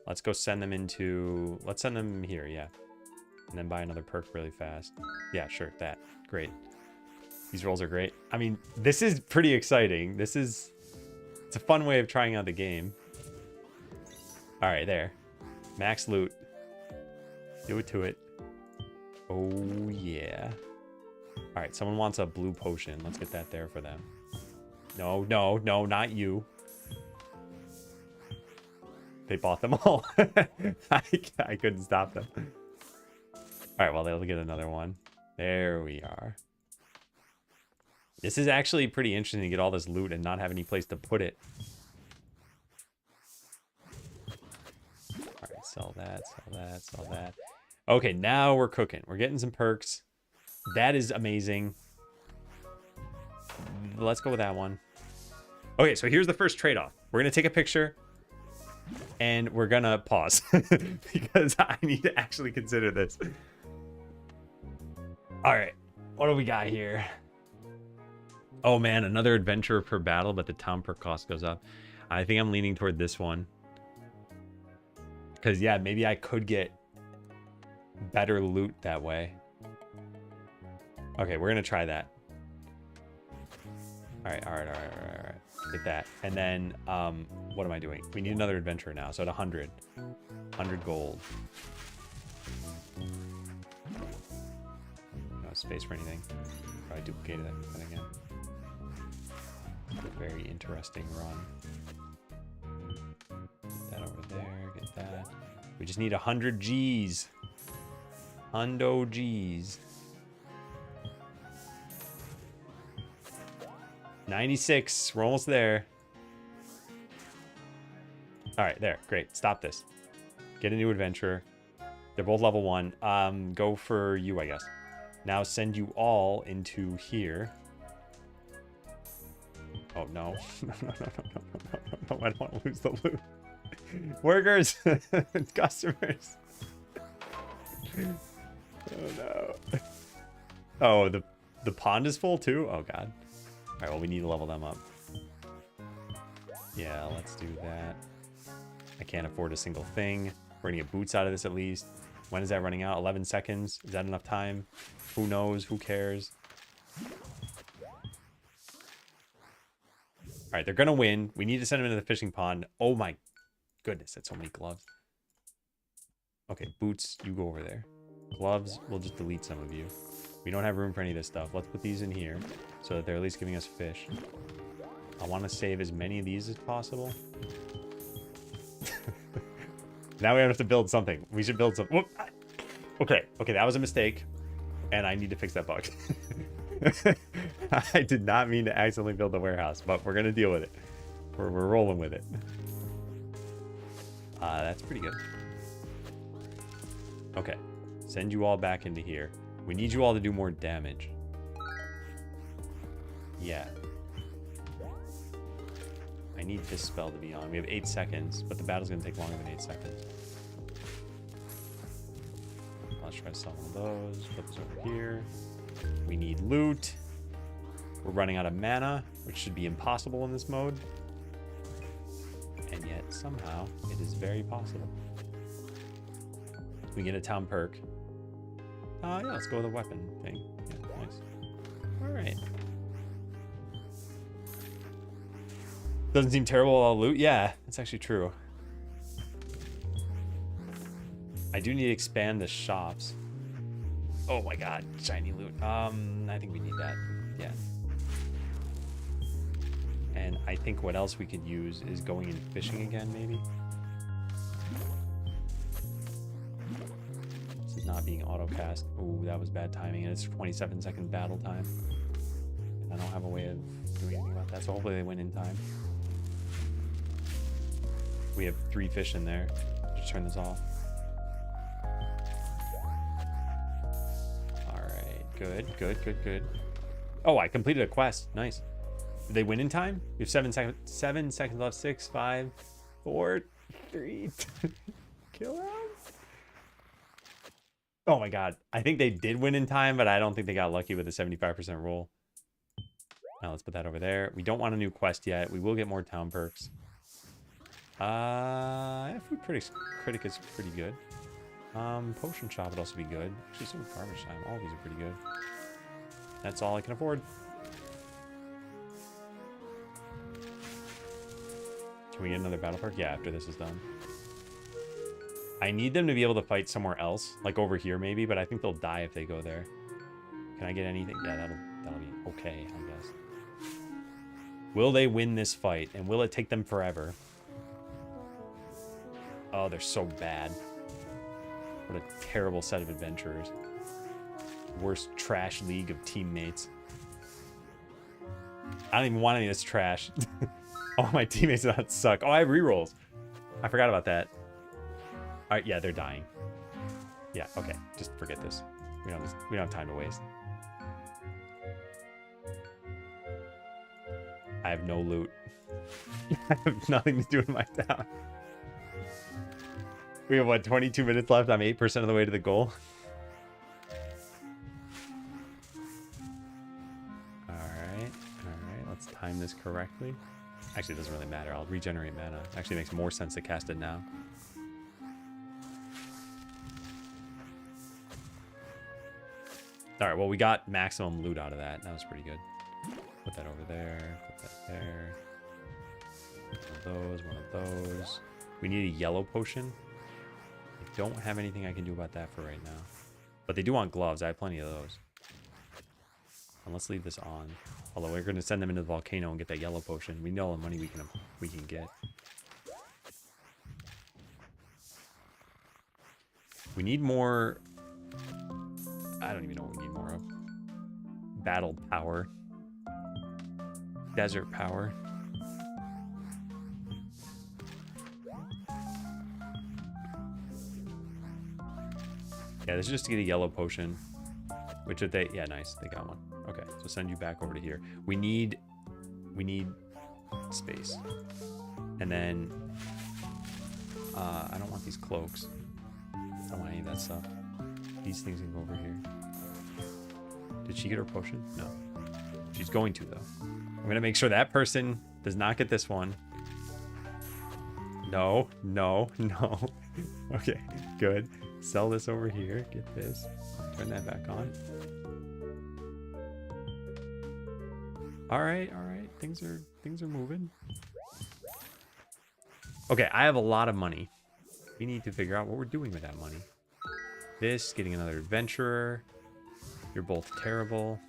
Speaker 1: Let's go send them into... Let's send them here, yeah. And then buy another perk really fast. Yeah, sure, that. Great. These rolls are great. I mean, this is pretty exciting. This is... It's a fun way of trying out the game. All right, there. Max loot. Do it to it. Oh, yeah. All right, someone wants a blue potion. Let's get that there for them. No, no, no, not you. They bought them all. I couldn't stop them. All right, well, they'll get another one. There we are. This is actually pretty interesting to get all this loot and not have any place to put it. All right, sell that, sell that, sell that. Okay, now we're cooking. We're getting some perks. That is amazing. Let's go with that one. Okay, so here's the first trade-off. We're going to take a picture, and we're going to pause because I need to actually consider this. All right, what do we got here? Oh, man, another adventurer per battle, but the town per cost goes up. I think I'm leaning toward this one. Because, yeah, maybe I could get better loot that way. Okay, we're going to try that. All right. Get that. And then, what am I doing? We need another adventurer now. So at 100. 100 gold. No space for anything. Probably duplicated that again. Very interesting run. Get that over there. Get that. We just need 100 G's. Hundo G's. 96. We're almost there. All right, there. Great. Stop this. Get a new adventurer. They're both level 1. Go for you, I guess. Now send you all into here. Oh, no. No. I don't want to lose the loot. Workers. Customers. Oh, no. Oh, the pond is full, too? Oh, God. All right, well, we need to level them up. Yeah, let's do that. I can't afford a single thing. We're going to get boots out of this at least. When is that running out? 11 seconds? Is that enough time? Who knows? Who cares? All right, they're going to win. We need to send them into the fishing pond. Oh, my goodness. That's so many gloves. Okay, boots, you go over there. Gloves, we'll just delete some of you. We don't have room for any of this stuff. Let's put these in here so that they're at least giving us fish. I want to save as many of these as possible. Now we have to build something. We should build some. Okay, that was a mistake. And I need to fix that bug. I did not mean to accidentally build a warehouse, but we're going to deal with it. We're rolling with it. That's pretty good. Okay, send you all back into here. We need you all to do more damage. Yeah. I need this spell to be on. We have 8 seconds, but the battle's going to take longer than 8 seconds. Let's try to sell one of those. Put this over here. We need loot. We're running out of mana, which should be impossible in this mode. And yet, somehow, it is very possible. We get a town perk. Yeah, let's go with a weapon thing. Yeah, nice. All right. Doesn't seem terrible, all loot. Yeah, that's actually true. I do need to expand the shops. Oh my god, shiny loot. I think we need that. Yeah. And I think what else we could use is going and fishing again, maybe. This is not being auto-cast. Oh, that was bad timing. And it's 27-second battle time. And I don't have a way of doing anything about that, so hopefully they win in time. We have 3 fish in there. Just turn this off. Good. Oh, I completed a quest. Nice. Did they win in time? We have 7 seconds. 7 seconds left. 6, 5, 4, 3. Kill them. Oh my god. I think they did win in time, but I don't think they got lucky with a 75% roll. Now let's put that over there. We don't want a new quest yet. We will get more town perks. Food critic is pretty good. Potion shop would also be good. Actually, so would garbage time. All these are pretty good. That's all I can afford. Can we get another battle perk? Yeah, after this is done. I need them to be able to fight somewhere else, like over here maybe, but I think they'll die if they go there. Can I get anything? Yeah, that'll be okay, I guess. Will they win this fight, and will it take them forever? Oh, they're so bad. What a terrible set of adventurers. Worst trash league of teammates. I don't even want any of this trash. All my teammates not suck. Oh, I have rerolls. I forgot about that. All right, yeah, they're dying. Yeah, okay. Just forget this. We don't have time to waste. I have no loot. I have nothing to do in my town. We have, what, 22 minutes left? I'm 8% of the way to the goal. Alright. Let's time this correctly. Actually, it doesn't really matter. I'll regenerate mana. Actually, it makes more sense to cast it now. Alright, well, we got maximum loot out of that. That was pretty good. Put that over there. Put that there. One of those. We need a yellow potion. I don't have anything I can do about that for right now. But they do want gloves. I have plenty of those. And let's leave this on. Although we're going to send them into the volcano and get that yellow potion. We know all the money we can get. We need more... I don't even know what we need more of. Battle power. Desert power. Yeah, this is just to get a yellow potion. Which if they... Yeah, nice. They got one. Okay, so send you back over to here. We need space. And then... I don't want these cloaks. I don't want any of that stuff. These things can go over here. Did she get her potion? No. She's going to, though. I'm going to make sure that person does not get this one. No. Okay, good. Sell this over here. Get this. Turn that back on. All right. Things are moving. Okay, I have a lot of money. We need to figure out what we're doing with that money. This, getting another adventurer. You're both terrible.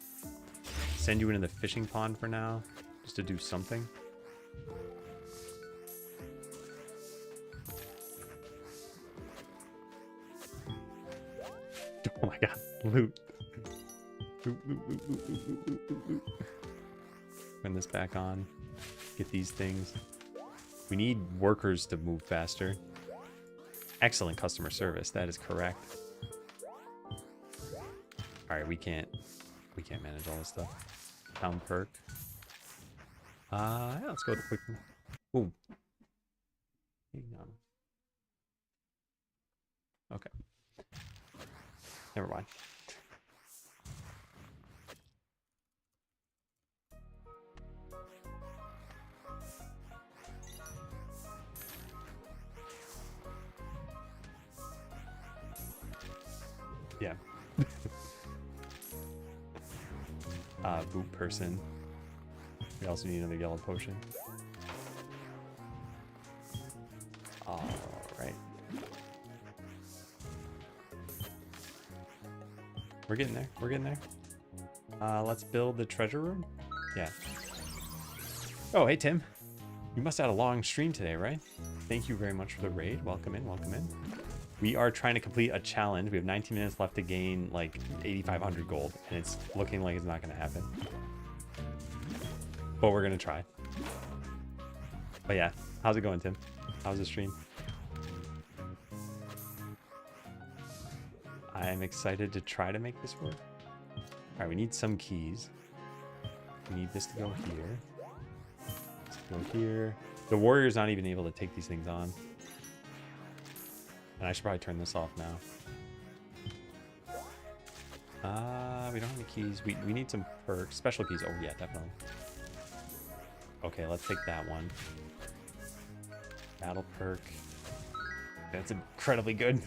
Speaker 1: Send you into the fishing pond for now, just to do something. Oh my god, loot. Loot. Turn this back on. Get these things. We need workers to move faster. Excellent customer service, that is correct. Alright, we can't manage all this stuff. Town perk. Yeah, let's go with the quick one. Boom. Hang on. Okay. Never mind. Yeah. Boot person. We also need another yellow potion. Alright. We're getting there. Let's build the treasure room. Yeah. Oh, hey, Tim. You must have had a long stream today, right? Thank you very much for the raid. Welcome in. We are trying to complete a challenge. We have 19 minutes left to gain like 8,500 gold, and it's looking like it's not going to happen. But we're going to try. But yeah, how's it going, Tim? How's the stream? I am excited to try to make this work. All right, we need some keys. We need this to go here. This to go here. The warrior's not even able to take these things on. And I should probably turn this off now. We don't have any keys. We need some perks. Special keys. Oh, yeah, definitely. Okay, let's take that one. Battle perk. That's incredibly good.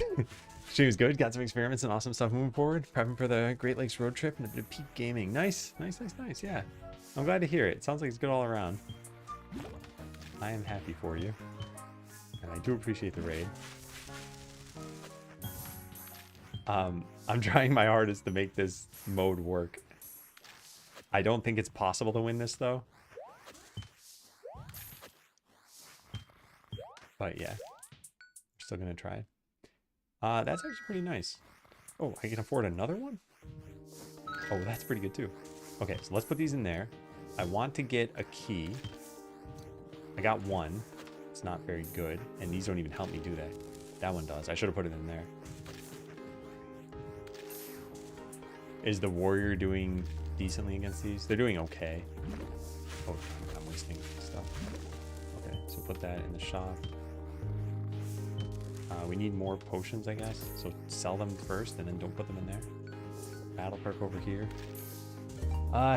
Speaker 1: She was good. Got some experiments and awesome stuff moving forward. Prepping for the Great Lakes road trip and a bit of peak gaming. Nice. Nice, nice, nice. Yeah. I'm glad to hear it. Sounds like it's good all around. I am happy for you. And I do appreciate the raid. I'm trying my hardest to make this mode work. I don't think it's possible to win this, though. But yeah. We're still going to try. That's actually pretty nice. Oh, I can afford another one? Oh, that's pretty good, too. Okay, so let's put these in there. I want to get a key. I got one. It's not very good. And these don't even help me, do they? That one does. I should have put it in there. Is the warrior doing decently against these? They're doing okay. Oh, I'm wasting stuff. Okay, so put that in the shop. We need more potions, I guess. So sell them first and then don't put them in there. Battle perk over here.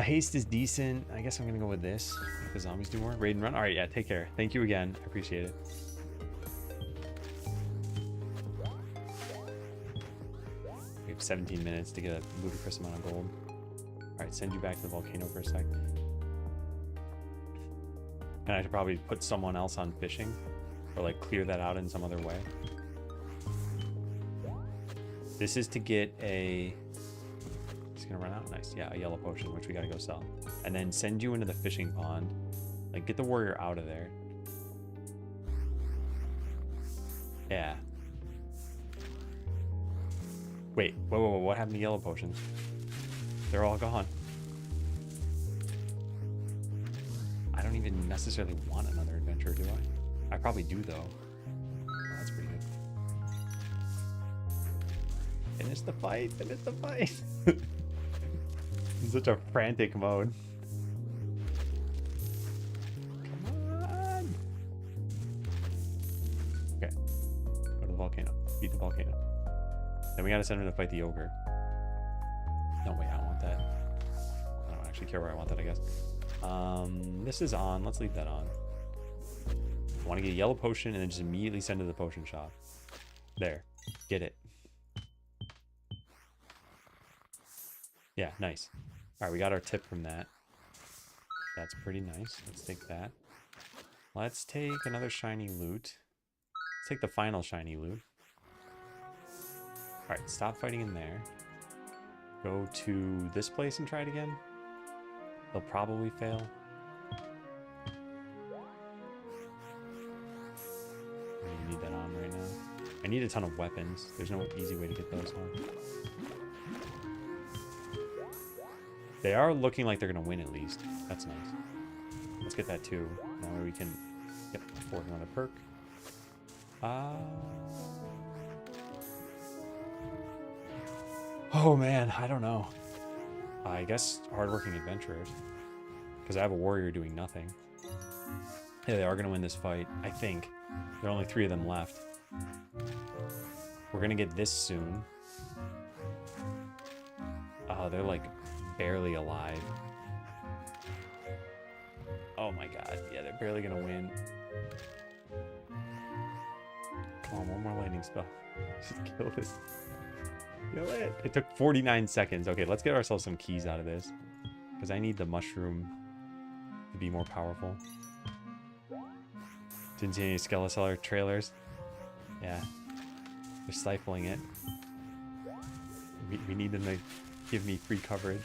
Speaker 1: Haste is decent. I guess I'm going to go with this. Make the zombies do more. Raid and run. All right, yeah, take care. Thank you again. I appreciate it. We have 17 minutes to get a ludicrous amount of gold. All right, send you back to the volcano for a sec. And I should probably put someone else on fishing. Or like clear that out in some other way. This is to get a... It's gonna run out. Nice. Yeah, a yellow potion, which we gotta go sell. And then send you into the fishing pond. Like, get the warrior out of there. Yeah. Wait, whoa, what happened to yellow potions? They're all gone. I don't even necessarily want another adventure, do I? I probably do, though. Oh, that's pretty good. Finish the fight! Finish the fight! In such a frantic mode. Come on! Okay. Go to the volcano. Beat the volcano. Then we gotta send him to fight the ogre. No, wait, I don't want that. I don't actually care where I want that, I guess. This is on. Let's leave that on. I want to get a yellow potion and then just immediately send to the potion shop. There. Get it. Yeah, nice. Alright, we got our tip from that. That's pretty nice. Let's take that. Let's take another shiny loot. Let's take the final shiny loot. Alright, stop fighting in there. Go to this place and try it again. They'll probably fail. I need that on right now. I need a ton of weapons. There's no easy way to get those on. They are looking like they're going to win at least. That's nice. Let's get that too. That way we can afford another perk. Oh man, I don't know. I guess hardworking adventurers. Because I have a warrior doing nothing. Yeah, they are going to win this fight, I think. There are only 3 of them left. We're going to get this soon. Oh, they're like barely alive. Oh my god. Yeah, they're barely going to win. Come on, one more lightning spell. Just kill this. Kill it. It took 49 seconds. Okay, let's get ourselves some keys out of this. Because I need the mushroom to be more powerful. Didn't see any Skeleseller trailers. Yeah. They're stifling it. We need them to give me free coverage.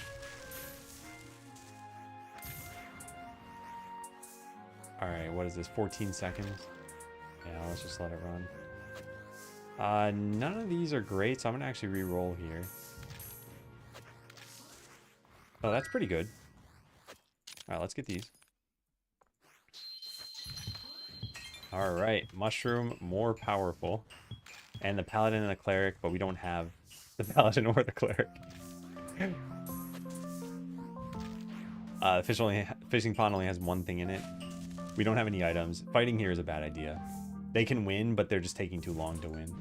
Speaker 1: Alright, what is this? 14 seconds? Yeah, let's just let it run. None of these are great, so I'm going to actually re-roll here. Oh, that's pretty good. Alright, let's get these. Alright, mushroom, more powerful. And the paladin and the cleric, but we don't have the paladin or the cleric. Fishing pond only has one thing in it. We don't have any items. Fighting here is a bad idea. They can win, but they're just taking too long to win.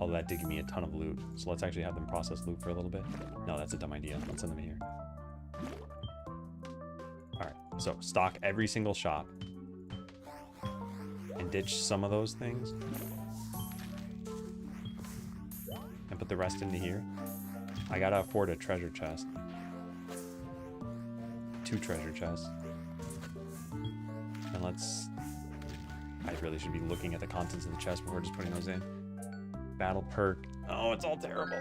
Speaker 1: Although that did give me a ton of loot. So let's actually have them process loot for a little bit. No, that's a dumb idea. Let's send them here. Alright, so stock every single shop. and ditch some of those things. And put the rest into here. I gotta afford a treasure chest. 2 treasure chests. And let's... I really should be looking at the contents of the chest before just putting those in. Battle perk. Oh, it's all terrible.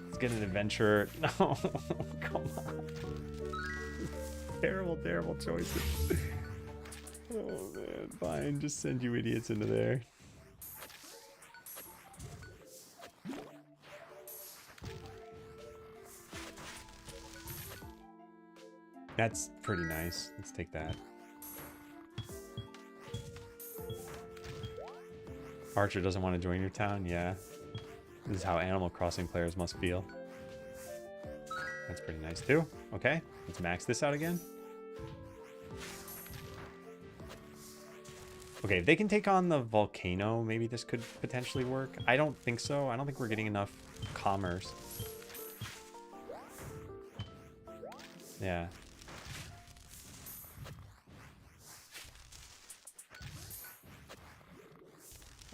Speaker 1: Let's get an adventurer. No, come on. Terrible, terrible choices. Oh man, fine. Just send you idiots into there. That's pretty nice. Let's take that. Archer doesn't want to join your town? Yeah. This is how Animal Crossing players must feel. That's pretty nice too. Okay, let's max this out again. Okay, if they can take on the volcano, maybe this could potentially work. I don't think so. I don't think we're getting enough commerce. Yeah.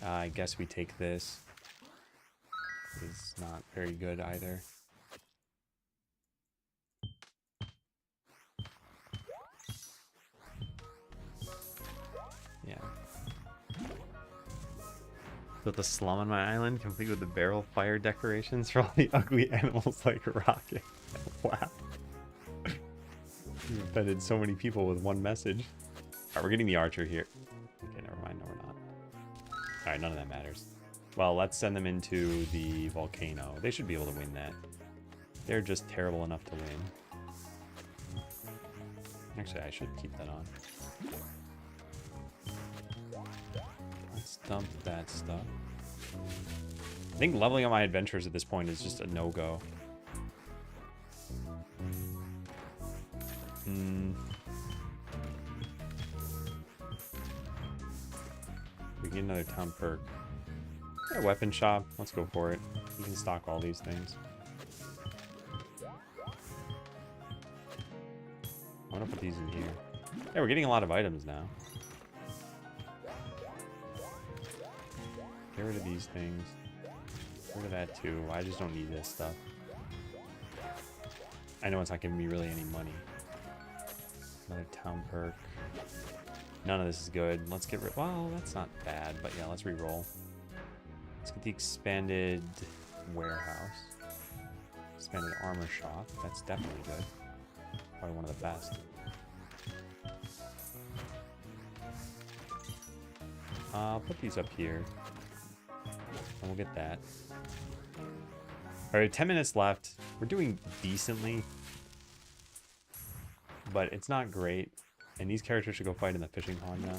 Speaker 1: I guess we take this. It's not very good either. Yeah. Built a slum on my island, complete with the barrel fire decorations for all the ugly animals like Rocket. Wow. You offended so many people with one message. Alright, we're getting the archer here. Okay, never mind. No, we're not. Alright, none of that matters. Well, let's send them into the volcano. They should be able to win that. They're just terrible enough to win. Actually, I should keep that on. Let's dump that stuff. I think leveling up my adventures at this point is just a no-go. We get another town perk. Yeah, weapon shop. Let's go for it. You can stock all these things. I want to put these in here. Yeah, we're getting a lot of items now. Get rid of these things. Get rid of that too. I just don't need this stuff. I know it's not giving me really any money. Another town perk. None of this is good. Let's get rid... Well, that's not bad, but yeah, let's re-roll. Let's get the expanded warehouse. Expanded armor shop. That's definitely good. Probably one of the best. I'll put these up here. And we'll get that. Alright, 10 minutes left. We're doing decently. But it's not great. And these characters should go fight in the fishing pond now.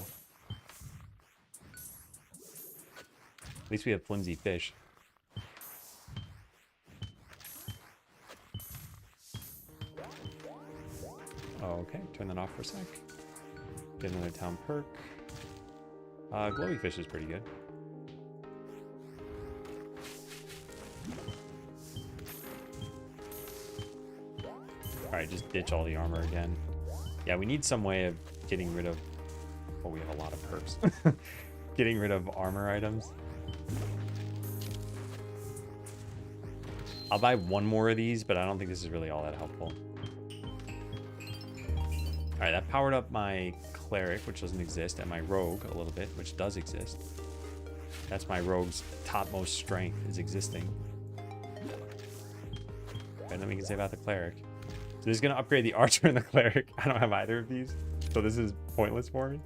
Speaker 1: At least we have flimsy fish. Okay, turn that off for a sec. Get another town perk. Glowy fish is pretty good. Alright, just ditch all the armor again. Yeah, we need some way of getting rid of... Oh, we have a lot of perks. Getting rid of armor items. I'll buy one more of these, but I don't think this is really all that helpful. Alright, that powered up my cleric, which doesn't exist, and my rogue a little bit, which does exist. That's my rogue's topmost strength, is existing. And then we can save out the cleric. So this is going to upgrade the archer and the cleric. I don't have either of these, so this is pointless for me.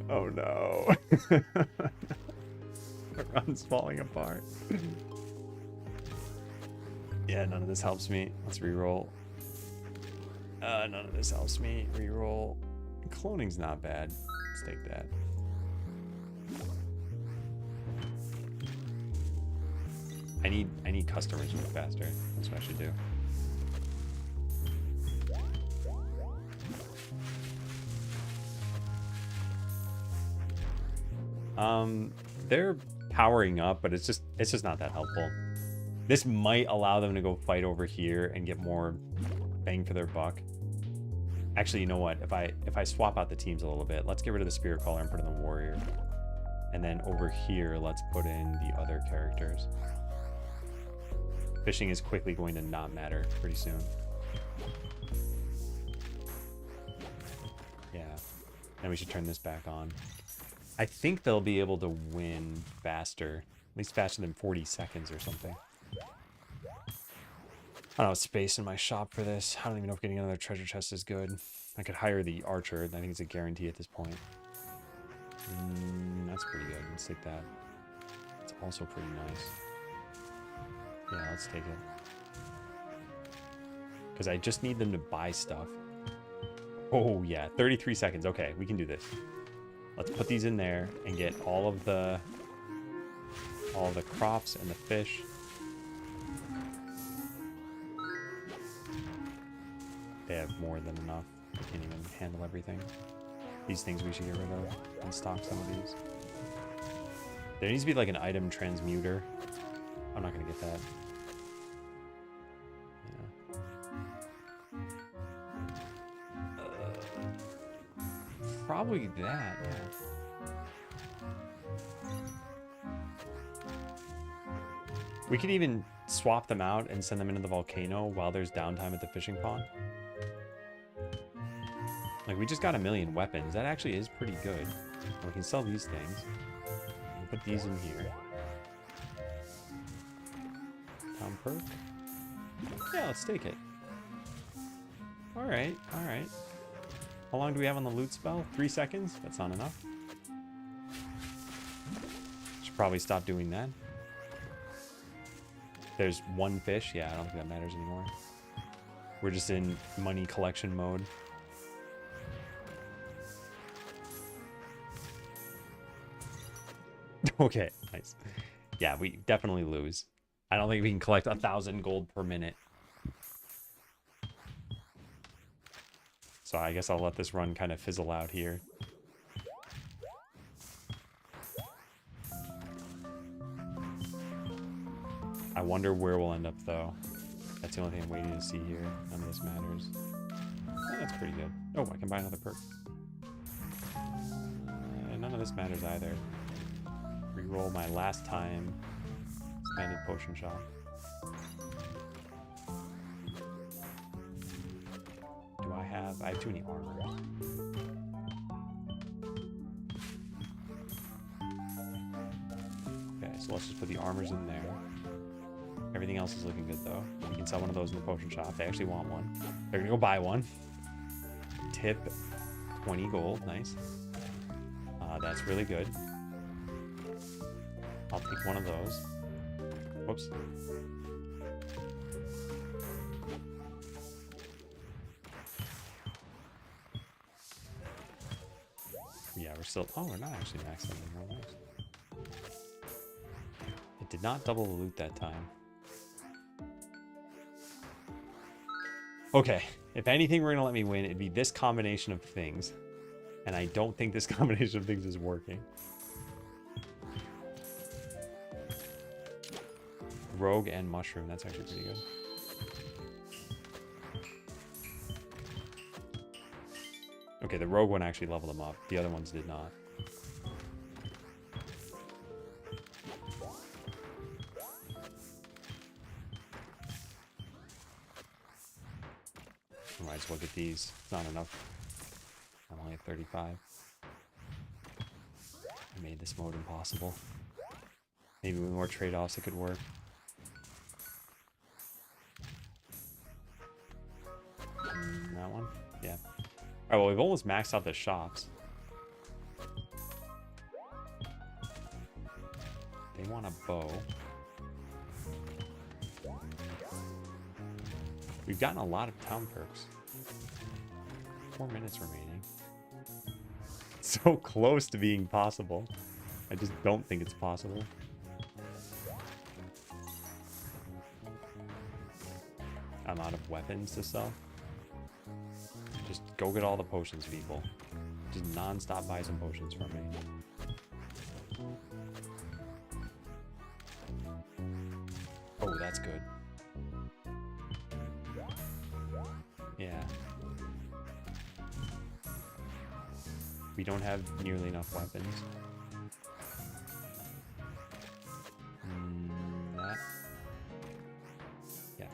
Speaker 1: Oh no. The run's falling apart. Yeah, none of this helps me. Let's re-roll. None of this helps me. Re-roll. Cloning's not bad. Let's take that. I need customers to move faster. That's what I should do. They're powering up, but it's just not that helpful. This might allow them to go fight over here and get more bang for their buck. Actually, you know what? If I swap out the teams a little bit, let's get rid of the Spirit Caller and put in the Warrior. And then over here, let's put in the other characters. Fishing is quickly going to not matter pretty soon. Yeah. Then we should turn this back on. I think they'll be able to win faster. At least faster than 40 seconds or something. I don't have space in my shop for this. I don't even know if getting another treasure chest is good. I could hire the archer. I think it's a guarantee at this point. That's pretty good. Let's take that. It's also pretty nice. Yeah, let's take it. Because I just need them to buy stuff. Oh, yeah. 33 seconds. Okay, we can do this. Let's put these in there and get all of the crops and the fish. They have more than enough. They can't even handle everything. These things we should get rid of and stock some of these. There needs to be like an item transmuter. I'm not going to get that. Yeah. Probably that, yeah. We could even swap them out and send them into the volcano while there's downtime at the fishing pond. Like, we just got 1,000,000 weapons. That actually is pretty good. And we can sell these things. We'll put these in here. Town perk. Yeah, let's take it. Alright, alright. How long do we have on the loot spell? 3 seconds? That's not enough. Should probably stop doing that. There's one fish. Yeah, I don't think that matters anymore. We're just in money collection mode. Okay, nice. Yeah, we definitely lose. I don't think we can collect 1,000 gold per minute. So I guess I'll let this run kind of fizzle out here. I wonder where we'll end up, though. That's the only thing I'm waiting to see here. None of this matters. Oh, that's pretty good. Oh, I can buy another perk. None of this matters either. Reroll my last time expanded potion shop. Do I have too many armor. Okay, so let's just put the armors in there. Everything else is looking good though. We can sell one of those in the potion shop. They actually want one. They're gonna go buy one. Tip 20 gold, nice. That's really good. I'll take one of those. Whoops. Yeah, we're still... Oh, we're not actually maxed out anymore. It did not double the loot that time. Okay, if anything were going to let me win, it'd be this combination of things. And I don't think this combination of things is working. Rogue and mushroom, that's actually pretty good. Okay, the rogue one actually leveled them up. The other ones did not. I might as well get these. It's not enough. I'm only at 35. I made this mode impossible. Maybe with more trade-offs it could work. That one? Yeah. Alright, well, we've almost maxed out the shops. They want a bow. We've gotten a lot of town perks. 4 minutes remaining. So close to being possible. I just don't think it's possible. I'm out of weapons to sell. Just go get all the potions, people. Just non-stop buy some potions from me. Oh, that's good. we don't have nearly enough weapons. That. Yeah.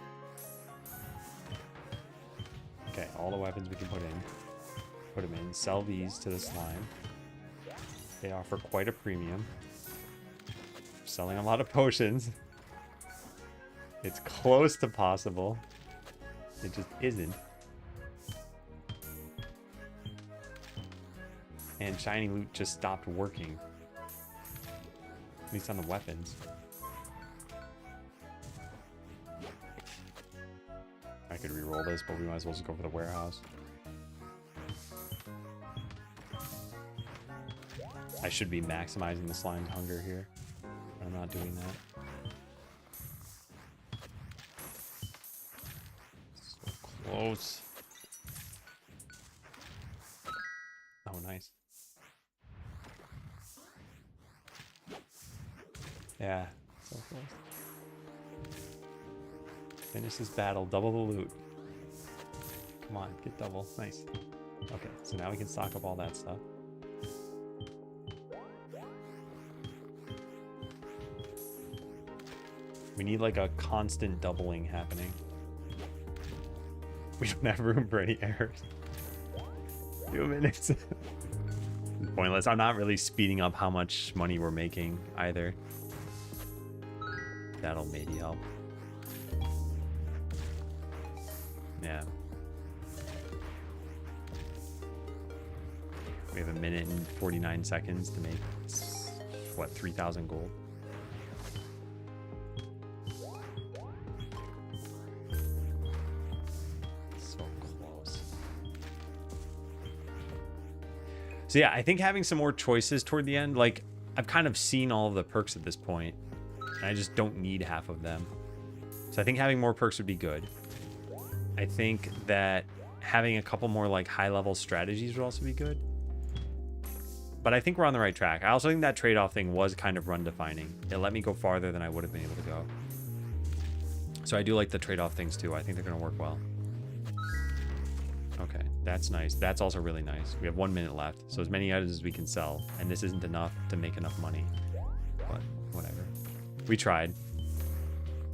Speaker 1: Okay, all the weapons we can put in. Put them in. Sell these to the slime. They offer quite a premium. Selling a lot of potions. It's close to possible. It just isn't. And shiny loot just stopped working. At least on the weapons. I could re-roll this, but we might as well just go for the warehouse. I should be maximizing the slime's hunger here. I'm not doing that. So close. Oh, nice. Yeah, so close. Finish this battle, double the loot. Come on, get double. Nice. Okay, so now we can stock up all that stuff. We need like a constant doubling happening. We don't have room for any errors. 2 minutes. Pointless. I'm not really speeding up how much money we're making either. That'll maybe help. Yeah. We have 1 minute and 49 seconds to make, what, 3,000 gold? So close. So yeah, I think having some more choices toward the end, like, I've kind of seen all of the perks at this point, and I just don't need half of them. So I think having more perks would be good. I think that having a couple more like high-level strategies would also be good. But I think we're on the right track. I also think that trade-off thing was kind of run-defining. It let me go farther than I would have been able to go. So I do like the trade-off things too. I think they're going to work well. Okay, that's nice. That's also really nice. We have 1 minute left, so as many items as we can sell. And this isn't enough to make enough money. But whatever. We tried.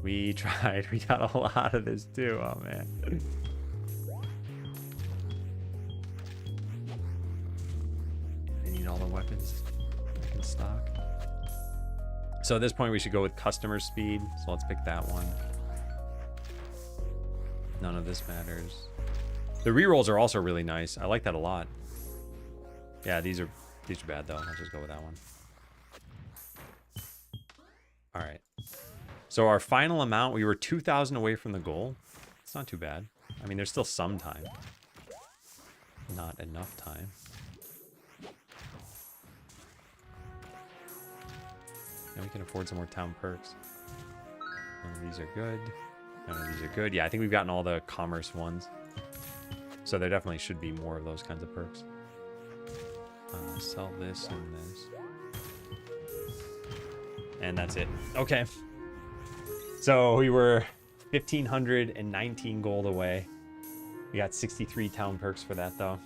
Speaker 1: We tried. We got a lot of this too. Oh, man. I need all the weapons I can stock. So at this point, we should go with customer speed. So let's pick that one. None of this matters. The rerolls are also really nice. I like that a lot. Yeah, these are bad though. I'll just go with that one. All right. So our final amount, we were 2,000 away from the goal. It's not too bad. I mean, there's still some time. Not enough time. And we can afford some more town perks. None of these are good. None of these are good. Yeah, I think we've gotten all the commerce ones. So there definitely should be more of those kinds of perks. Sell this and this. And that's it. Okay. So we were 1,519 gold away. We got 63 town perks for that, though.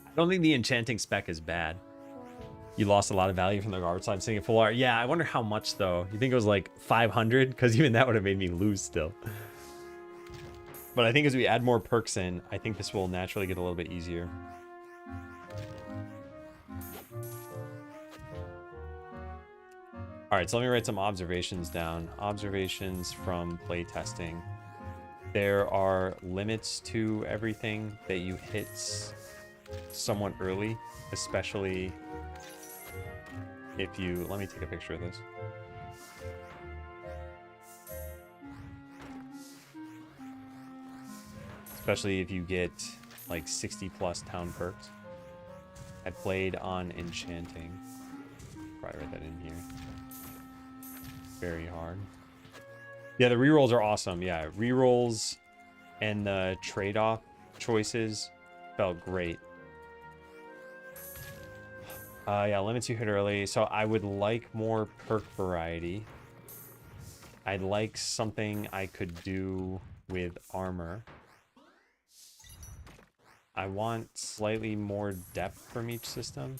Speaker 1: I don't think the enchanting spec is bad. You lost a lot of value from the garbage slime sitting at full art. Yeah, I wonder how much, though. You think it was like 500? Because even that would have made me lose still. But I think as we add more perks in, I think this will naturally get a little bit easier. All right, so let me write some observations down. Observations from playtesting. There are limits to everything that you hit somewhat early, especially if you... Let me take a picture of this. Especially if you get like 60 plus town perks. I played on enchanting. Probably write that in here. Very hard. Yeah, the rerolls are awesome. Yeah, rerolls and the trade-off choices felt great. Yeah, limits you hit early. So I would like more perk variety. I'd like something I could do with armor. I want slightly more depth from each system.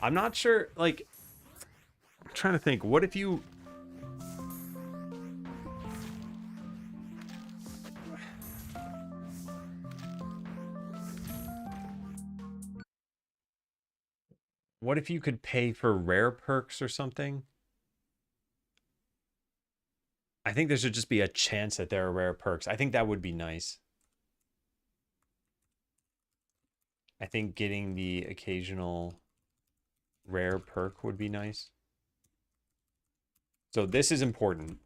Speaker 1: I'm not sure, like, I'm trying to think, what if you... What if you could pay for rare perks or something? I think there should just be a chance that there are rare perks. I think that would be nice. I think getting the occasional rare perk would be nice. So this is important.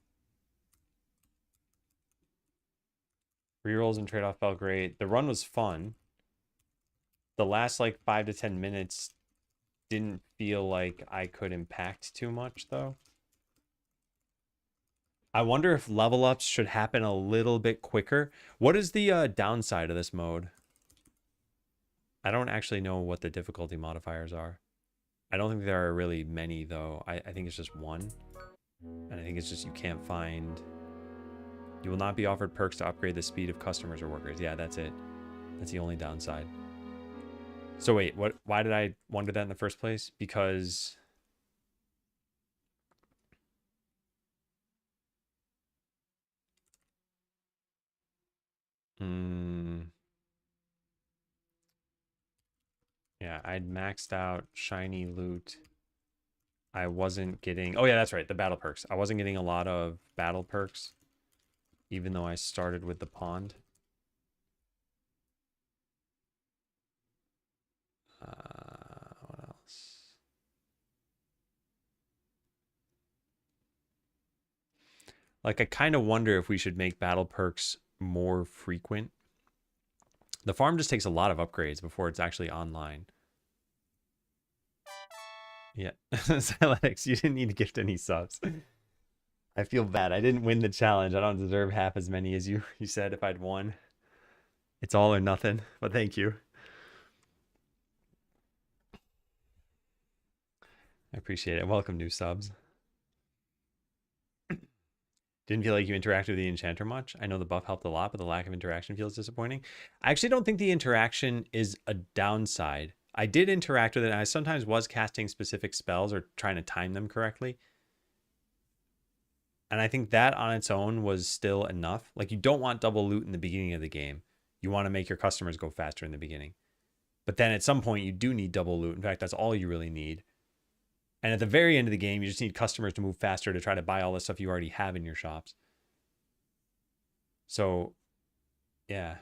Speaker 1: Rerolls and trade-off felt great. The run was fun. The last like 5 to 10 minutes didn't feel like I could impact too much though. I wonder if level ups should happen a little bit quicker. What is the downside of this mode? I don't actually know what the difficulty modifiers are. I don't think there are really many though. I think it's just one. And I think it's just you can't find... You will not be offered perks to upgrade the speed of customers or workers. Yeah, that's it. That's the only downside. So wait, what? Why did I wonder that in the first place? Because... Yeah, I'd maxed out shiny loot. I wasn't getting... Oh yeah, that's right, the battle perks. I wasn't getting a lot of battle perks, even though I started with the pond. What else? Like, I kind of wonder if we should make battle perks more frequent. The farm just takes a lot of upgrades before it's actually online. Yeah. Siletics, you didn't need to gift any subs. I feel bad. I didn't win the challenge. I don't deserve half as many as you said if I'd won. It's all or nothing, but thank you. I appreciate it. Welcome, new subs. Didn't feel like you interacted with the enchanter much. I know the buff helped a lot, but the lack of interaction feels disappointing. I actually don't think the interaction is a downside. I did interact with it, and I sometimes was casting specific spells or trying to time them correctly. And I think that on its own was still enough. Like, you don't want double loot in the beginning of the game. You want to make your customers go faster in the beginning. But then at some point, you do need double loot. In fact, that's all you really need. And at the very end of the game, you just need customers to move faster to try to buy all the stuff you already have in your shops. So, yeah,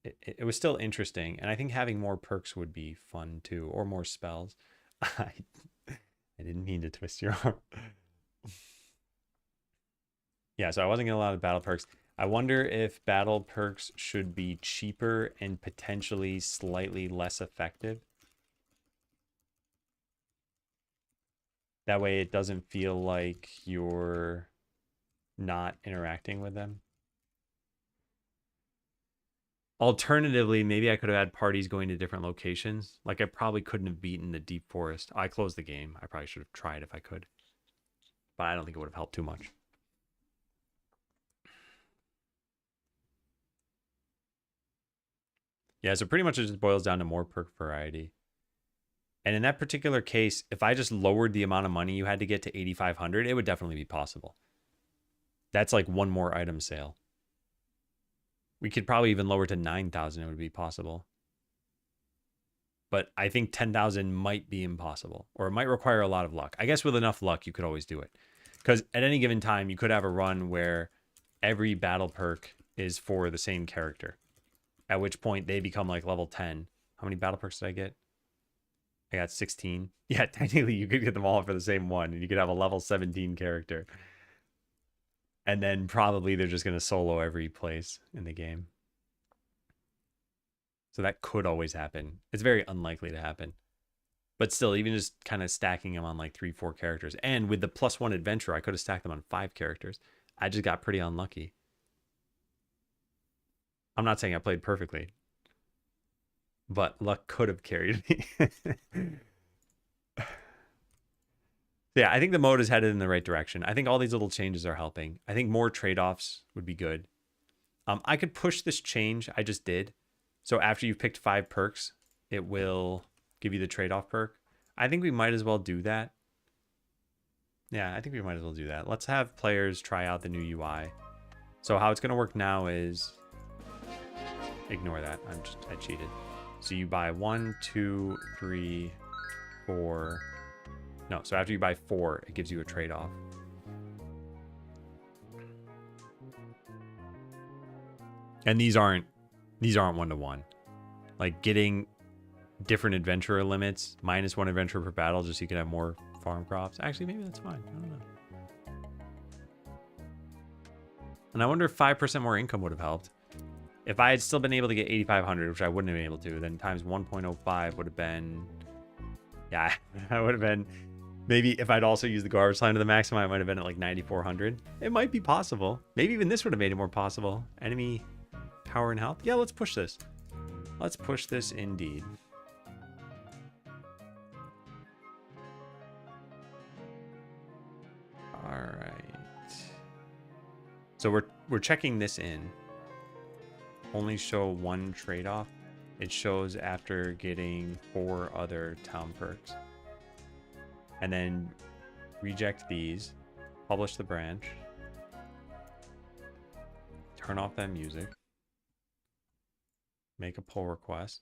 Speaker 1: it was still interesting. And I think having more perks would be fun too, or more spells. I didn't mean to twist your arm. Yeah, so I wasn't getting a lot of battle perks. I wonder if battle perks should be cheaper and potentially slightly less effective. That way it doesn't feel like you're not interacting with them. Alternatively, maybe I could have had parties going to different locations. Like, I probably couldn't have beaten the deep forest. I closed the game. I probably should have tried if I could. But I don't think it would have helped too much. Yeah, so pretty much it just boils down to more perk variety. And in that particular case, if I just lowered the amount of money you had to get to 8,500, it would definitely be possible. That's like one more item sale. We could probably even lower to 9,000. It would be possible. But I think 10,000 might be impossible, or it might require a lot of luck. I guess with enough luck, you could always do it. Because at any given time, you could have a run where every battle perk is for the same character. At which point they become like level 10. How many battle perks did I get? I got 16. Yeah, technically you could get them all for the same one, and you could have a level 17 character. And then probably they're just going to solo every place in the game. So that could always happen. It's very unlikely to happen. But still, even just kind of stacking them on like 3-4 characters. And with the +1 adventure, I could have stacked them on 5 characters. I just got pretty unlucky. I'm not saying I played perfectly, but luck could have carried me. Yeah, I think the mode is headed in the right direction. I think all these little changes are helping. I think more trade-offs would be good. I could push this change. I just did. So after you've picked 5 perks, it will give you the trade-off perk. I think we might as well do that. Yeah, I think we might as well do that. Let's have players try out the new UI. So how it's going to work now is... Ignore that. I cheated. So you buy 1, 2, 3, 4... No, so after you buy 4, it gives you a trade-off. And these aren't 1-to-1. Like getting different adventurer limits, -1 adventurer per battle, just so you can have more farm crops. Actually, maybe that's fine. I don't know. And I wonder if 5% more income would have helped. If I had still been able to get 8,500, which I wouldn't have been able to, then times 1.05 would have been... Yeah, I would have been... Maybe if I'd also used the garbage slam to the maximum, I might have been at like 9,400. It might be possible. Maybe even this would have made it more possible. Enemy power and health. Yeah, let's push this. Let's push this indeed. All right. So we're checking this in. Only show 1 trade-off. It shows after getting 4 other town perks. And then reject these. Publish the branch. Turn off that music. Make a pull request.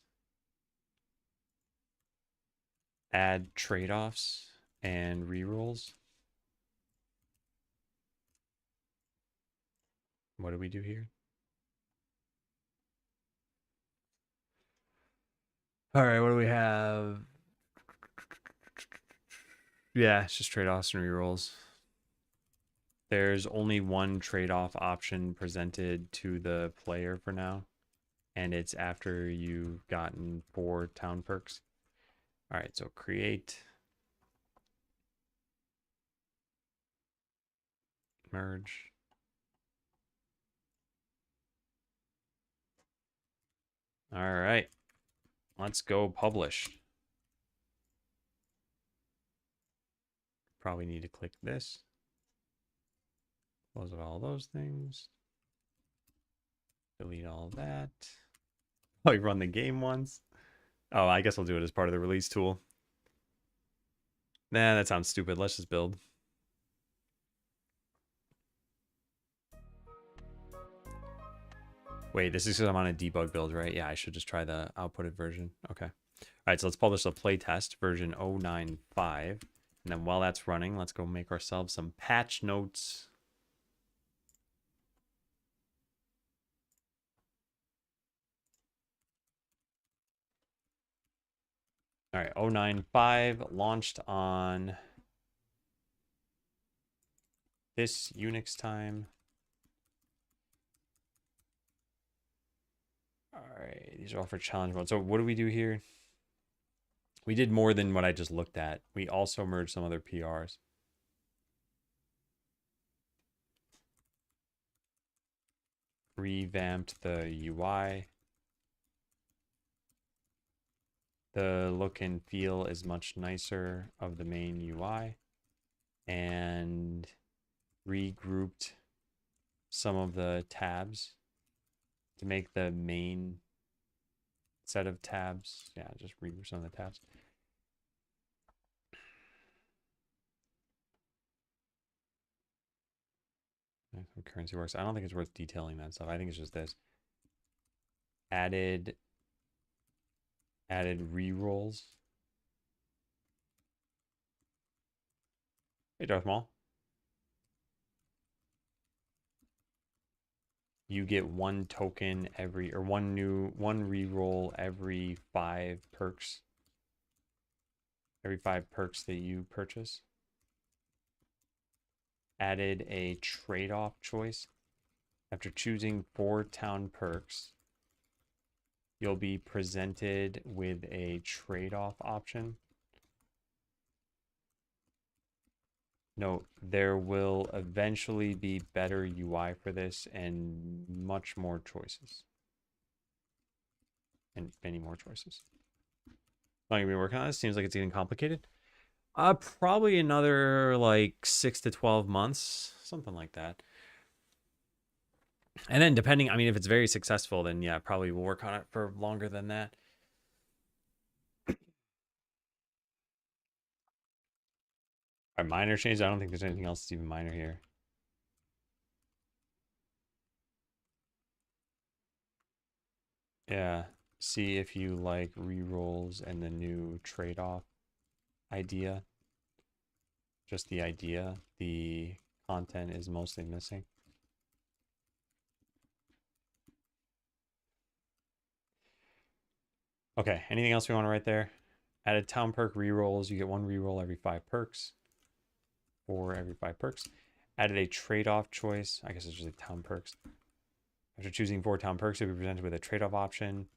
Speaker 1: Add trade-offs and rerolls. What do we do here? All right, what do we have? Yeah, it's just trade-offs and rerolls. There's only 1 trade-off option presented to the player for now. And it's after you've gotten 4 town perks. All right, so create. Merge. All right, let's go publish. Probably need to click this. Close out all those things. Delete all that. Oh, you run the game once. Oh, I guess I'll do it as part of the release tool. Nah, that sounds stupid. Let's just build. Wait, this is because I'm on a debug build, right? Yeah, I should just try the outputted version. Okay. All right, so let's publish a playtest version 095. And then while that's running, let's go make ourselves some patch notes. All right, 095 launched on this Unix time. All right, these are all for challenge mode. So what do we do here? We did more than what I just looked at. We also merged some other PRs. Revamped the UI. The look and feel is much nicer of the main UI. And regrouped some of the tabs to make the main set of tabs. Yeah, just regroup some of the tabs. Some currency works. I don't think it's worth detailing that stuff. I think it's just this. Added rerolls. Hey, Darth Maul. You get 1 token every, or one reroll every 5 perks. Every 5 perks that you purchase. Added a trade-off choice. After choosing 4 town perks, you'll be presented with a trade-off option. Note, there will eventually be better UI for this and much more choices. And many more choices. Long you've been working on this? Seems like it's getting complicated. Probably another like 6 to 12 months, something like that. And then depending, I mean, if it's very successful, then yeah, probably we'll work on it for longer than that. Are minor changes? I don't think there's anything else that's even minor here. Yeah. See if you like rerolls and the new trade-off idea. Just the idea. The content is mostly missing. Okay, anything else we want to write there? Added town perk rerolls. You get 1 reroll every 5 perks. 4 every 5 perks. Added a trade-off choice. I guess it's just like town perks. After choosing 4 town perks, you'll be presented with a trade-off option.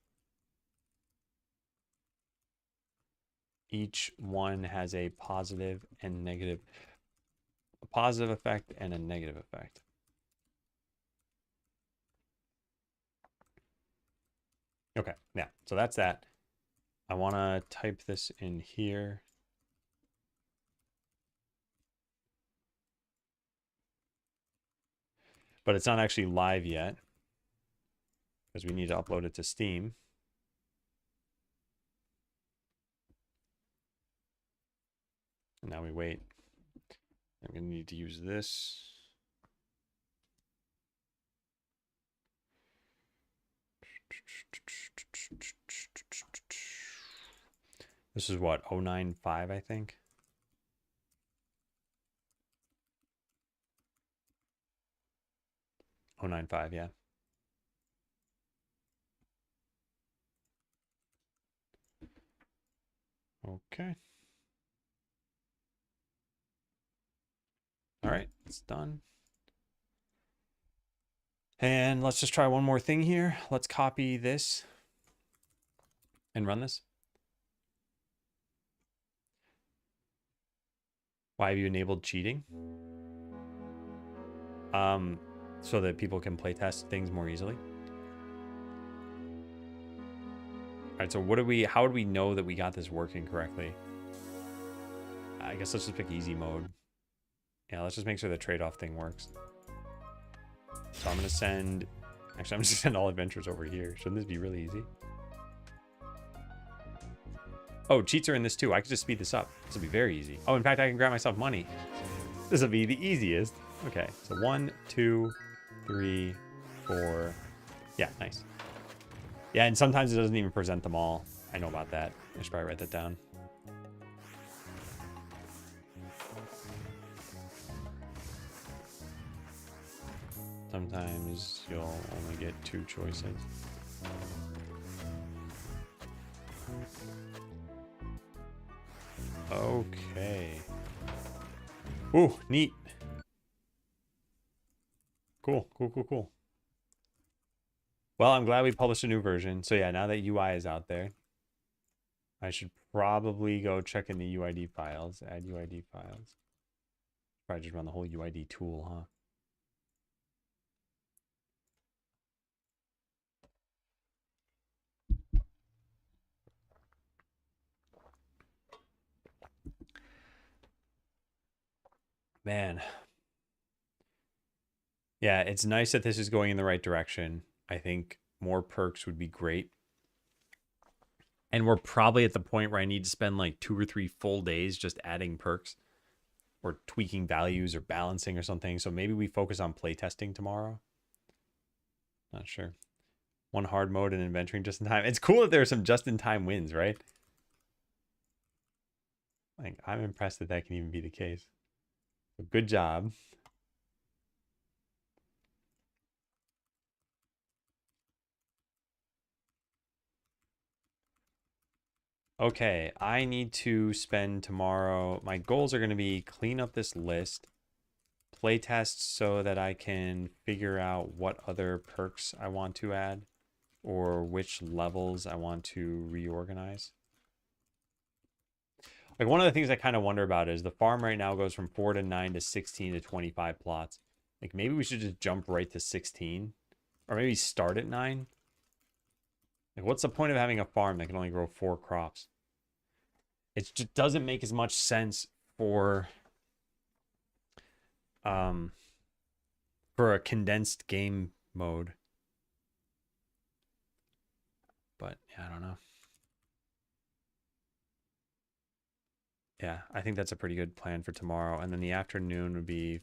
Speaker 1: Each one has a positive and negative, a positive effect and a negative effect. Okay, yeah, so that's that. I want to type this in here. But it's not actually live yet because we need to upload it to Steam. And now we wait. I'm going to need to use this. This is what, 095, I think? Oh, 095, yeah. Okay. All right, it's done. And let's just try one more thing here. Let's copy this and run this. Why have you enabled cheating? So that people can playtest things more easily. All right, so how would we know that we got this working correctly? I guess let's just pick easy mode. Yeah, let's just make sure the trade-off thing works. So I'm gonna send, actually I'm just gonna send all adventures over here. Shouldn't this be really easy? Oh, cheats are in this too. I could just speed this up. This will be very easy. Oh, in fact, I can grab myself money. This will be the easiest. Okay, so 1, 2, 3, 4. Yeah, nice. Yeah, and sometimes it doesn't even present them all. I know about that. I should probably write that down. Sometimes you'll only get 2 choices. Okay. Ooh, neat. Cool, cool, cool, cool. Well, I'm glad we published a new version. So yeah, now that UI is out there, I should probably go check in the UID files, add UID files. Probably just run the whole UID tool, huh? Man. Yeah, it's nice that this is going in the right direction. I think more perks would be great. And we're probably at the point where I need to spend like 2 or 3 full days just adding perks or tweaking values or balancing or something. So maybe we focus on playtesting tomorrow. Not sure. 1 hard mode and adventuring just in time. It's cool that there are some just in time wins, right? Like, I'm impressed that that can even be the case. So good job. Okay, I need to spend tomorrow. My goals are going to be clean up this list, play tests so that I can figure out what other perks I want to add or which levels I want to reorganize. Like one of the things I kind of wonder about is the farm right now goes from 4 to 9 to 16 to 25 plots. Like maybe we should just jump right to 16 or maybe start at 9. Like what's the point of having a farm that can only grow 4 crops? It just doesn't make as much sense for a condensed game mode. But yeah, I don't know. Yeah, I think that's a pretty good plan for tomorrow. And then the afternoon would be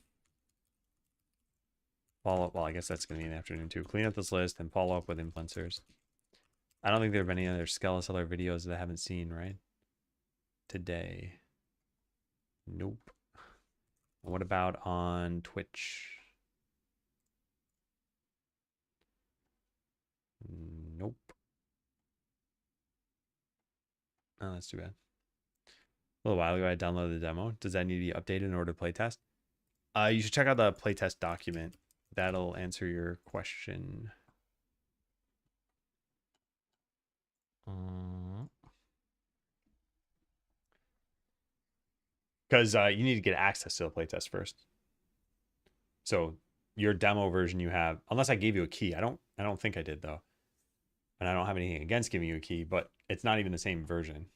Speaker 1: follow up. Well, I guess that's going to be in the afternoon too. Clean up this list and follow up with influencers. I don't think there have been any other Skeleseller videos that I haven't seen, right? Today. Nope. What about on Twitch? Nope. Oh, that's too bad. A little while ago, I downloaded the demo. Does that need to be updated in order to playtest? You should check out the playtest document. That'll answer your question. Because you need to get access to the playtest first. So your demo version you have, unless I gave you a key. I don't think I did though. And I don't have anything against giving you a key, but it's not even the same version.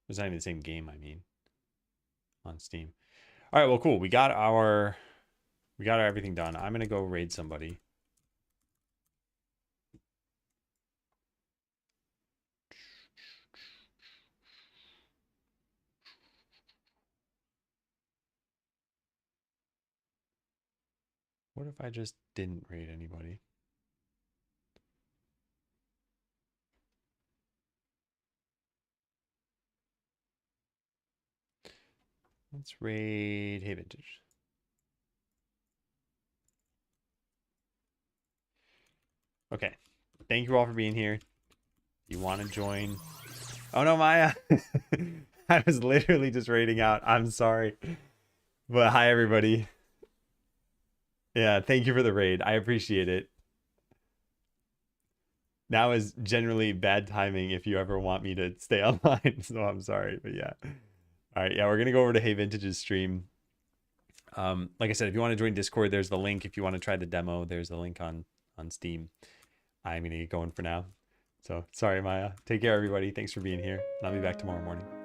Speaker 1: It's not even the same game, I mean, on Steam. All right, well, cool. We got our everything done. I'm gonna go raid somebody. What if I just didn't raid anybody? Let's raid Hey Vintage. Okay. Thank you all for being here. You want to join? Oh no, Maya. I was literally just raiding out. I'm sorry. But hi, everybody. Yeah, thank you for the raid. I appreciate it. Now is generally bad timing if you ever want me to stay online. So I'm sorry, but yeah. All right, yeah, we're gonna go over to Hey Vintage's stream. Like I said, if you want to join Discord, there's the link. If you want to try the demo, there's the link on Steam. I'm gonna get going for now. So sorry, Maya. Take care, everybody. Thanks for being here. And I'll be back tomorrow morning.